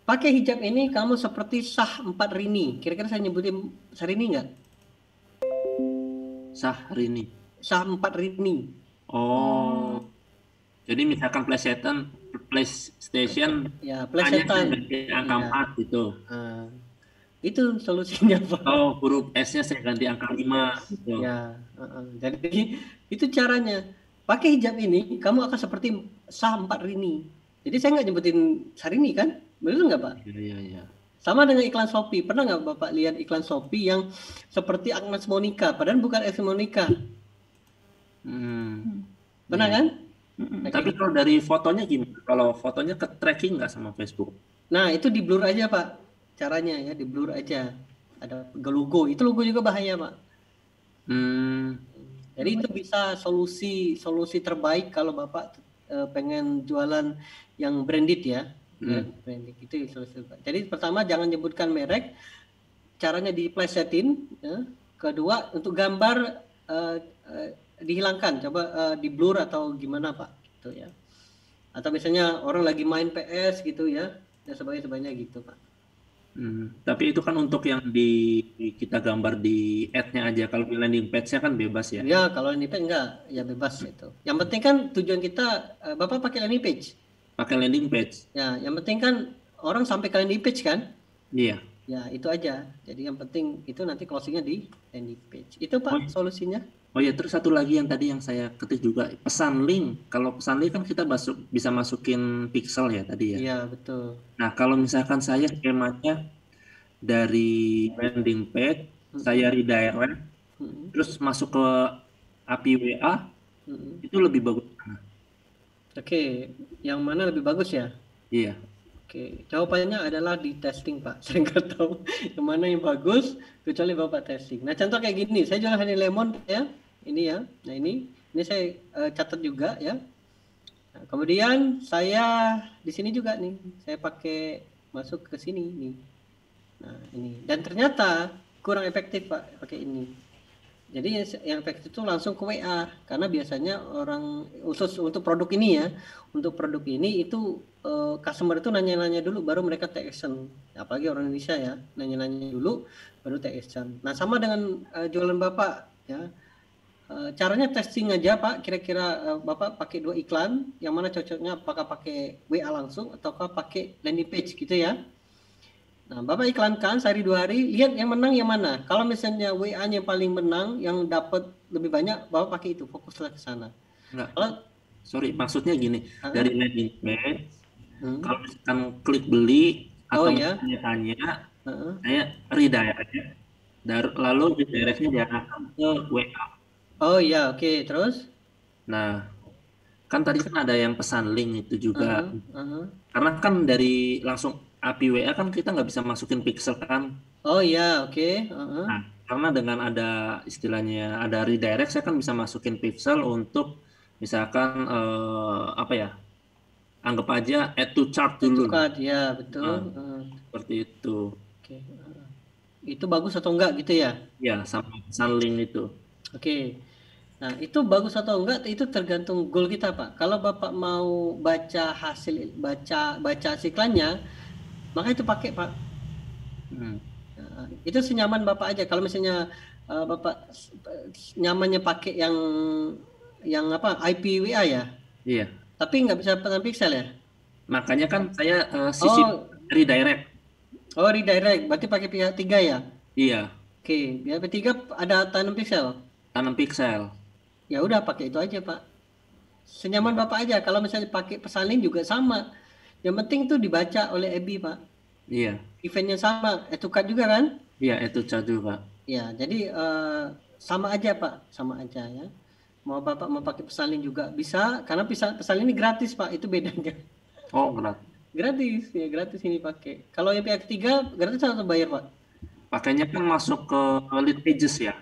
Pakai hijab ini kamu seperti Sah 4 Rini. Kira-kira saya nyebutin Sarini nggak? Sahrini. Sah 4 Rini. Oh. Jadi misalkan PlayStation Ya, plesetan. Angka 4 gitu. Itu solusinya Pak. Oh, huruf S-nya saya ganti angka 5 gitu. Ya, jadi itu caranya. Pakai hijab ini kamu akan seperti Sah 4 Rini. Jadi saya nggak nyebutin Sarini kan? Betul nggak Pak? Iya. Sama dengan iklan Shopee. Pernah nggak Bapak lihat iklan Shopee yang seperti Agnes Monica, padahal bukan Agnes Monica? Pernah kan? Tapi kalau dari fotonya gimana? Kalau fotonya ke tracking nggak sama Facebook? Nah, itu di blur aja, Pak. Caranya ya, di blur aja. Ada logo. Itu logo juga bahaya, Pak. Jadi itu bisa solusi terbaik kalau Bapak pengen jualan yang branded ya. Branded itu solusi terbaik. Jadi pertama jangan nyebutkan merek. Caranya diplesetin. Ya. Kedua untuk gambar dihilangkan. Coba di blur atau gimana, Pak? Gitu ya. Atau misalnya orang lagi main PS gitu ya. Dan sebagainya gitu, Pak. Tapi itu kan untuk yang kita gambar di ad-nya aja. Kalau di landing page-nya kan bebas ya? Ya, kalau landing page enggak, ya bebas itu. Yang penting kan tujuan kita, Bapak pakai landing page. Pakai landing page? Ya, yang penting kan orang sampai ke landing page kan? Iya. Ya, itu aja. Jadi yang penting itu nanti closing-nya di landing page. Itu Pak solusinya. Oh ya, terus satu lagi yang tadi yang saya ketik juga, pesan link. Kalau pesan link kan kita bisa masukin pixel ya tadi ya? Iya, betul. Nah, kalau misalkan saya skemanya dari landing page, saya redirect, terus masuk ke API WA, itu lebih bagus. Oke, yang mana lebih bagus ya? Iya. Oke, jawabannya adalah di testing Pak. Saya nggak tahu yang mana yang bagus, kecuali Bapak testing. Nah, contoh kayak gini, saya jual honey lemon ya, ini ya. Nah ini saya catat juga ya. Nah, kemudian saya di sini juga nih, saya pakai masuk ke sini nih. Nah ini, dan ternyata kurang efektif Pak pakai ini. Jadi yang efektif itu langsung ke WA, karena biasanya orang khusus untuk produk ini ya, untuk produk ini itu customer itu nanya-nanya dulu baru mereka take action. Apalagi orang Indonesia ya, nanya-nanya dulu baru take action. Nah sama dengan jualan Bapak ya, caranya testing aja Pak. Kira-kira Bapak pakai 2 iklan, yang mana cocoknya apakah pakai WA langsung ataukah pakai landing page gitu ya. Nah, Bapak iklankan sehari 2 hari, lihat yang menang yang mana. Kalau misalnya WA-nya paling menang, yang dapat lebih banyak, Bapak pakai itu, fokuslah ke sana. Enggak. Sorry, maksudnya gini, dari landing page, kalau misalkan klik beli atau tanya-tanya, saya redirect aja. Lalu redirectnya diarahkan ke WA. Oh iya, oke. Terus? Nah, kan tadi kan ada yang pesan link itu juga. Karena kan dari langsung API WA kan kita nggak bisa masukin pixel kan. Oh iya, oke. Nah, karena dengan ada istilahnya ada redirect, saya kan bisa masukin pixel untuk misalkan apa ya? Anggap aja add to chart dulu. Add to cart, ya betul. Seperti itu. Oke. Itu bagus atau enggak gitu ya? Ya, sama pesan link itu. Oke. Nah, itu bagus atau enggak itu tergantung goal kita, Pak. Kalau Bapak mau baca hasil iklannya, maka itu pakai Pak. Nah, itu senyaman Bapak aja. Kalau misalnya Bapak nyamannya pakai yang apa IP WA ya? Iya. Tapi nggak bisa pesan pixel ya? Makanya kan saya redirect. Oh redirect, berarti pakai pihak 3 ya? Iya. Oke, pihak 3 ada tanam pixel. Tanam pixel. Ya udah pakai itu aja Pak. Senyaman Bapak aja. Kalau misalnya pakai pesan link juga sama. Yang penting itu dibaca oleh Ebi Pak. Iya. Eventnya sama, etukat juga kan? Iya, etukat juga. Ya, jadi sama aja Pak, sama aja ya. Mau Bapak mau pakai pesan link juga bisa, karena pesan link ini gratis Pak, itu bedanya. Oh, gratis. Gratis, ya gratis ini pakai. Kalau yang pihak 3 gratis atau bayar Pak? Pakainya kan masuk ke lead pages ya.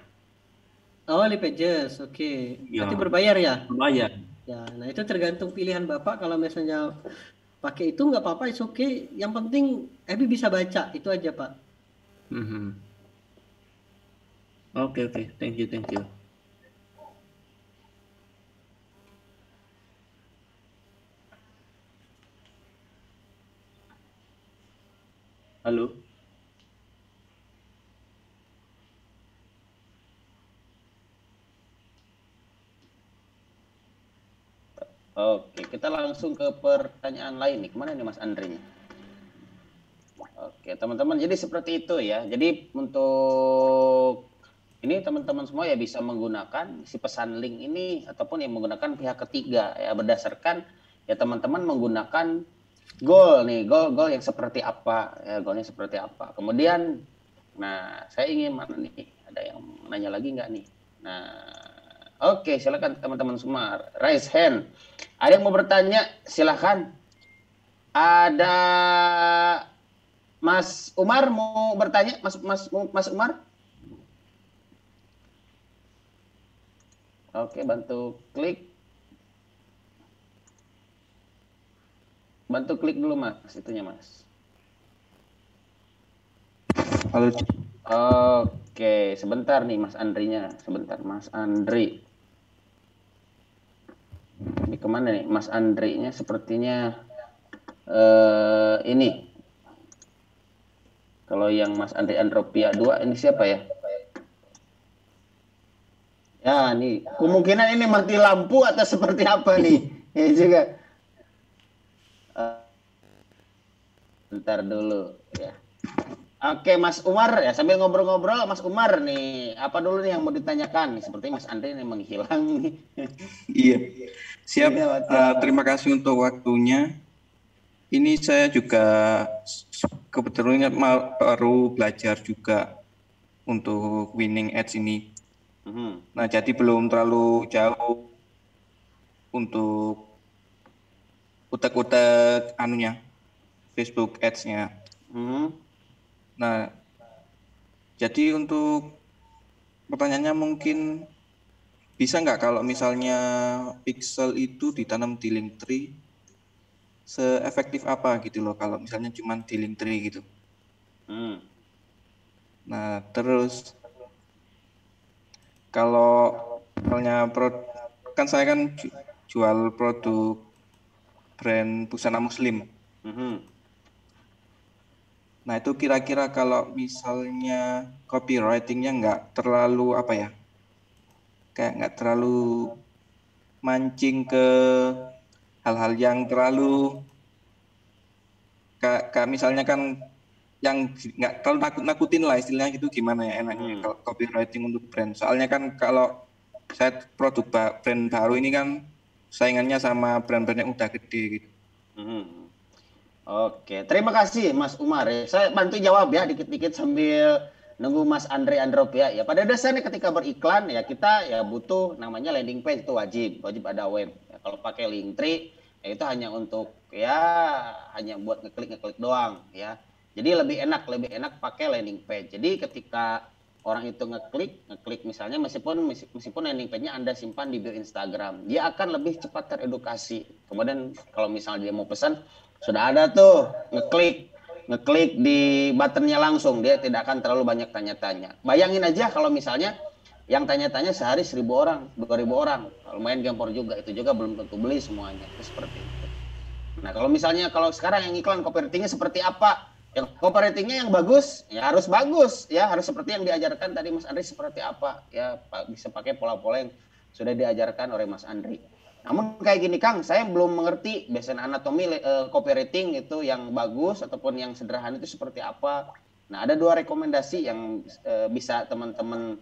Oh, lead pages, oke. Ya. Berarti berbayar ya? Berbayar. Ya, nah itu tergantung pilihan Bapak. Kalau misalnya pakai itu nggak apa-apa, it's okay. Yang penting Ebi bisa baca, itu aja Pak. Oke, thank you. Halo. Oke, kita langsung ke pertanyaan lain nih. Kemana nih Mas Andre nih? Oke, teman-teman. Jadi seperti itu ya. Jadi untuk ini teman-teman semua ya bisa menggunakan si pesan link ini ataupun yang menggunakan pihak ketiga ya berdasarkan ya teman-teman menggunakan goal yang seperti apa ya, goalnya seperti apa. Kemudian, nah saya ingin mana nih? Ada yang nanya lagi nggak nih? Nah, Oke, silakan teman-teman semua. Raise hand. Ada yang mau bertanya? Silakan. Ada Mas Umar mau bertanya? Mas Umar? Oke, bantu klik. Bantu klik dulu Mas, itunya Mas. Halo. Oke, sebentar nih Mas Andrinya. Sebentar, Mas Andri. Ini kemana nih? Mas Andrinya sepertinya ini. Kalau yang Mas Andri Andropia 2, ini siapa ya? Ya, nih. Kemungkinan ini mati lampu atau seperti apa nih? Ya juga. Bentar dulu ya. Oke, Mas Umar ya, sambil ngobrol-ngobrol Mas Umar nih, apa dulu nih yang mau ditanyakan? Seperti Mas Andri ini menghilang nih. Iya, siap. Iya, Terima kasih untuk waktunya. Ini saya juga kebetulan baru belajar juga untuk winning ads ini. Nah, jadi belum terlalu jauh untuk utek-utek anunya, Facebook ads-nya. Nah, jadi untuk pertanyaannya mungkin bisa nggak kalau misalnya pixel itu ditanam di Linktree, seefektif apa gitu loh kalau misalnya cuma di Linktree gitu. Nah, terus kalau misalnya kan saya kan jual produk brand busana muslim. Nah, itu kira-kira kalau misalnya copywriting-nya nggak terlalu apa ya, kayak nggak terlalu mancing ke hal-hal yang terlalu kayak misalnya kan yang nggak terlalu nakutin lah istilahnya gitu, gimana ya enaknya kalau copywriting untuk brand. Soalnya kan kalau saya produk brand baru ini kan saingannya sama brand-brand yang udah gede gitu. Oke, terima kasih Mas Umar. Saya bantu jawab ya dikit-dikit sambil nunggu Mas Andre Andropia. Ya pada dasarnya ketika beriklan ya kita ya butuh namanya landing page, itu wajib ada web. Ya, kalau pakai Linktree ya itu hanya untuk ya hanya buat ngeklik doang ya. Jadi lebih enak pakai landing page. Jadi ketika orang itu ngeklik misalnya meskipun landing page-nya Anda simpan di bio Instagram, dia akan lebih cepat teredukasi. Kemudian kalau misalnya dia mau pesan, sudah ada tuh ngeklik di buttonnya langsung, dia tidak akan terlalu banyak tanya-tanya. Bayangin aja kalau misalnya yang tanya-tanya sehari 1.000 orang, 2.000 orang, lumayan gempor juga, itu juga belum tentu beli semuanya, itu seperti itu. Nah kalau misalnya kalau sekarang yang iklan copywriting-nya seperti apa? Yang copywriting-nya yang bagus, ya harus bagus, ya harus seperti yang diajarkan tadi Mas Andri seperti apa, ya bisa pakai pola-pola yang sudah diajarkan oleh Mas Andri. Namun kayak gini Kang, saya belum mengerti baseline anatomi copywriting itu yang bagus ataupun yang sederhana itu seperti apa. Nah ada 2 rekomendasi yang bisa teman-teman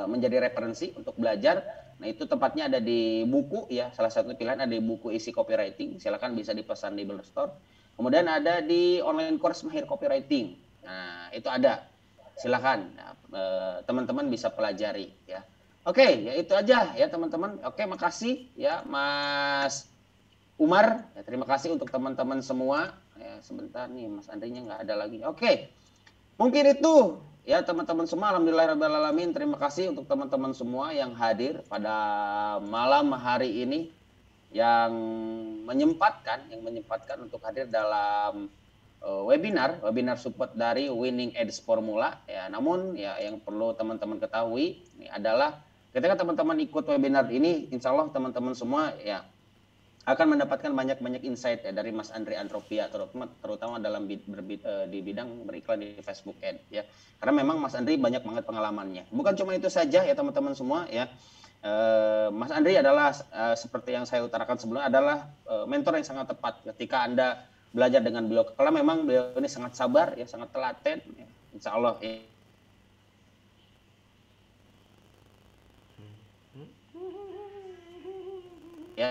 menjadi referensi untuk belajar. Nah itu tepatnya ada di buku ya, salah satu pilihan ada di buku isi copywriting, silakan bisa dipesan di Builder Store. Kemudian ada di online course Mahir Copywriting. Nah itu ada, silakan teman-teman bisa pelajari ya. Oke, ya itu aja ya teman-teman. Oke, makasih ya Mas Umar. Ya, terima kasih untuk teman-teman semua. Ya, sebentar nih Mas Andrinya nggak ada lagi. Oke, mungkin itu ya teman-teman semua. Alhamdulillahirrahmanirrahim. Terima kasih untuk teman-teman semua yang hadir pada malam hari ini, yang menyempatkan untuk hadir dalam webinar support dari Winning Ads Formula ya. Namun ya yang perlu teman-teman ketahui ini adalah ketika teman-teman ikut webinar ini, insya Allah teman-teman semua ya akan mendapatkan banyak insight ya dari Mas Andre Andropia, terutama dalam di bidang beriklan di Facebook Ad ya. Karena memang Mas Andre banyak banget pengalamannya. Bukan cuma itu saja ya teman-teman semua ya. Mas Andre adalah seperti yang saya utarakan sebelumnya, adalah mentor yang sangat tepat ketika Anda belajar dengan beliau. Karena memang beliau ini sangat sabar ya, sangat telaten ya. Insya Allah ya. Ya.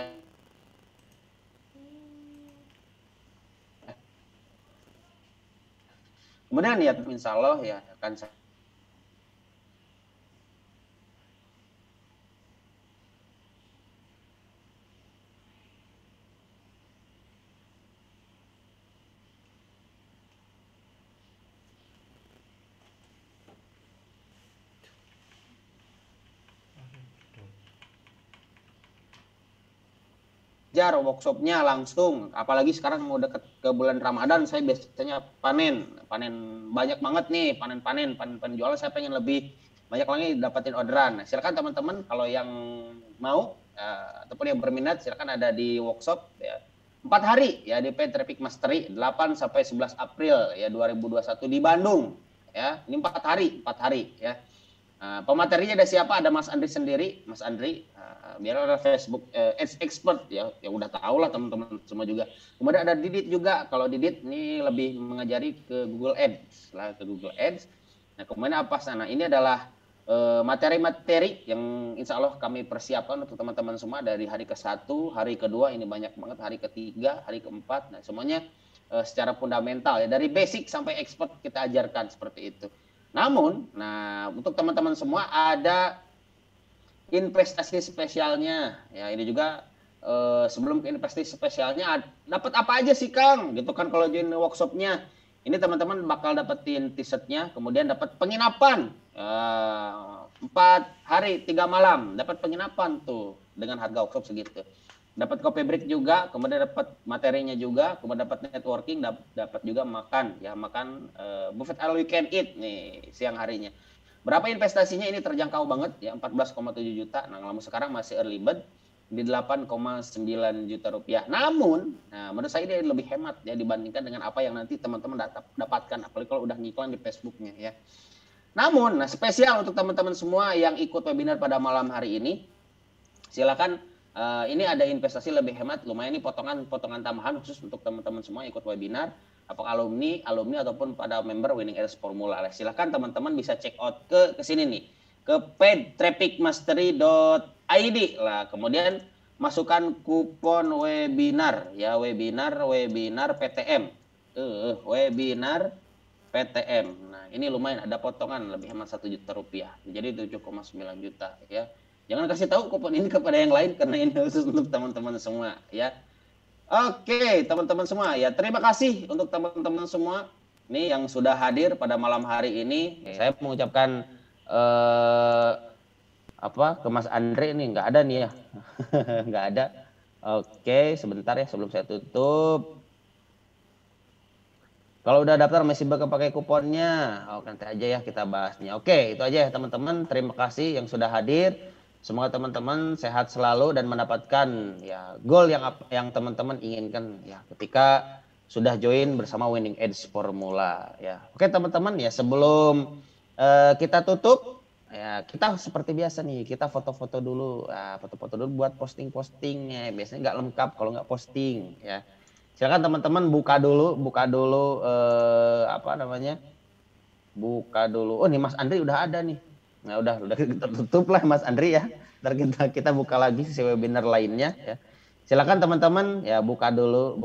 Kemudian ya insya Allah ya akan ajar workshopnya langsung. Apalagi sekarang mau deket ke bulan Ramadan, saya biasanya panen banyak banget nih, panen jualan. Saya pengen lebih banyak lagi dapatin orderan. Nah, silakan teman-teman kalau yang mau ataupun yang berminat, silakan ada di workshop ya. 4 hari ya di Paid Traffic Mastery 8 sampai 11 April ya 2021 di Bandung ya. Ini 4 hari ya. Pematerinya ada siapa? Ada Mas Andri sendiri, Mas Andri. Biar ada Facebook Ads Expert ya udah tahu lah teman-teman semua juga. Kemudian ada Didit juga. Kalau Didit ini lebih mengajari ke Google Ads lah, ke Google Ads. Nah kemudian apa sana? Ini adalah materi-materi yang insya Allah kami persiapkan untuk teman-teman semua dari hari ke-1, hari kedua ini banyak banget, hari ketiga, hari keempat. Nah semuanya secara fundamental ya dari basic sampai expert kita ajarkan seperti itu. Namun, nah untuk teman-teman semua ada investasi spesialnya ya. Ini juga sebelum ke investasi spesialnya dapat apa aja sih Kang? Gitu kan kalau join workshopnya. Ini teman-teman bakal dapetin t-shirtnya, kemudian dapat penginapan 4 hari 3 malam, dapat penginapan tuh dengan harga workshop segitu. Dapat coffee break juga, kemudian dapat materinya juga, kemudian dapat networking, dapat juga makan ya, makan buffet all you can eat nih siang harinya. Berapa investasinya ini terjangkau banget ya, 14,7 juta. Nah, kalau sekarang masih early bird di 8,9 juta rupiah. Namun, nah, menurut saya ini lebih hemat ya dibandingkan dengan apa yang nanti teman-teman dapatkan, apalagi kalau udah ngiklan di Facebooknya ya. Namun, nah spesial untuk teman-teman semua yang ikut webinar pada malam hari ini, silakan ini ada investasi lebih hemat, lumayan ini potongan tambahan khusus untuk teman-teman semua yang ikut webinar, apakah alumni ataupun pada member Winning Ads Formula. Silakan teman-teman bisa check out ke sini nih, ke paidtrafficmastery.id lah. Kemudian masukkan kupon webinar ya, webinar PTM. Webinar PTM. Nah, ini lumayan ada potongan lebih hemat 1 juta rupiah. Jadi 7,9 juta ya. Jangan kasih tahu kupon ini kepada yang lain karena ini khusus untuk teman-teman semua ya. Oke, teman-teman semua ya, terima kasih untuk teman-teman semua nih yang sudah hadir pada malam hari ini. Saya mengucapkan ke Mas Andre nih, nggak ada nih ya. Nggak ada. Oke, sebentar ya sebelum saya tutup. Kalau udah daftar masih bakal pakai kuponnya. Nanti aja ya kita bahasnya. Oke, itu aja ya teman-teman. Terima kasih yang sudah hadir. Semoga teman-teman sehat selalu dan mendapatkan ya goal yang teman-teman inginkan ya ketika sudah join bersama Winning Ads Formula ya. Oke teman-teman ya, sebelum kita tutup ya, kita seperti biasa nih, kita foto-foto dulu, foto-foto dulu buat posting-postingnya. Biasanya nggak lengkap kalau nggak posting ya. Silakan teman-teman buka dulu buka dulu. Oh nih Mas Andri udah ada nih. Nah udah kita tutup lah Mas Andri ya. Ntar kita buka lagi sesi webinar lainnya ya. Silakan teman-teman ya buka dulu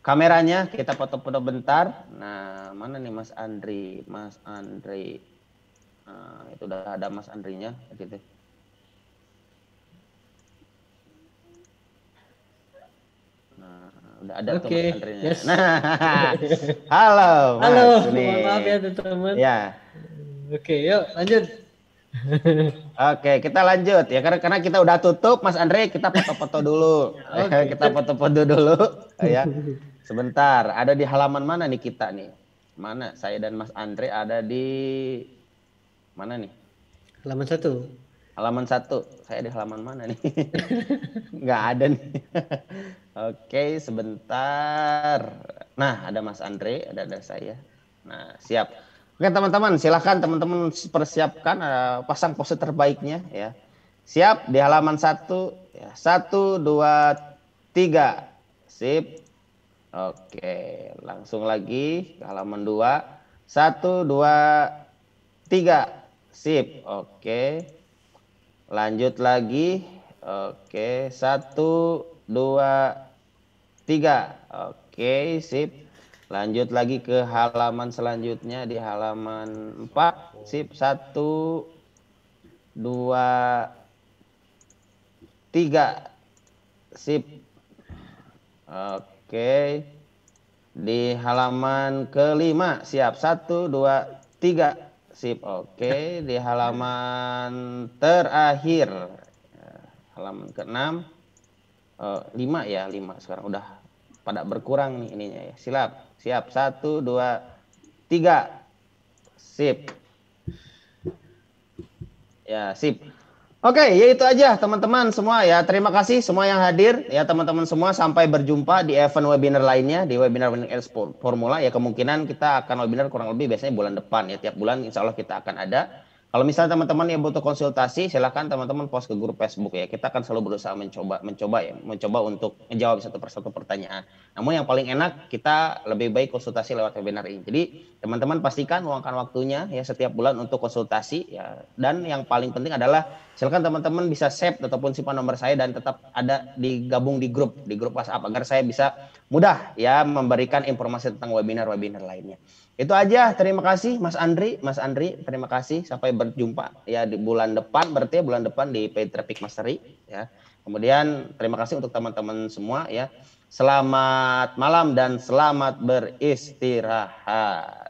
kameranya, kita foto-foto bentar. Nah mana nih Mas Andri? Nah, itu udah ada Mas Andrinya gitu. Udah ada tuh Mas Andrinya. Yes. Nah, halo Mas. Mohon maaf ya teman-teman. Ya. Oke, yuk lanjut. Oke, kita lanjut ya karena kita udah tutup Mas Andre, kita foto-foto dulu. Kita foto-foto dulu ya. Sebentar, ada di halaman mana nih kita nih? Mana? Saya dan Mas Andre ada di mana nih? Halaman 1. Halaman 1. Saya di halaman mana nih? Nggak ada nih. Oke, sebentar. Nah, ada Mas Andre, ada saya. Nah, siap. Oke, teman-teman, silakan teman-teman persiapkan pasang pose terbaiknya ya. Siap di halaman 1 ya. 1 2 3. Sip. Oke, langsung lagi ke halaman 2. 1 2 3. Sip. Oke. Lanjut lagi. Oke, 1 2 3. Oke, sip. Lanjut lagi ke halaman selanjutnya di halaman 4. Sip. 1 2 3. Sip. Oke. Di halaman kelima. Siap. 1 2 3. Sip, oke. Di halaman terakhir, halaman ke-6, 5 ya, 5 sekarang udah pada berkurang nih ininya ya. Siap. 1, 2, 3. Sip. Ya, sip. Oke, ya itu aja teman-teman semua ya. Terima kasih semua yang hadir ya teman-teman semua. Sampai berjumpa di event webinar lainnya di webinar Winning Edge Formula ya. Kemungkinan kita akan webinar kurang lebih biasanya bulan depan ya. Tiap bulan insya Allah kita akan ada. Kalau misalnya teman-teman yang butuh konsultasi, silahkan teman-teman post ke grup Facebook ya. Kita akan selalu berusaha mencoba untuk menjawab satu persatu pertanyaan. Namun yang paling enak kita lebih baik konsultasi lewat webinar ini. Jadi teman-teman pastikan luangkan waktunya ya setiap bulan untuk konsultasi ya. Dan yang paling penting adalah silakan teman-teman bisa save ataupun simpan nomor saya dan tetap ada digabung di grup WhatsApp agar saya bisa mudah ya memberikan informasi tentang webinar-webinar lainnya. Itu aja, terima kasih Mas Andri, terima kasih, sampai berjumpa ya di bulan depan, berarti ya bulan depan di Paid Traffic Mastery ya. Kemudian terima kasih untuk teman-teman semua ya. Selamat malam dan selamat beristirahat.